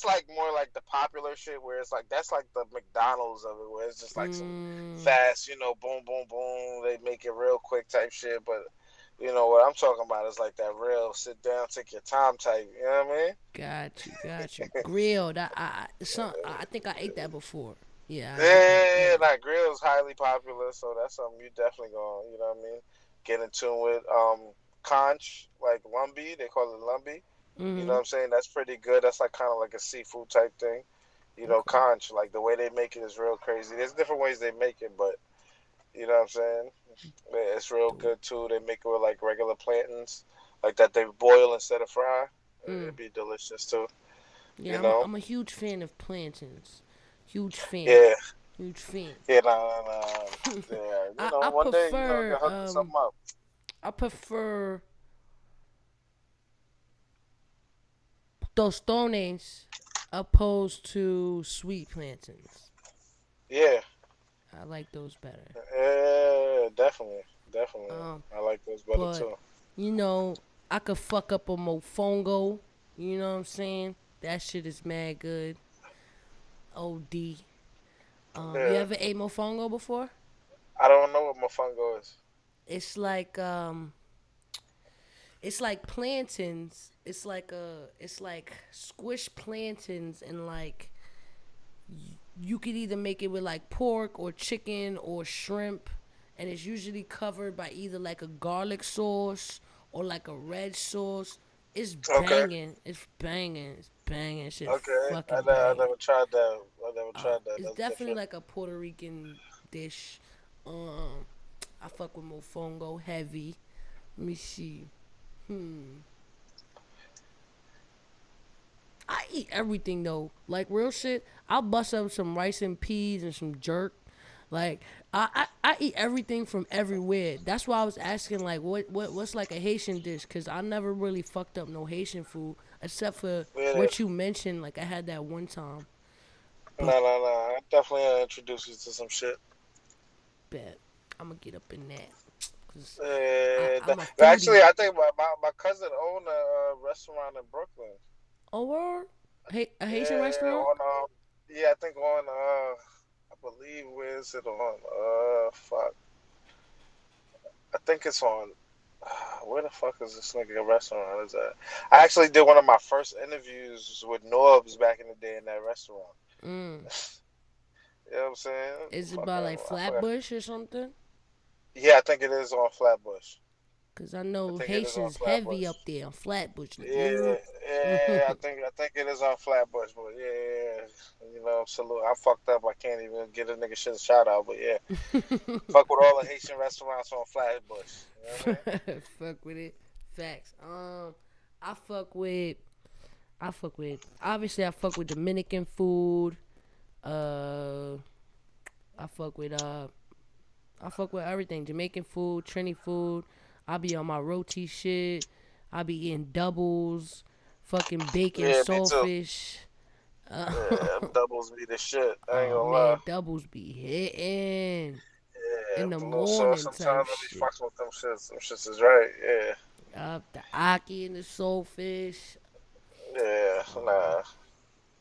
like more like the popular shit where it's like that's like the McDonald's of it, where it's just like some Mm, fast, boom, boom, boom. They make it real quick type shit. But what I'm talking about is like that real sit down, take your time type. You know what I mean? got you, got you. Grilled. I think I ate that before. Yeah, I ate that. Yeah, Yeah. that grill is highly popular, so that's something you definitely gonna, you know what I mean, get in tune with. Conch, like lumbi, they call it lumbi. You know Mhm. what I'm saying? That's pretty good. That's like kind of like a seafood type thing. Okay. Conch, like the way they make it is real crazy. There's different ways they make it, but you know what I'm saying? Yeah, it's real Dope. good too. They make it with like regular plantains, like that they boil instead of fry. Mm. It'd be delicious too. Yeah, You I'm a, know? I'm a huge fan of plantains. Huge fan. Yeah, Huge fan. yeah, nah. Yeah, I one day, prefer get hooked to something up. I prefer tostones opposed to sweet plantains. Yeah, I like those better. yeah, definitely, definitely. Um, I like those better but too. you know, I could fuck up a mofongo. You know what I'm saying? That shit is mad good. OD. You Yeah, ever ate mofongo before? I don't know what mofongo is. It's like it's like plantains. It's like squished plantains and like you could either make it with like pork or chicken or shrimp, and it's usually covered by either like a garlic sauce or like a red sauce. It's Okay, banging. It's banging. It's banging. Shit okay. fucking I banging. never tried that. I never tried that. It's That's definitely different. like a Puerto Rican dish. Um, I fuck with mofongo heavy. Let me see. Hmm. I eat everything though. Like real shit. I'll bust up some rice and peas and some jerk. Like I eat everything from everywhere. That's why I was asking like what's like a Haitian dish, cause I never really fucked up no Haitian food except for Yeah, what you mentioned. Like I had that one time, but no. I definitely introduce you to some shit. bet I'm gonna get up in that, cause Yeah, I'm a actually, foodie. I think my cousin owned a restaurant in Brooklyn. Oh, word? A Haitian Yeah, restaurant? on I think on I believe where is it on? Fuck. I think it's on. Where the fuck is this nigga restaurant? Is that? I actually did one of my first interviews with Norbs back in the day in that restaurant. Mm. You know what I'm saying? Is it by Fucking, like I forgot. Flatbush or something? Yeah, I think it is on Flatbush. Cause I I know think it is on Haitians heavy Flatbush. up there on Flatbush. Like, Yeah, yeah. yeah, I think it is on Flatbush, but yeah. Salute. I'm fucked up. I can't even get a nigga shit a shout out, but yeah, fuck with all the Haitian restaurants on Flatbush. You know what I mean? Fuck with it. Facts. I fuck with. I fuck with. Obviously, I fuck with Dominican food. Uh, I fuck with. I fuck with everything. Jamaican food, Trini food. I be on my roti shit. I be eating doubles, fucking bacon, Yeah, me too. saltfish. Uh, Yeah, doubles be the shit. I ain't oh gonna lie. man, doubles be hitting Yeah, in the a little sauce morning type sometimes I be shit. fucking with them shits. Them shits is right. Yeah, The aki and the saltfish. yeah, Um, nah.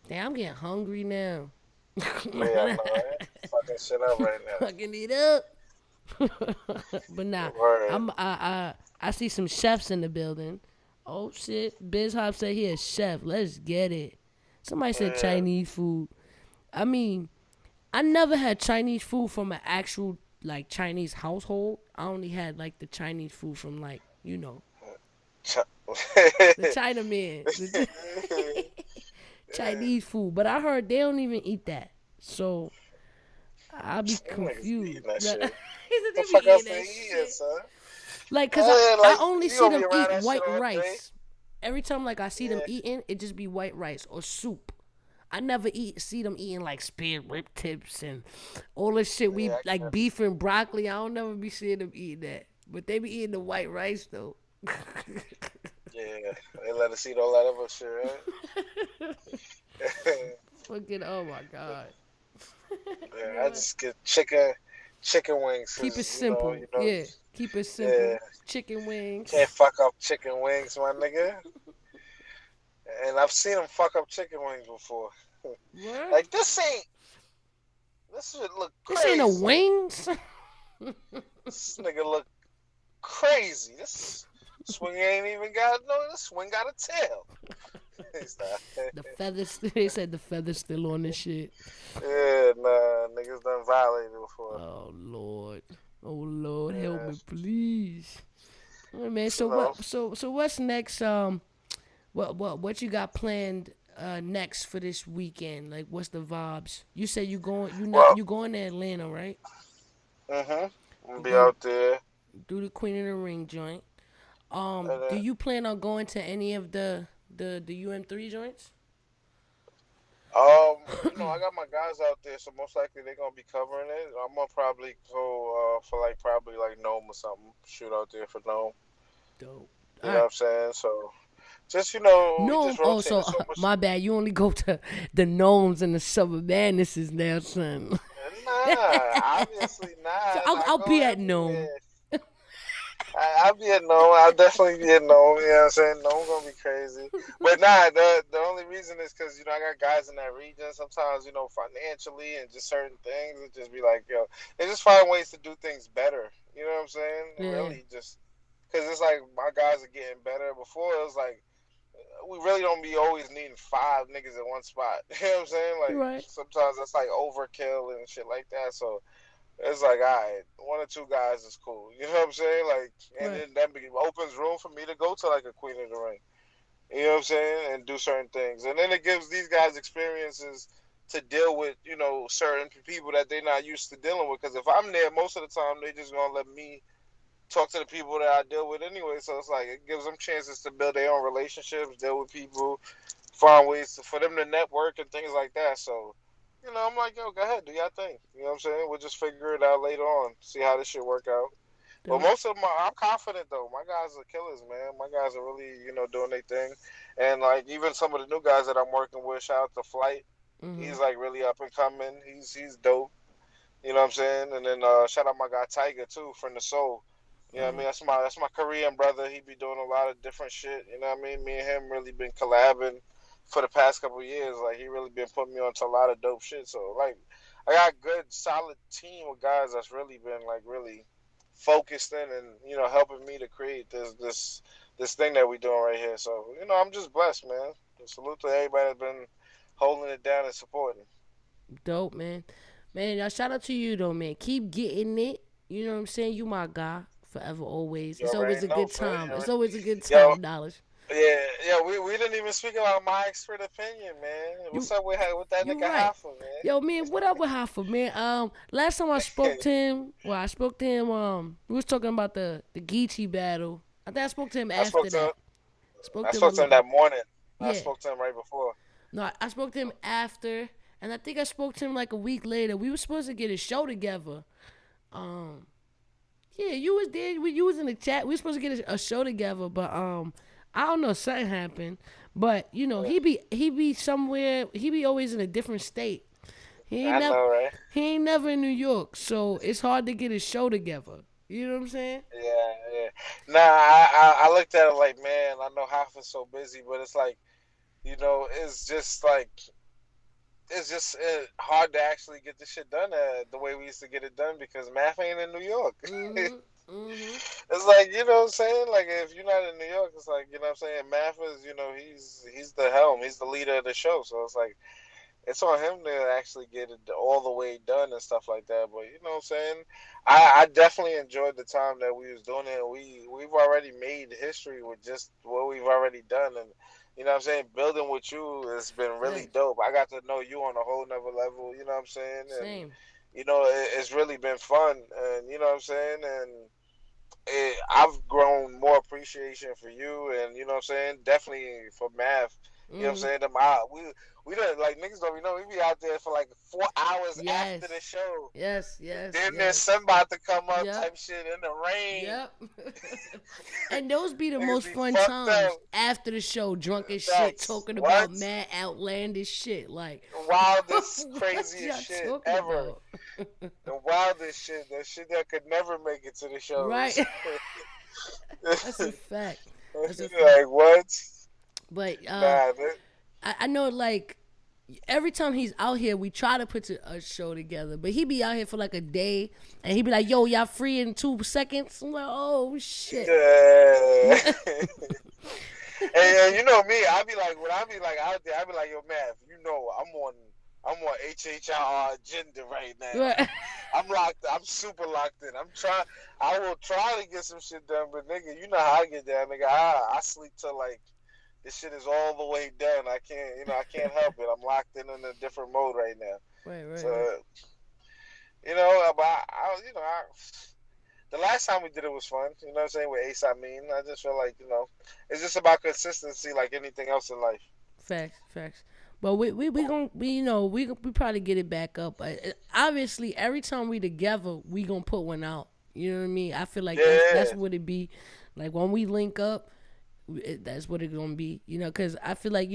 damn, I'm getting hungry now. Yeah, no, I ain't fucking shit up right now. Fucking it up. But nah, Word. I see some chefs in the building. Oh shit, Biz Hop said he a chef. Let's get it. Somebody said Yeah, Chinese food. I mean, I never had Chinese food from an actual like Chinese household. I only had like the Chinese food from like the Chinaman, the yeah. Chinese food. But I heard they don't even eat that. So I be Them niggas be confused. eating that He shit. said The they be fuck else eating they that eating, shit. son? Like, cause Yeah, I like only you see gonna be them around eat that shit white all day. rice. Every time like I see them Yeah, eating, it just be white rice or soup. I never see them eating like spear rib tips and all this shit. yeah, We I like can't. beef and broccoli. I don't never be seeing them eating that. But they be eating the white rice though. Yeah, they let us eat all that other shit, right? Fucking oh my god. Yeah, You know I what? just get chicken. chicken wings, Keep it cause you know, simple. Yeah. Keep it yeah, simple. Chicken can't wings. fuck up chicken wings, my nigga. And I've seen him fuck up chicken wings before. What? Like this shit look This ain't a crazy. wings. This nigga look crazy. This swing ain't even got no. This swing got a tail. He's not. The feathers. They said the feathers still on this shit. Yeah, nah, niggas done violated before. Oh Lord. Oh Lord, help Yeah, me, please. All right, man. you So know. what? So what's next? What you got planned next for this weekend? Like, what's the vibes? You said you going. Well, You going to Atlanta, right? I'm gonna You be going out there. do the Queen of the Ring joint. And Do you plan on going to any of the UM3 joints? I got my guys out there, so most likely they're gonna be covering it. I'm gonna probably go for like probably like Gnome or something. Shoot out there for Gnome. Dope. You All know what right. I'm saying? So just we No. just Oh, rotate. so There's so much. my bad. You only go to the gnomes and the summer madnesses now, son. Nah, obviously So not. I I'll go be at gnome. everywhere. I'll be a gnome. I'll definitely be a gnome. You know what I'm saying? Gnome gonna be crazy. But nah, the only reason is because I got guys in that region. Sometimes financially and just certain things, it just be like they just find ways to do things better. You know what I'm saying? Yeah. Really, just because it's like my guys are getting better. Before it was like we really don't be always needing five niggas in one spot. You know what I'm saying? You're Like right. sometimes that's like overkill and shit like that. So it's like, all right, one or two guys is cool. You know what I'm saying? Like, and Right. then that opens room for me to go to like a Queen of the Ring. You know what I'm saying? And do certain things, and then it gives these guys experiences to deal with, certain people that they're not used to dealing with. Because if I'm there, most of the time they just gonna let me talk to the people that I deal with anyway. So it's like it gives them chances to build their own relationships, deal with people, find ways for them to network and things like that. So, I'm like, yo, go ahead, do your thing. You know what I'm saying? We'll just figure it out later on, see how this shit work out. But Dope. most of I'm confident though. My guys are killers, man. My guys are really, doing their thing. And like even some of the new guys that I'm working with, shout out to Flight. Mhm. He's like really up and coming. He's dope. You know what I'm saying? And then shout out my guy Tiger too from the Soul. You know what I mean? That's my Korean brother. He be doing a lot of different shit. You know what I mean? Me and him really been collabing for the past couple of years. Like he really been putting me onto a lot of dope shit. So like I got a good solid team of guys that's really been like really focused in and helping me to create this thing that we doing right here. So I'm just blessed, man. Salute to everybody that's been holding it down and supporting. Dope, man. Man, y'all shout out to you though, man. Keep getting it. You know what I'm saying? You my guy. Forever, always. You It's always already a know, good fam. time. It's always a good Yo, time, Dollars. yeah. We didn't even speak about my expert opinion, man. What's You up with that you nigga right. Hoffa, Yo, man, what up with Hoffa, man? Last time I spoke man? to him, we was talking about the Geechee battle. I think I spoke to him I spoke after to him. that. Spoke I to him a spoke to him little. that morning. I Yeah. spoke to him right before. No, I spoke to him after, and I think I spoke to him like a week later. We were supposed to get a show together. Um, yeah, you was there. You was in the chat. We were supposed to get a show together, but I don't know. Something happened. But Yeah, he be somewhere. He be always in a different state. He ain't I never know, right? he ain't never in New York, so it's hard to get a show together. You know what I'm saying? Yeah, yeah. Nah, I looked at it like, man, I know Hoffa's so busy, but it's like, it's just like it's just hard to actually get this shit done the way we used to get it done because math ain't in New York. Mhm. Mhm. It's like, you know what I'm saying? Like if you're not in New York, it's like, you know what I'm saying? Math is, he's the helm, he's the leader of the show. So it's like it's on him to actually get it all the way done and stuff like that. But you know what I'm saying? I definitely enjoyed the time that we was doing it. We've already made history with just what we've already done, and you know what I'm saying. Building with you has been really Thanks. dope. I got to know you on a whole nother level. You know what I'm saying? And Same. it's really been fun. And you know what I'm saying? And I've grown more appreciation for you, and you know what I'm saying. Definitely for math. You know what I'm Mhm. saying? We don't like niggas don't even know we be out there for like 4 hours after the Yes. show. Yes. Yes. Then there's Yes. sun about to come up Yep. type shit in the rain. Yep. And those be the Niggas most be fun fucked up. times after the show, drunk as shit, Facts. talking What? about mad outlandish shit. Like, Wildest, what craziest y'all shit talking ever. about? The wildest shit. That shit that could never make it to the shows. Right. That's a fact. That's a fact. Like what? But Nah, that, I know like every time he's out here, we try to put a show together, but he be out here for like a day, and he be like, "Yo, y'all free in 2 seconds?" I'm like, "Oh shit." yeah. And you know me, I be like when I be like out there, I be like, yo, man, you know, I'm on HHR agenda right now. Right. I'm locked. I'm super locked in. I'm trying. I will try to get some shit done, but nigga, you know how I get down, nigga. I sleep till like this shit is all the way done. I can't, I can't help it. I'm locked in a different mode right now. Right, right, So, right. but the last time we did it was fun. You know what I'm saying, with Ace I mean. I just feel like, it's just about consistency like anything else in life. Facts, facts. But we gonna we probably get it back up. Obviously, every time we together, we gonna put one out. You know what I mean? I feel like that's Yeah. what it be. Like when we link up, that's what it gonna be. Because I feel like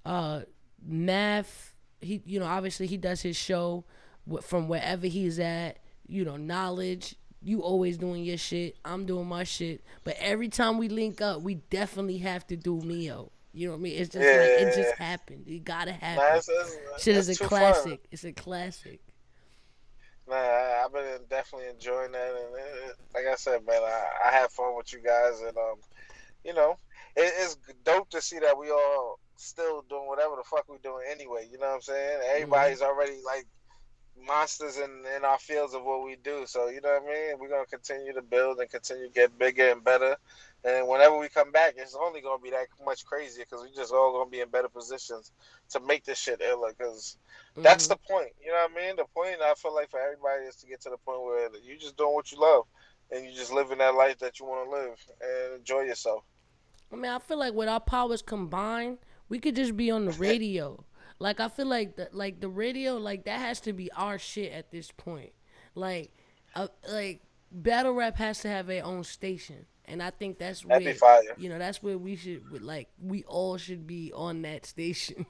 uh, math. He obviously he does his show from wherever he's at. Knowledge. You always doing your shit. I'm doing my shit. But every time we link up, we definitely have to do Mio. You know what I mean? It's just like it just Yeah. happened. It gotta Nah, happen. Shit is that's a too fun. classic. It's a classic. Nah, I've been definitely enjoying that, and like I said, man, I have fun with you guys, and you know, it's dope to see that we all still doing whatever the fuck we doing anyway. You know what I'm saying? Hmm. Everybody's already like monsters in our fields of what we do. So you know what I mean. We're gonna continue to build and continue to get bigger and better. And whenever we come back, it's only gonna be that much crazier because we just all gonna be in better positions to make this shit iller. Because that's Hmm. the point. You know what I mean? The point I feel like for everybody is to get to the point where you just doing what you love and you just living that life that you want to live and enjoy yourself. I mean, I feel like with our powers combined, we could just be on the radio. Like I feel like the radio, like that has to be our shit at this point. Like, like battle rap has to have their own station, and I think that's That'd be where fire. that's where we should like we all should be on that station,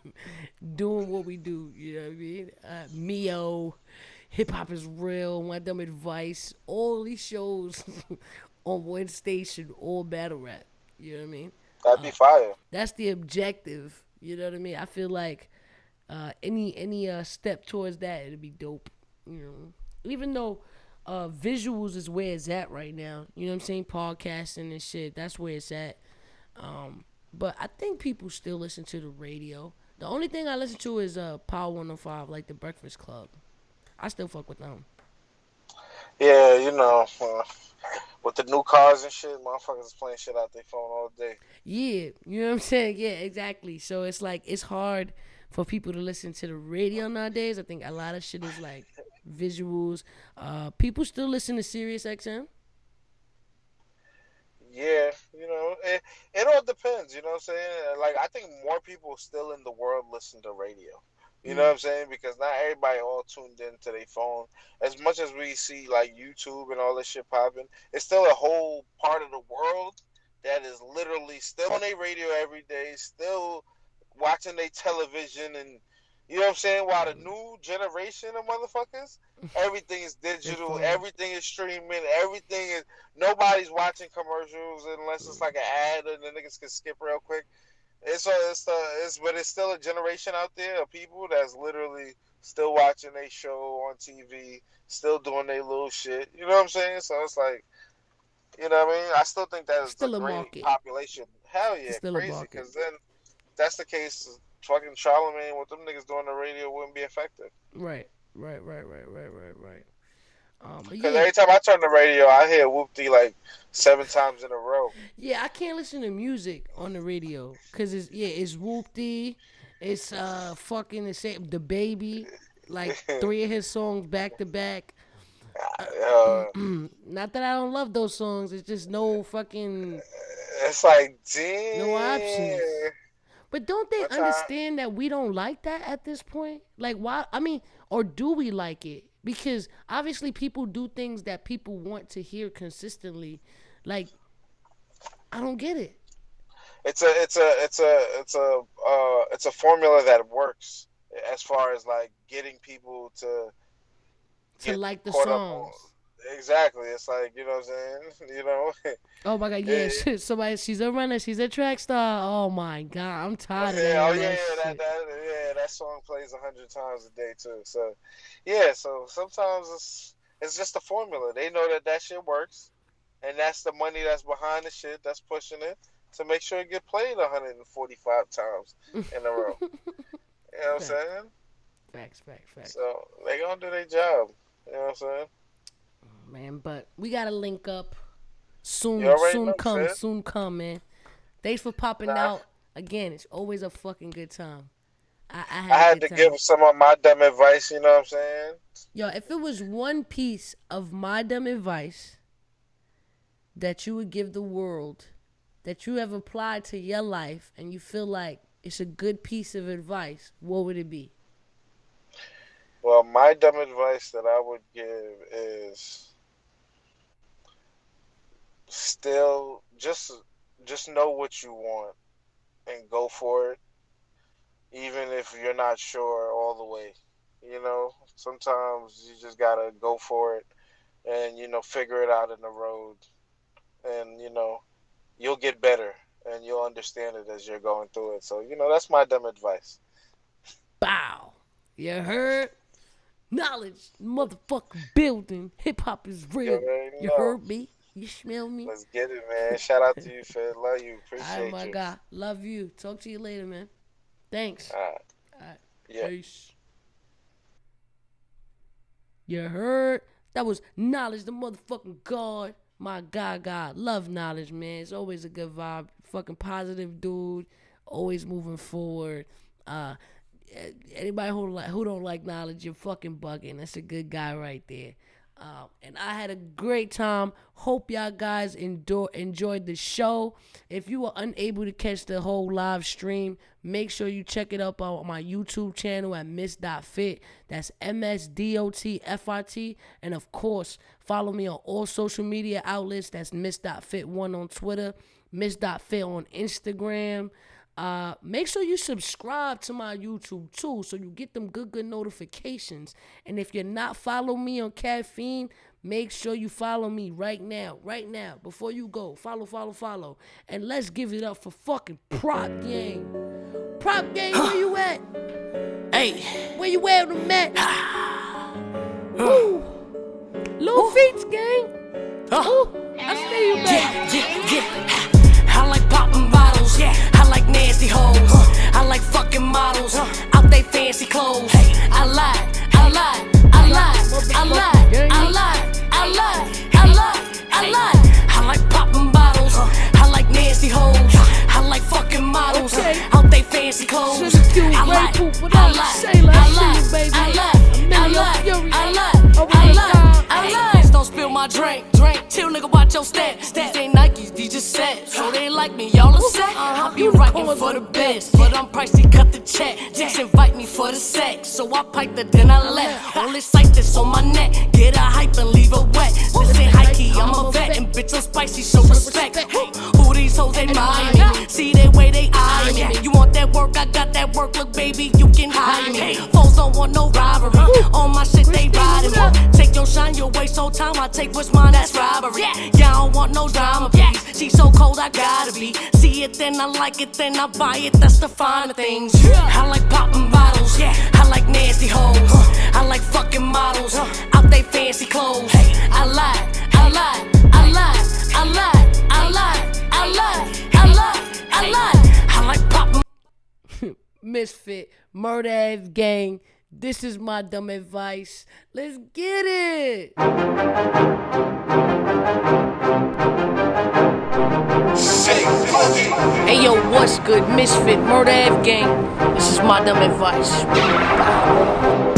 doing what we do. You know what I mean? Mio, hip hop is real. One dumb advice. All these shows on one station, all battle rap. You know what I mean? That'd be fire. That's the objective. You know what I mean? I feel like any step towards that, it'd be dope. You know, even though visuals is where it's at right now. You know what I'm saying? Podcasting and shit. That's where it's at. But I think people still listen to the radio. The only thing I listen to is Power 105, like the Breakfast Club. I still fuck with them. Yeah, with the new cars and shit, motherfuckers is playing shit out their phone all day. Yeah, you know what I'm saying? Yeah, exactly. So it's like it's hard for people to listen to the radio nowadays. I think a lot of shit is like visuals. People still listen to Sirius XM. Yeah, it all depends, you know what I'm saying? Like, I think more people still in the world listen to radio. You know what Mm. I'm saying? Because not everybody all tuned into their phone. As much as we see, like, YouTube and all this shit popping, it's still a whole part of the world that is literally still on their radio every day, still watching their television and you know what I'm saying? While the new generation of motherfuckers, everything is Their digital, phone. everything is streaming, everything is nobody's watching commercials unless it's like an ad and the niggas can skip real quick. But it's still a generation out there of people that's literally still watching a show on TV, still doing their little shit. You know what I'm saying? So it's like, you know what I mean? I still think that is a Still a great market. population. Hell It's yeah, still a crazy. market. Because then if that's the case. Fucking Charlemagne, what them niggas doing on the radio wouldn't be effective. Right. Right. Right. Right. Right. Right. Right. But Cause yeah, every time I turn the radio, I hear Whoopty like 7 times in a row. yeah. I can't listen to music on the radio because it's Whoopty, it's fucking the baby, like three of his songs back to back. uh, Not that I don't love those songs. It's just no fucking it's like, no options. damn. But don't they One time, understand that we don't like that at this point? Like why? I mean, or do we like it? Because obviously people do things that people want to hear consistently. Like I don't get it. it's a formula that works as far as like getting people to to get like the caught up on. songs. Exactly. It's like, you know what I'm saying? You know. Oh my god, yeah, shit. Somebody, she's a runner, she's a track star. Oh my god, I'm tired of Yeah, oh hearing yeah, that yeah, shit. that song plays 100 times a day too. So, yeah, so sometimes it's just a formula. They know that shit works, and that's the money that's behind the shit that's pushing it to make sure it get played 145 times in a row. You know what I'm Facts, saying? facts. So they gonna do their job. You know what I'm saying? Man, but we gotta link up You soon. already know, Fed. Soon come, man. Thanks for popping Nah, out again. It's always a fucking good time. I I had a had good to give time. some of my dumb advice. You know what I'm saying? Yo, if it was one piece of my dumb advice that you would give the world, that you have applied to your life, and you feel like it's a good piece of advice, what would it be? Well, my dumb advice that I would give is still just know what you want and go for it, even if you're not sure all the way. You know, sometimes you just gotta go for it and figure it out in the road, and you'll get better and you'll understand it as you're going through it. So that's my dumb advice. Bow. You heard? Knowledge, motherfucking building. Hip hop is You real. already You know. heard me? You smell me? Let's get it, man. Shout out to you, Fed. Love you. All right, Appreciate my you. guy. Love you. Talk to you later, man. Thanks. All right. All right. Yeah. Peace. You heard? That was Knowledge, the motherfucking God. My God. Love Knowledge, man. It's always a good vibe. Fucking positive dude. Always moving forward. Anybody who don't like Knowledge, you're fucking bugging. That's a good guy right there. And I had a great time. Hope y'all guys enjoyed the show. If you were unable to catch the whole live stream, make sure you check it up on my YouTube channel at Ms.Fit. That's MsDotFit. And of course, follow me on all social media outlets. That's Ms.Fit1 on Twitter, Ms.Fit on Instagram. Make sure you subscribe to my YouTube too, so you get them good notifications. And if you're not following me on Caffeine, make sure you follow me right now, before you go. Follow. And let's give it up for fucking Prop Gang. Prop Gang, where you at? Hey, Where you at on the mat? Woo. Lil Feats Gang. Ooh, I see you, baby. yeah. I like popping bottles, I like nasty hoes, I like fucking models, out they fancy clothes. I lie. I like popping bottles, I like nasty hoes, I like fucking models, out they fancy clothes. I lie. Don't spill my drink. Chill, nigga, watch your step. These ain't Nikes, these just set. So they like me, y'all upset. I be writing for the best, but I'm pricey, cut the check. Just invite me for the sex, so I piped it, then I left. All this ice that's on my neck, get a hype and leave her wet. This ain't high key, I'm a vet, and bitch, I'm spicy, so respect. Who these hoes admire me? See they way they eye me. You want that work? I got that work. Look, baby, you can hire me. Foes don't want no rivalry. On my shit, they riding me. Take your shine, your waste so time. I take what's mine, that's robbery. Yeah, I don't want no drama, please. She so cold, I gotta be. See it, then I like it, then I buy it. That's the finer things. I like popping bottles. I like nasty hoes. I like fucking models. Out they fancy clothes. I lie. I like popping. Misfit, Murder Gang. This is my dumb advice. Let's get it. Hey yo, what's good? Misfit, Murder Gang. This is my dumb advice. Bow.